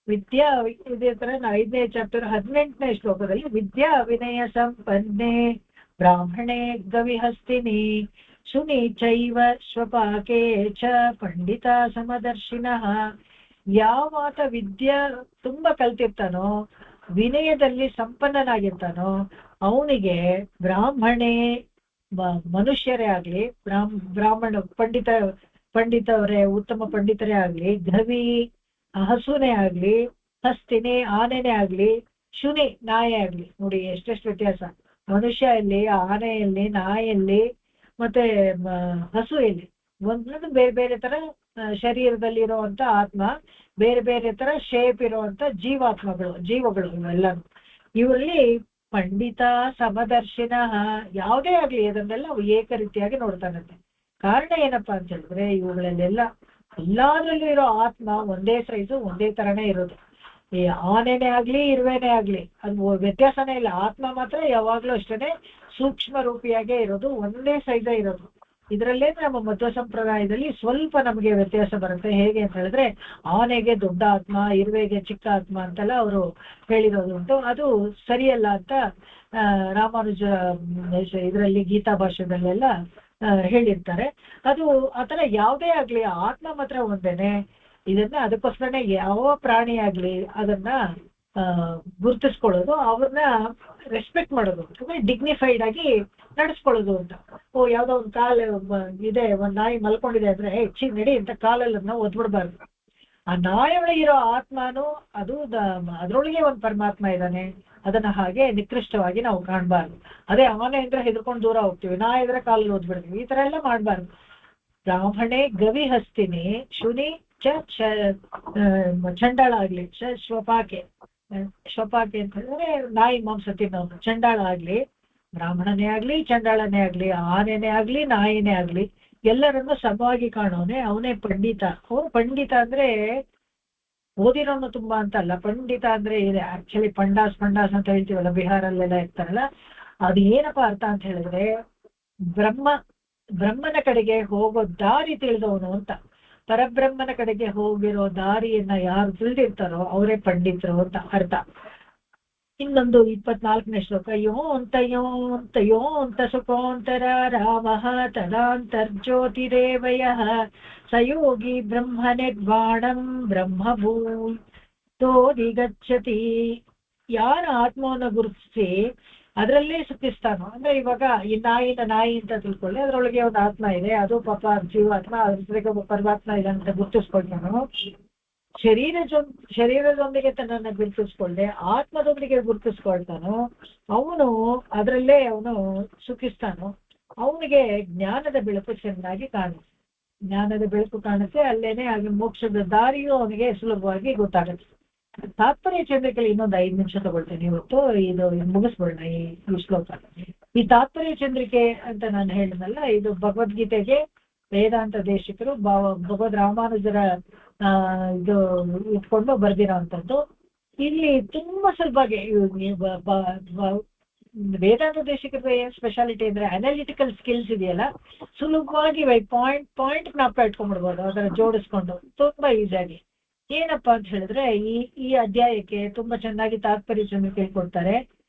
ವಿದ್ಯಾ ಇದೇ ತರ 5ನೇ ಚಾಪ್ಟರ್ 18ನೇ ಶ್ಲೋಕದಲ್ಲಿ, ವಿದ್ಯಾ ವಿನಯ ಸಂಪನ್ನೆ ಬ್ರಾಹ್ಮಣೆ ಗವಿಹಸ್ತಿನಿ ಶುನಿ ಚೈವ ಶ್ವಪಾಕೆ ಚ ಪಂಡಿತ ಸಮದರ್ಶಿನಃ. ಯಾವಾತ ವಿದ್ಯೆ ತುಂಬಾ ಕಲ್ತಿರ್ತಾನೋ, ವಿನಯದಲ್ಲಿ ಸಂಪನ್ನನಾಗಿರ್ತಾನೋ, ಅವನಿಗೆ ಬ್ರಾಹ್ಮಣೇ ಮನುಷ್ಯರೇ ಆಗ್ಲಿ, ಬ್ರಾಹ್ಮಣ ಪಂಡಿತವರೇ, ಉತ್ತಮ ಪಂಡಿತರೇ ಆಗ್ಲಿ, ಗವಿ ಹಸುನೇ ಆಗ್ಲಿ, ಹಸ್ತಿನಿ ಆನೆನೇ ಆಗ್ಲಿ, ಶುನಿ ನಾಯಿ ಆಗ್ಲಿ, ನೋಡಿ ಎಷ್ಟೆಷ್ಟು ವ್ಯತ್ಯಾಸ. ಮನುಷ್ಯ ಎಲ್ಲಿ, ಆನೆ ಎಲ್ಲಿ, ನಾಯಲ್ಲಿ, ಮತ್ತೆ ಹಸು ಎಲ್ಲಿ, ಒಂದೊಂದು ಬೇರೆ ಬೇರೆ ತರ ಶರೀರದಲ್ಲಿ ಇರುವಂತ ಆತ್ಮ, ಬೇರೆ ಬೇರೆ ತರ ಶೇಪ್ ಇರುವಂತ ಜೀವಗಳು ಇವೆಲ್ಲರೂ. ಇವರಲ್ಲಿ ಪಂಡಿತ ಸಮದರ್ಶಿನ ಯಾವುದೇ ಆಗ್ಲಿ ಅದನ್ನೆಲ್ಲ ಏಕ ರೀತಿಯಾಗಿ ನೋಡ್ತಾನಂತೆ. ಕಾರಣ ಏನಪ್ಪಾ ಅಂತ ಹೇಳಿದ್ರೆ, ಇವುಗಳಲ್ಲೆಲ್ಲ ಎಲ್ಲಾದ್ರಲ್ಲೂ ಇರೋ ಆತ್ಮ ಒಂದೇ ಸೈಜು, ಒಂದೇ ತರನೇ ಇರೋದು. ಈ ಆನೆನೇ ಆಗ್ಲಿ, ಇರುವೆನೇ ಆಗ್ಲಿ, ಅದು ವ್ಯತ್ಯಾಸನೇ ಇಲ್ಲ. ಆತ್ಮ ಮಾತ್ರ ಯಾವಾಗ್ಲೂ ಅಷ್ಟೇ ಸೂಕ್ಷ್ಮ ರೂಪಿಯಾಗೇ ಇರೋದು, ಒಂದೇ ಸೈಜೇ ಇರೋದು. ಇದರಲ್ಲೇ ನಮ್ಮ ಮಧ್ವ ಸಂಪ್ರದಾಯದಲ್ಲಿ ಸ್ವಲ್ಪ ನಮಗೆ ವ್ಯತ್ಯಾಸ ಬರುತ್ತೆ. ಹೇಗೆ ಅಂತ ಹೇಳಿದ್ರೆ, ಆನೆಗೆ ದೊಡ್ಡ ಆತ್ಮ, ಇರುವೆಗೆ ಚಿಕ್ಕ ಆತ್ಮ ಅಂತೆಲ್ಲ ಅವರು ಹೇಳಿರೋದುಂಟು. ಅದು ಸರಿಯಲ್ಲ ಅಂತ ರಾಮಾನುಜ ಇದರಲ್ಲಿ ಗೀತಾ ಭಾಷೆದಲ್ಲೆಲ್ಲ ಹೇಳಿರ್ತಾರೆ. ಅದು ಆತರ ಯಾವುದೇ ಆಗ್ಲಿ, ಆತ್ಮ ಮಾತ್ರ ಒಂದೇನೆ. ಇದನ್ನ ಅದಕ್ಕೋಸ್ಕರನೇ ಯಾವ ಪ್ರಾಣಿ ಆಗ್ಲಿ ಅದನ್ನ ಗುರುತಿಸ್ಕೊಳ್ಳೋದು, ಅವ್ರನ್ನ ರೆಸ್ಪೆಕ್ಟ್ ಮಾಡೋದು, ಡಿಗ್ನಿಫೈಡ್ ಆಗಿ ನಡೆಸ್ಕೊಳ್ಳೋದು ಅಂತ. ಯಾವ್ದೋ ಒಂದು ಕಾಲು ಇದೆ, ಒಂದ್ ನಾಯಿ ಮಲ್ಕೊಂಡಿದೆ ಅಂದ್ರೆ ನಡಿ ಅಂತ ಕಾಲಲ್ಲಿ ಒದ್ಬಿಡ್ಬಾರ್ದು. ಆ ನಾಯಿಯೊಳಗೆ ಇರೋ ಆತ್ಮನು ಅದು ಅದ್ರೊಳಗೆ ಒಂದು ಪರಮಾತ್ಮ ಇದ್ದಾನೆ, ಅದನ್ನ ಹಾಗೆ ನಿಕೃಷ್ಟವಾಗಿ ನಾವು ಕಾಣಬಾರ್ದು. ಅದೇ ಆನೆ ಅಂದ್ರೆ ಹೆದರ್ಕೊಂಡು ದೂರ ಹೋಗ್ತೀವಿ, ನಾಯಿ ಇದ್ರೆ ಕಾಲಲ್ಲಿ ಓದ್ಬಿಡ್ತೀವಿ, ಈ ತರ ಎಲ್ಲ ಮಾಡ್ಬಾರ್ದು. ಬ್ರಾಹ್ಮಣೆ ಗವಿ ಹಸ್ತಿನಿ ಶುನಿ ಚಂಡಾಳ ಆಗ್ಲಿ, ಶ್ವಪಾಕೆ ಅಂತ ಹೇಳಿದ್ರೆ ನಾಯಿ ಮಾಂಸ ತಿನ್ನೋನು. ಚಂಡಾಳ ಆಗ್ಲಿ, ಬ್ರಾಹ್ಮಣನೇ ಆಗ್ಲಿ, ಚಂಡಾಳನೇ ಆಗ್ಲಿ, ಆನೆನೇ ಆಗ್ಲಿ, ನಾಯಿನೇ ಆಗ್ಲಿ, ಎಲ್ಲರನ್ನು ಸಮವಾಗಿ ಕಾಣೋನೆ ಅವನೇ ಪಂಡಿತ. ಪಂಡಿತ ಅಂದ್ರೆ ಓದಿರೋನು ತುಂಬಾ ಅಂತಲ್ಲ. ಪಂಡಿತ ಅಂದ್ರೆ ಇದೆ ಆಕ್ಚುಲಿ ಪಂಡಾಸ್ ಅಂತ ಹೇಳ್ತೀವಲ್ಲ, ಬಿಹಾರಲ್ಲೆಲ್ಲ ಇರ್ತಾರಲ್ಲ, ಅದು ಏನಪ್ಪಾ ಅರ್ಥ ಅಂತ ಹೇಳಿದ್ರೆ, ಬ್ರಹ್ಮನ ಕಡೆಗೆ ಹೋಗೋ ದಾರಿ ತಿಳಿದವನು ಅಂತ. ಪರಬ್ರಹ್ಮನ ಕಡೆಗೆ ಹೋಗಿರೋ ದಾರಿಯನ್ನ ಯಾರು ತಿಳಿದಿರ್ತಾರೋ ಅವರೇ ಪಂಡಿತರು ಅಂತ ಅರ್ಥ. ಇನ್ನೊಂದು 24ನೇ ಶ್ಲೋಕ. ಯೋಂತ ಸುಖೋಂತರ ರಾಮಃ ತದಾಂತರ್ಜ್ಯೋತಿರೇವಯಃ ಸಯೋಗಿ ಬ್ರಹ್ಮ ನಿರ್ವಾಣಂ ಬ್ರಹ್ಮಭೂತೋಧಿಗಚ್ಚತಿ. ಯಾರ ಆತ್ಮವನ್ನು ಗುರುತಿಸಿ ಅದರಲ್ಲೇ ಸುಖಿಸ್ತಾನೋ, ಅಂದ್ರೆ ಇವಾಗ ಈ ನಾಯಿ ಅಂತ ತಿಳ್ಕೊಳ್ಳಿ, ಅದ್ರೊಳಗೆ ಒಂದು ಆತ್ಮ ಇದೆ, ಅದು ಪಾಪ ಜೀವಾತ್ಮ, ಅದ್ರ ಪರಮಾತ್ಮ ಇದೆ ಅಂತ ಗುರುತಿಸ್ಕೊಳ್ತಾನೋ, ಶರೀರದೊಂದಿಗೆ ತನ್ನನ್ನು ಗುರುತಿಸ್ಕೊಳ್ಳೆ ಆತ್ಮದೊಂದಿಗೆ ಗುರುತಿಸ್ಕೊಳ್ತಾನೋ, ಅವನು ಅದರಲ್ಲೇ ಅವನು ಸುಖಿಸ್ತಾನೋ, ಅವನಿಗೆ ಜ್ಞಾನದ ಬೆಳಕು ಚೆನ್ನಾಗಿ ಕಾಣುತ್ತೆ. ಜ್ಞಾನದ ಬೆಳಕು ಕಾಣುತ್ತೆ, ಅಲ್ಲೇನೆ ಹಾಗೆ ಮೋಕ್ಷದ ದಾರಿಯೂ ಅವನಿಗೆ ಸುಲಭವಾಗಿ ಗೊತ್ತಾಗುತ್ತೆ. ತಾತ್ಪರ್ಯ ಚಂದ್ರಿಕೆಯಲ್ಲಿ ಇನ್ನೊಂದು 5 ನಿಮಿಷ ತಗೊಳ್ತೇನೆ ಇವತ್ತು, ಇದು ಮುಗಿಸ್ಬಿಡೋಣ ಈ ಶ್ಲೋಕ. ಈ ತಾತ್ಪರ್ಯ ಚಂದ್ರಿಕೆ ಅಂತ ನಾನು ಹೇಳಿದ್ನಲ್ಲ, ಇದು ಭಗವದ್ಗೀತೆಗೆ ವೇದಾಂತ ದೇಶಿಕರು ಭಗವದ್ ರಾಮಾನುಜರ ಇದು ಇಟ್ಕೊಂಡು ಬರ್ದಿರೋಂಥದ್ದು. ಇಲ್ಲಿ ತುಂಬಾ ಸುಲಭವಾಗಿ ವೇದಾಂತ ದೇಶಿಕರ ಏನ್ ಸ್ಪೆಷಾಲಿಟಿ ಅಂದ್ರೆ ಅನಾಲಿಟಿಕಲ್ ಸ್ಕಿಲ್ಸ್ ಇದೆಯಲ್ಲ, ಸುಲಭವಾಗಿ ಪಾಯಿಂಟ್ ಜ್ಞಾಪಕ ಇಟ್ಕೊಂಡ್ಬಿಡ್ಬೋದು, ಅದರ ಜೋಡಿಸ್ಕೊಂಡು ತುಂಬಾ ಈಸಿಯಾಗಿ. ಏನಪ್ಪಾ ಅಂತ ಹೇಳಿದ್ರೆ, ಈ ಅಧ್ಯಾಯಕ್ಕೆ ತುಂಬಾ ಚೆನ್ನಾಗಿ ತಾತ್ಪರ್ಯ ಚಂದ್ರಿಕೆ ಕೊಡ್ತಾರೆ.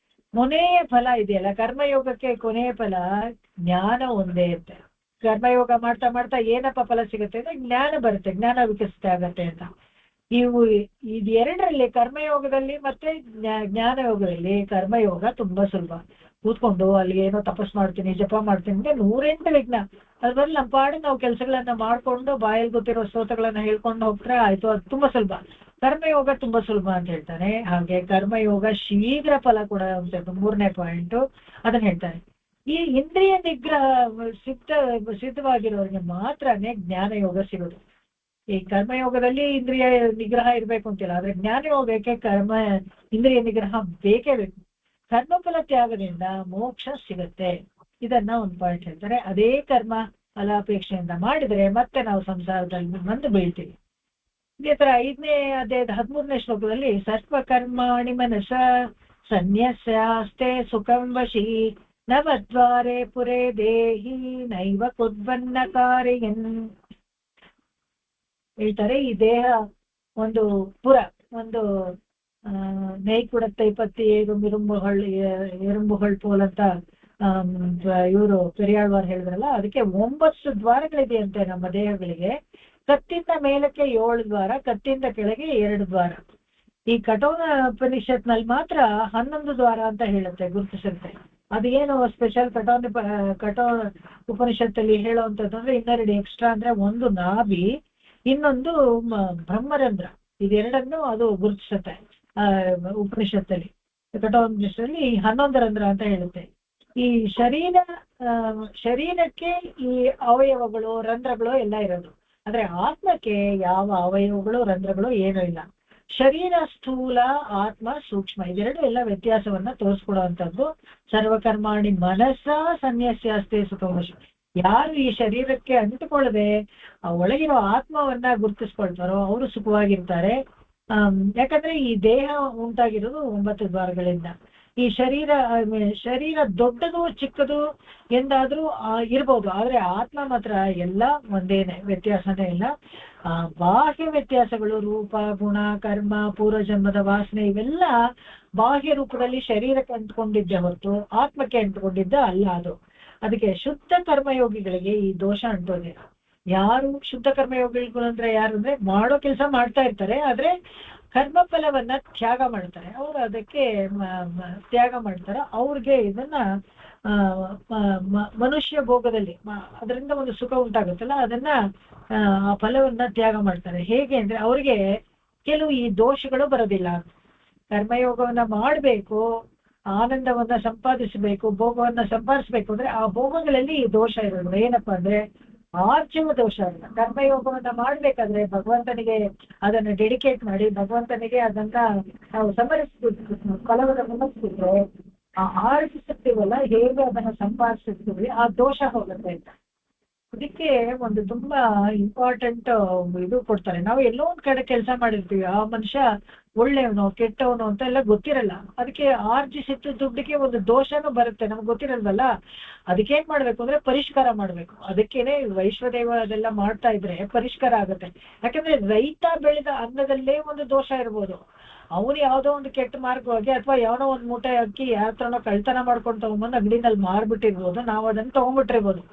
ಕೊನೆಯ ಫಲ ಇದೆಯಲ್ಲ, ಕರ್ಮಯೋಗಕ್ಕೆ ಕೊನೆಯ ಫಲ ಜ್ಞಾನ ಒಂದೇ ಇರುತ್ತೆ. ಕರ್ಮಯೋಗ ಮಾಡ್ತಾ ಮಾಡ್ತಾ ಏನಪ್ಪ ಫಲ ಸಿಗುತ್ತೆ ಅಂದ್ರೆ ಜ್ಞಾನ ಬರುತ್ತೆ, ಜ್ಞಾನ ವಿಕಸಿತ ಆಗತ್ತೆ ಅಂತ. ಇದೆರಡರಲ್ಲಿ ಕರ್ಮಯೋಗದಲ್ಲಿ ಮತ್ತೆ ಜ್ಞಾನ ಯೋಗದಲ್ಲಿ ಕರ್ಮಯೋಗ ತುಂಬಾ ಸುಲಭ. ಕೂತ್ಕೊಂಡು ಅಲ್ಲಿ ಏನೋ ತಪಸ್ ಮಾಡ್ತೀನಿ, ಜಪ ಮಾಡ್ತೀನಿ ಅಂದ್ರೆ 108 ವಿಘ್ನ. ಅದ್ರಲ್ಲಿ ನಮ್ಮ ಪಾಡು ನಾವು ಕೆಲಸಗಳನ್ನ ಮಾಡ್ಕೊಂಡು ಬಾಯಲ್ಲಿ ಗೊತ್ತಿರೋ ಸ್ತೋತ್ರಗಳನ್ನ ಹೇಳ್ಕೊಂಡು ಹೋಗ್ತಾರೆ, ಆಯ್ತು, ಅದು ತುಂಬಾ ಸುಲಭ. ಕರ್ಮಯೋಗ ತುಂಬಾ ಸುಲಭ ಅಂತ ಹೇಳ್ತಾನೆ. ಹಾಗೆ ಕರ್ಮಯೋಗ ಶೀಘ್ರ ಫಲ ಕೂಡ ಅಂತ 3ನೇ ಪಾಯಿಂಟ್ ಅದನ್ನ ಹೇಳ್ತಾನೆ. ಈ ಇಂದ್ರಿಯ ನಿಗ್ರಹ ಸಿದ್ಧವಾಗಿರೋರಿಗೆ ಮಾತ್ರನೇ ಜ್ಞಾನ ಯೋಗ ಸಿಗೋದು. ಈ ಕರ್ಮಯೋಗದಲ್ಲಿ ಇಂದ್ರಿಯ ನಿಗ್ರಹ ಇರ್ಬೇಕು ಅಂತಿಲ್ಲ, ಆದ್ರೆ ಜ್ಞಾನ ಯೋಗಕ್ಕೆ ಇಂದ್ರಿಯ ನಿಗ್ರಹ ಬೇಕೇ ಬೇಕು. ಕರ್ಮಫಲ ತ್ಯಾಗದಿಂದ ಮೋಕ್ಷ ಸಿಗುತ್ತೆ. ಇದನ್ನ ಒಂದು ಪಾಯಿಂಟ್ ಹೇಳ್ತಾರೆ. ಅದೇ ಕರ್ಮ ಫಲಾಪೇಕ್ಷೆಯಿಂದ ಮಾಡಿದ್ರೆ ಮತ್ತೆ ನಾವು ಸಂಸಾರದಲ್ಲಿ ಬಂದು ಬೀಳ್ತೀವಿ. ಇದೇ ತರ 5ನೇ ಅಧ್ಯಾಯದ 13ನೇ ಶ್ಲೋಕದಲ್ಲಿ ಸರ್ವಕರ್ಮಾಣಿ ಮನಸ ಸನ್ಯಸ್ಯಾಸ್ತೆ ಸುಖಂ ವಶಿ ನವದ್ವಾರೆ ಪುರೇ ದೇಹಿ ನೈವ ಕುರ್ವನ್ನ ಕಾರ್ಯನ್ ಹೇಳ್ತಾರೆ. ಈ ದೇಹ ಒಂದು ಪುರ, ಒಂದು நெய் குடத்தை பத்தி ஏதும் எறும்புகள் போலಂತ ಇವರು ಪೆರಿಯಾಳ್ವಾರ್ ಹೇಳಿದ್ರಲ್ಲ, ಅದಕ್ಕೆ 9 ದ್ವಾರಗಳಿದೆಯಂತೆ ನಮ್ಮ ದೇಹಗಳಿಗೆ. ಕತ್ತಿಂದ ಮೇಲಕ್ಕೆ 7 ದ್ವಾರ, ಕತ್ತಿಂದ ಕೆಳಗೆ 2 ದ್ವಾರ. ಈ ಕಠೋರ ಉಪನಿಷತ್ನಲ್ಲಿ ಮಾತ್ರ 11 ದ್ವಾರ ಅಂತ ಹೇಳುತ್ತೆ, ಗುರುತಿಸುತ್ತೆ. ಅದೇನು ಸ್ಪೆಷಲ್ ಕಠೋರ ಉಪನಿಷತ್ತಲ್ಲಿ ಹೇಳುವಂಥದ್ದು ಅಂದ್ರೆ 2 ಎಕ್ಸ್ಟ್ರಾ, ಅಂದ್ರೆ ಒಂದು ನಾಭಿ, ಇನ್ನೊಂದು ಬ್ರಹ್ಮರಂಧ್ರ. ಇದೆರಡನ್ನು ಅದು ಗುರುತಿಸುತ್ತೆ ಉಪನಿಷತ್ತಲ್ಲಿ. ಕಠೋಪನಿಷತ್ತಲ್ಲಿ 11 ರಂಧ್ರ ಅಂತ ಹೇಳುತ್ತೆ. ಈ ಶರೀರಕ್ಕೆ ಈ ಅವಯವಗಳು, ರಂಧ್ರಗಳು ಎಲ್ಲ ಇರೋದು. ಆದ್ರೆ ಆತ್ಮಕ್ಕೆ ಯಾವ ಅವಯವಗಳು, ರಂಧ್ರಗಳು ಏನೂ ಇಲ್ಲ. ಶರೀರ ಸ್ಥೂಲ, ಆತ್ಮ ಸೂಕ್ಷ್ಮ, ಇದೆರಡು ಎಲ್ಲ ವ್ಯತ್ಯಾಸವನ್ನ ತೋರಿಸ್ಕೊಡುವಂಥದ್ದು. ಸರ್ವಕರ್ಮಾಣಿ ಮನಸ್ಸ ಸನ್ಯಾಸ್ಯಾಸ್ತೆ ಸುಖವಶ. ಯಾರು ಈ ಶರೀರಕ್ಕೆ ಅಂಟುಕೊಳ್ಳದೆ ಒಳಗಿರೋ ಆತ್ಮವನ್ನ ಗುರುತಿಸ್ಕೊಳ್ತಾರೋ ಅವರು ಸುಖವಾಗಿರ್ತಾರೆ. ಯಾಕಂದ್ರೆ ಈ ದೇಹ ಉಂಟಾಗಿರೋದು 9 ದ್ವಾರಗಳಿಂದ. ಈ ಶರೀರ ದೊಡ್ಡದು ಚಿಕ್ಕದು ಎಂದಾದ್ರೂ ಇರ್ಬೋದು, ಆದ್ರೆ ಆತ್ಮ ಮಾತ್ರ ಎಲ್ಲ ಒಂದೇನೆ, ವ್ಯತ್ಯಾಸನೇ ಇಲ್ಲ. ಬಾಹ್ಯ ವ್ಯತ್ಯಾಸಗಳು, ರೂಪ, ಗುಣ, ಕರ್ಮ, ಪೂರ್ವಜನ್ಮದ ವಾಸನೆ, ಇವೆಲ್ಲ ಬಾಹ್ಯ ರೂಪದಲ್ಲಿ ಶರೀರಕ್ಕೆ ಅಂಟ್ಕೊಂಡಿದ್ದೆ ಹೊರತು ಆತ್ಮಕ್ಕೆ ಅಂಟ್ಕೊಂಡಿದ್ದ ಅಲ್ಲ ಅದು. ಅದಕ್ಕೆ ಶುದ್ಧ ಕರ್ಮಯೋಗಿಗಳಿಗೆ ಈ ದೋಷ ಅಂಟೋದಿಲ್ಲ. ಯಾರು ಶುದ್ಧ ಕರ್ಮಯೋಗಿಗಳು ಅಂದ್ರೆ ಯಾರು ಅಂದ್ರೆ ಮಾಡೋ ಕೆಲಸ ಮಾಡ್ತಾ ಇರ್ತಾರೆ, ಆದ್ರೆ ಕರ್ಮಫಲವನ್ನ ತ್ಯಾಗ ಮಾಡ್ತಾರೆ. ಅವರು ಅದಕ್ಕೆ ತ್ಯಾಗ ಮಾಡ್ತಾರೆ. ಅವ್ರಿಗೆ ಇದನ್ನ ಮನುಷ್ಯ ಭೋಗದಲ್ಲಿ ಅದರಿಂದ ಒಂದು ಸುಖ ಉಂಟಾಗುತ್ತಲ್ಲ, ಅದನ್ನ ಆ ಫಲವನ್ನ ತ್ಯಾಗ ಮಾಡ್ತಾರೆ. ಹೇಗೆ ಅಂದ್ರೆ ಅವ್ರಿಗೆ ಕೆಲವು ಈ ದೋಷಗಳು ಬರೋದಿಲ್ಲ. ಕರ್ಮಯೋಗವನ್ನ ಮಾಡಬೇಕು, ಆನಂದವನ್ನ ಸಂಪಾದಿಸಬೇಕು, ಭೋಗವನ್ನ ಸಂಪಾದಿಸ್ಬೇಕು ಅಂದ್ರೆ ಆ ಭೋಗಗಳಲ್ಲಿ ಈ ದೋಷ ಇರೋದು. ಏನಪ್ಪಾ ಅಂದ್ರೆ ಆರ್ಜವ ದೋಷ ಇಲ್ಲ. ಕರ್ಮಯೋಗವನ್ನ ಮಾಡ್ಬೇಕಾದ್ರೆ ಭಗವಂತನಿಗೆ ಅದನ್ನ ಡೆಡಿಕೇಟ್ ಮಾಡಿ ಭಗವಂತನಿಗೆ ಅದನ್ನ ನಾವು ಸಮರ್ಪಿಸ್ಬಿಟ್ಟು ಫಲವನ್ನ ಮುಗಿಸ್ಬಿಟ್ರೆ ಆರ್ಜಿಸುತ್ತೀವಲ್ಲ, ಹೇಗೆ ಅದನ್ನ ಸಂಪಾದಿಸುತ್ತೀವಿ ಆ ದೋಷ ಹೋಗುತ್ತೆ ಅಂತ. ಅದಕ್ಕೆ ಒಂದು ತುಂಬಾ ಇಂಪಾರ್ಟೆಂಟ್ ಇದು ಕೊಡ್ತಾರೆ. ನಾವು ಎಲ್ಲೋ ಒಂದ್ ಕಡೆ ಕೆಲಸ ಮಾಡಿರ್ತೀವಿ, ಆ ಮನುಷ್ಯ ಒಳ್ಳೆಯವನು ಕೆಟ್ಟವನು ಅಂತ ಎಲ್ಲ ಗೊತ್ತಿರಲ್ಲ. ಅದಕ್ಕೆ ಆರ್ಜಿಸಿಟ್ಟು ದುಡ್ಡಿಗೆ ಒಂದು ದೋಷನೂ ಬರುತ್ತೆ, ನಮ್ಗೆ ಗೊತ್ತಿರಲ್ವಲ್ಲ. ಅದಕ್ಕೇನ್ ಮಾಡ್ಬೇಕು ಅಂದ್ರೆ ಪರಿಷ್ಕಾರ ಮಾಡ್ಬೇಕು. ಅದಕ್ಕೇನೆ ವೈಶ್ವದೇವ ಅದೆಲ್ಲ ಮಾಡ್ತಾ ಇದ್ರೆ ಪರಿಷ್ಕಾರ ಆಗುತ್ತೆ. ಯಾಕಂದ್ರೆ ರೈತ ಬೆಳೆದ ಅನ್ನದಲ್ಲೇ ಒಂದು ದೋಷ ಇರ್ಬೋದು. ಅವನು ಯಾವ್ದೋ ಒಂದು ಕೆಟ್ಟ ಮಾರ್ಗವಾಗಿ ಅಥವಾ ಯಾವನೋ ಒಂದ್ ಮೂಟೆ ಅಕ್ಕಿ ಯಾತ್ರನೋ ಕಳ್ತನ ಮಾಡ್ಕೊಂಡು ತಗೊಂಡ್ಬಂದು ಅಂಗಡಿನಲ್ಲಿ ಮಾರ್ಬಿಟ್ಟಿರ್ಬೋದು, ನಾವು ಅದನ್ನ ತಗೊಂಡ್ಬಿಟ್ಟಿರ್ಬೋದು.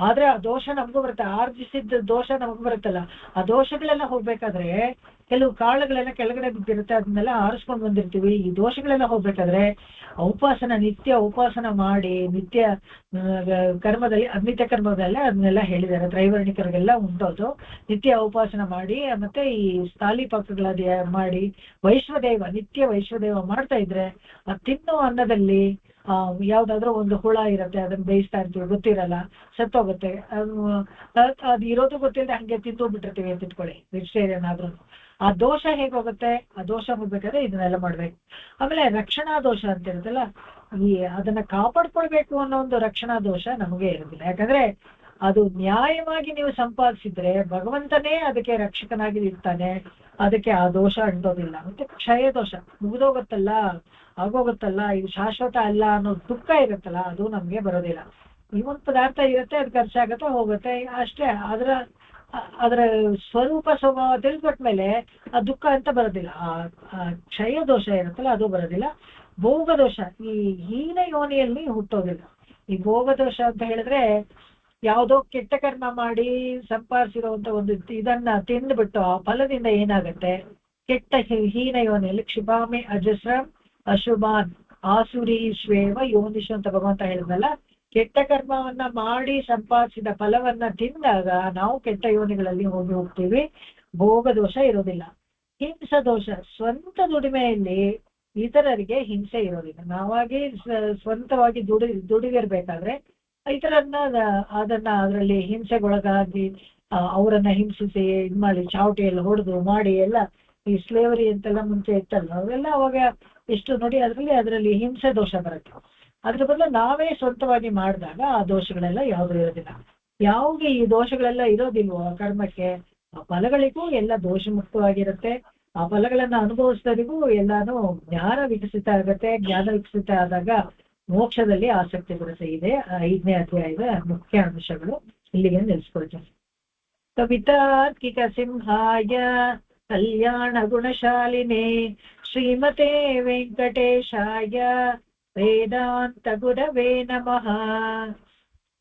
ಆದ್ರೆ ಆ ದೋಷ ನಮಗೂ ಬರುತ್ತೆ, ಆರ್ಜಿಸಿದ ದೋಷ ನಮಗೂ ಬರುತ್ತಲ್ಲ. ಆ ದೋಷಗಳೆಲ್ಲ ಹೋಗ್ಬೇಕಾದ್ರೆ ಕೆಲವು ಕಾಳುಗಳೆಲ್ಲ ಕೆಳಗಡೆ ಬಿದ್ದಿರುತ್ತೆ, ಅದನ್ನೆಲ್ಲ ಆರಿಸ್ಕೊಂಡು ಬಂದಿರ್ತೀವಿ. ಈ ದೋಷಗಳೆಲ್ಲ ಹೋಗ್ಬೇಕಾದ್ರೆ ನಿತ್ಯ ಉಪಾಸನ ಮಾಡಿ, ನಿತ್ಯ ಕರ್ಮದಲ್ಲಿ ಅನಿತ್ಯ ಕರ್ಮದಲ್ಲೇ ಅದನ್ನೆಲ್ಲ ಹೇಳಿದ್ದಾರೆ. ತ್ರೈವರ್ಣಿಕರಿಗೆಲ್ಲ ಉಂಟೋದು. ನಿತ್ಯ ಉಪಾಸನ ಮಾಡಿ ಮತ್ತೆ ಈ ಸ್ಥಾಲಿ ಪಾಕಗಳ ಮಾಡಿ ನಿತ್ಯ ವೈಶ್ವದೇವ ಮಾಡ್ತಾ ಇದ್ರೆ ಆ ತಿನ್ನೋ ಅನ್ನದಲ್ಲಿ ಯಾವ್ದಾದ್ರೂ ಒಂದು ಹುಳ ಇರುತ್ತೆ, ಅದನ್ನ ಬೇಯಿಸ್ತಾ ಇರ್ತೀವಿ, ಗೊತ್ತಿರಲ್ಲ, ಸತ್ತೋಗುತ್ತೆ. ಅದು ಇರೋದು ಗೊತ್ತಿಲ್ಲದೆ ಹಂಗೆ ತಿಂದು ಬಿಟ್ಟಿರ್ತೀವಿ ಅಂತ ಇಟ್ಕೊಳ್ಳಿ, ವೆಜಿಟೇರಿಯನ್ ಆದ್ರೂ. ಆ ದೋಷ ಹೇಗೋಗುತ್ತೆ? ಆ ದೋಷ ಹೋಗ್ಬೇಕಾದ್ರೆ ಇದನ್ನೆಲ್ಲ ಮಾಡ್ಬೇಕು. ಆಮೇಲೆ ರಕ್ಷಣಾ ದೋಷ ಅಂತ ಇರುತ್ತಲ್ಲ, ಅದನ್ನ ಕಾಪಾಡ್ಕೊಳ್ಬೇಕು ಅನ್ನೋ ಒಂದು ರಕ್ಷಣಾ ದೋಷ ನಮಗೆ ಇರೋದಿಲ್ಲ. ಯಾಕಂದ್ರೆ ಅದು ನ್ಯಾಯವಾಗಿ ನೀವು ಸಂಪಾದಿಸಿದ್ರೆ ಭಗವಂತನೇ ಅದಕ್ಕೆ ರಕ್ಷಕನಾಗಿ ಇರ್ತಾನೆ, ಅದಕ್ಕೆ ಆ ದೋಷ ಅಂಟೋದಿಲ್ಲ. ಮತ್ತೆ ಕ್ಷಯ ದೋಷ, ಮುಗಿದೋಗುತ್ತಲ್ಲ, ಆಗೋಗುತ್ತಲ್ಲ, ಇದು ಶಾಶ್ವತ ಅಲ್ಲ ಅನ್ನೋ ದುಃಖ ಇರುತ್ತಲ್ಲ, ಅದು ನಮ್ಗೆ ಬರೋದಿಲ್ಲ. ಈ ಒಂದು ಪದಾರ್ಥ ಇರುತ್ತೆ, ಅದು ಖರ್ಚಾಗತ್ತೆ ಹೋಗುತ್ತೆ ಅಷ್ಟೇ. ಅದರ ಸ್ವರೂಪ ಸ್ವಭಾವ ತಿಳಿದ್ಬಿಟ್ಮೇಲೆ ಆ ದುಃಖ ಅಂತ ಬರೋದಿಲ್ಲ. ಆ ಕ್ಷಯ ದೋಷ ಇರುತ್ತಲ್ಲ ಅದು ಬರೋದಿಲ್ಲ. ಭೋಗ ದೋಷ ಈ ಹೀನ ಯೋನಿಯಲ್ಲಿ ಹುಟ್ಟೋದಿಲ್ಲ. ಈ ಭೋಗ ದೋಷ ಅಂತ ಹೇಳಿದ್ರೆ ಯಾವುದೋ ಕೆಟ್ಟ ಕರ್ಮ ಮಾಡಿ ಸಂಪಾದಿಸಿರುವಂತ ಒಂದು ಇದನ್ನ ತಿಂದ್ಬಿಟ್ಟು ಆ ಫಲದಿಂದ ಏನಾಗತ್ತೆ, ಕೆಟ್ಟ ಹೀನ ಯೋನಿಯಲ್ಲಿ ಕ್ಷಿಪಾಮಿ ಅಜಸ್ರಂ ಅಶುಭಾನ್ ಆಸುರಿ ಶ್ವೇವ ಯೋನಿಷು ಅಂತ ಭಗವಂತ ಹೇಳಿದ್ನಲ್ಲ. ಕೆಟ್ಟ ಕರ್ಮವನ್ನ ಮಾಡಿ ಸಂಪಾದಿಸಿದ ಫಲವನ್ನ ತಿಂದಾಗ ನಾವು ಕೆಟ್ಟ ಯೋನಿಗಳಲ್ಲಿ ಹೋಗ್ತೀವಿ. ಭೋಗ ದೋಷ ಇರೋದಿಲ್ಲ. ಹಿಂಸ ದೋಷ, ಸ್ವಂತ ದುಡಿಮೆಯಲ್ಲಿ ಇತರರಿಗೆ ಹಿಂಸೆ ಇರೋದಿಲ್ಲ. ನಾವಾಗಿ ಸ್ವಂತವಾಗಿ ದುಡಿದಿರ್ಬೇಕಾದ್ರೆ ಇತರನ್ನ ಅದರಲ್ಲಿ ಹಿಂಸೆಗೊಳಗಾಗಿ ಅವರನ್ನ ಹಿಂಸಿಸಿ ಇದ್ ಮಾಡಿ ಚಾವಟಿಯಲ್ಲಿ ಹೊಡೆದು ಮಾಡಿ ಎಲ್ಲ ಈ ಸ್ಲೇವರಿ ಅಂತೆಲ್ಲ ಮುಂಚೆ ಇತ್ತಲ್ಲ, ಅವೆಲ್ಲ ಅವಾಗ ಎಷ್ಟು ನೋಡಿ ಅದರಲ್ಲಿ ಹಿಂಸೆ ದೋಷ ಬರುತ್ತೆ. ಅದ್ರ ಬದಲು ನಾವೇ ಸ್ವಂತವಾಗಿ ಮಾಡಿದಾಗ ಆ ದೋಷಗಳೆಲ್ಲ ಯಾವ್ದು ಇರೋದಿಲ್ಲ. ಯಾವಾಗ ಈ ದೋಷಗಳೆಲ್ಲ ಇರೋದಿಲ್ವೋ ಕರ್ಮಕ್ಕೆ, ಆ ಫಲಗಳಿಗೂ ಎಲ್ಲ ದೋಷ ಮುಕ್ತವಾಗಿರುತ್ತೆ. ಆ ಫಲಗಳನ್ನ ಅನುಭವಿಸಿದರಿಗೂ ಎಲ್ಲಾನು ಜ್ಞಾನ ವಿಕಸಿತ ಆಗುತ್ತೆ. ಜ್ಞಾನ ವಿಕಸಿತ ಆದಾಗ ಮೋಕ್ಷದಲ್ಲಿ ಆಸಕ್ತಿ ಬರುತ್ತೆ. ಇದೆ 5ನೇ ಅಧ್ಯಾಯದ ಮುಖ್ಯ ಅಂಶಗಳು. ಇಲ್ಲಿಗೆ ನಿಲ್ಲಿಸ್ಕೊಳ್ತೇನೆ. ಕವಿತಾರ್ಕಿಕ ಸಿಂಹಾಯ ಕಲ್ಯಾಣ ಗುಣಶಾಲಿನೇ ಶ್ರೀಮತೆ ವೆಂಕಟೇಶಾಯ वेदान्तगुरवे नमः।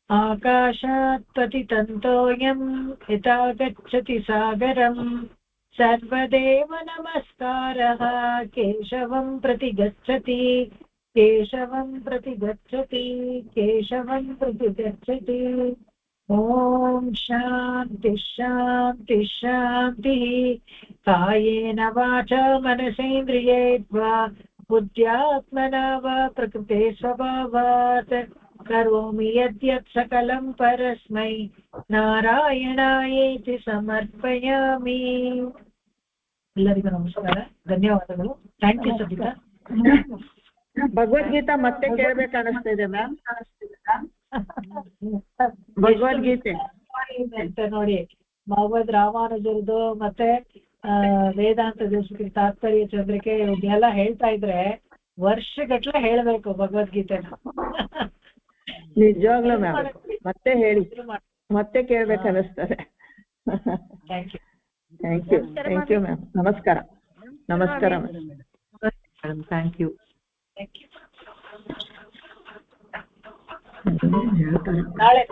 आकाशात् पतितन्तोऽयं यथा गच्छति सागरम् सर्वदेव नमस्कारः केशवं प्रति गच्छति केशवं प्रति गच्छति केशवं प्रति गच्छति। ॐ शान्ति शान्ति शान्तिः। कायेन वाचा मनसेन्द्रियैर्वा बुद्ध्यात्मना वा प्रकृते स्वभावात् करोमि यद्यत् सकलं परस्मै नारायणायेति समर्पयामि। ಎಲ್ಲರಿಗೂ ನಮಸ್ಕಾರ, ಧನ್ಯವಾದಗಳು. Thank you Sabita. ಭಗವದ್ಗೀತಾ ಮತ್ತೆ ಕೇಳ್ಬೇಕು ಅನಿಸ್ತಾ ಇದೆ ಮ್ಯಾಮ್. ಭಗವದ್ಗೀತೆ ಅಂತ ನೋಡಿ, ಭಗವದ್ ರಾಮಾನುಜರದು ಮತ್ತೆ ವೇದಾಂತ ದೇಶಕ್ಕೆ ತಾತ್ಪರ್ಯ ಚಂದ್ರಿಕೆ ಇವನ್ನೆಲ್ಲ ಹೇಳ್ತಾ ಇದ್ರೆ ವರ್ಷಗಟ್ಲೆ ಹೇಳ್ಬೇಕು ಭಗವದ್ಗೀತೆನ. ನಿಜವಾಗ್ಲೂ ಮ್ಯಾಮ್ ಮತ್ತೆ ಹೇಳಿ, ಮತ್ತೆ ಕೇಳ್ಬೇಕು ಅನಿಸ್ತದೆ. Thank you thank you ma'am. ನಮಸ್ಕಾರ ನಮಸ್ಕಾರ ಮೇಡಮ್. Thank you. ನಾಳೆ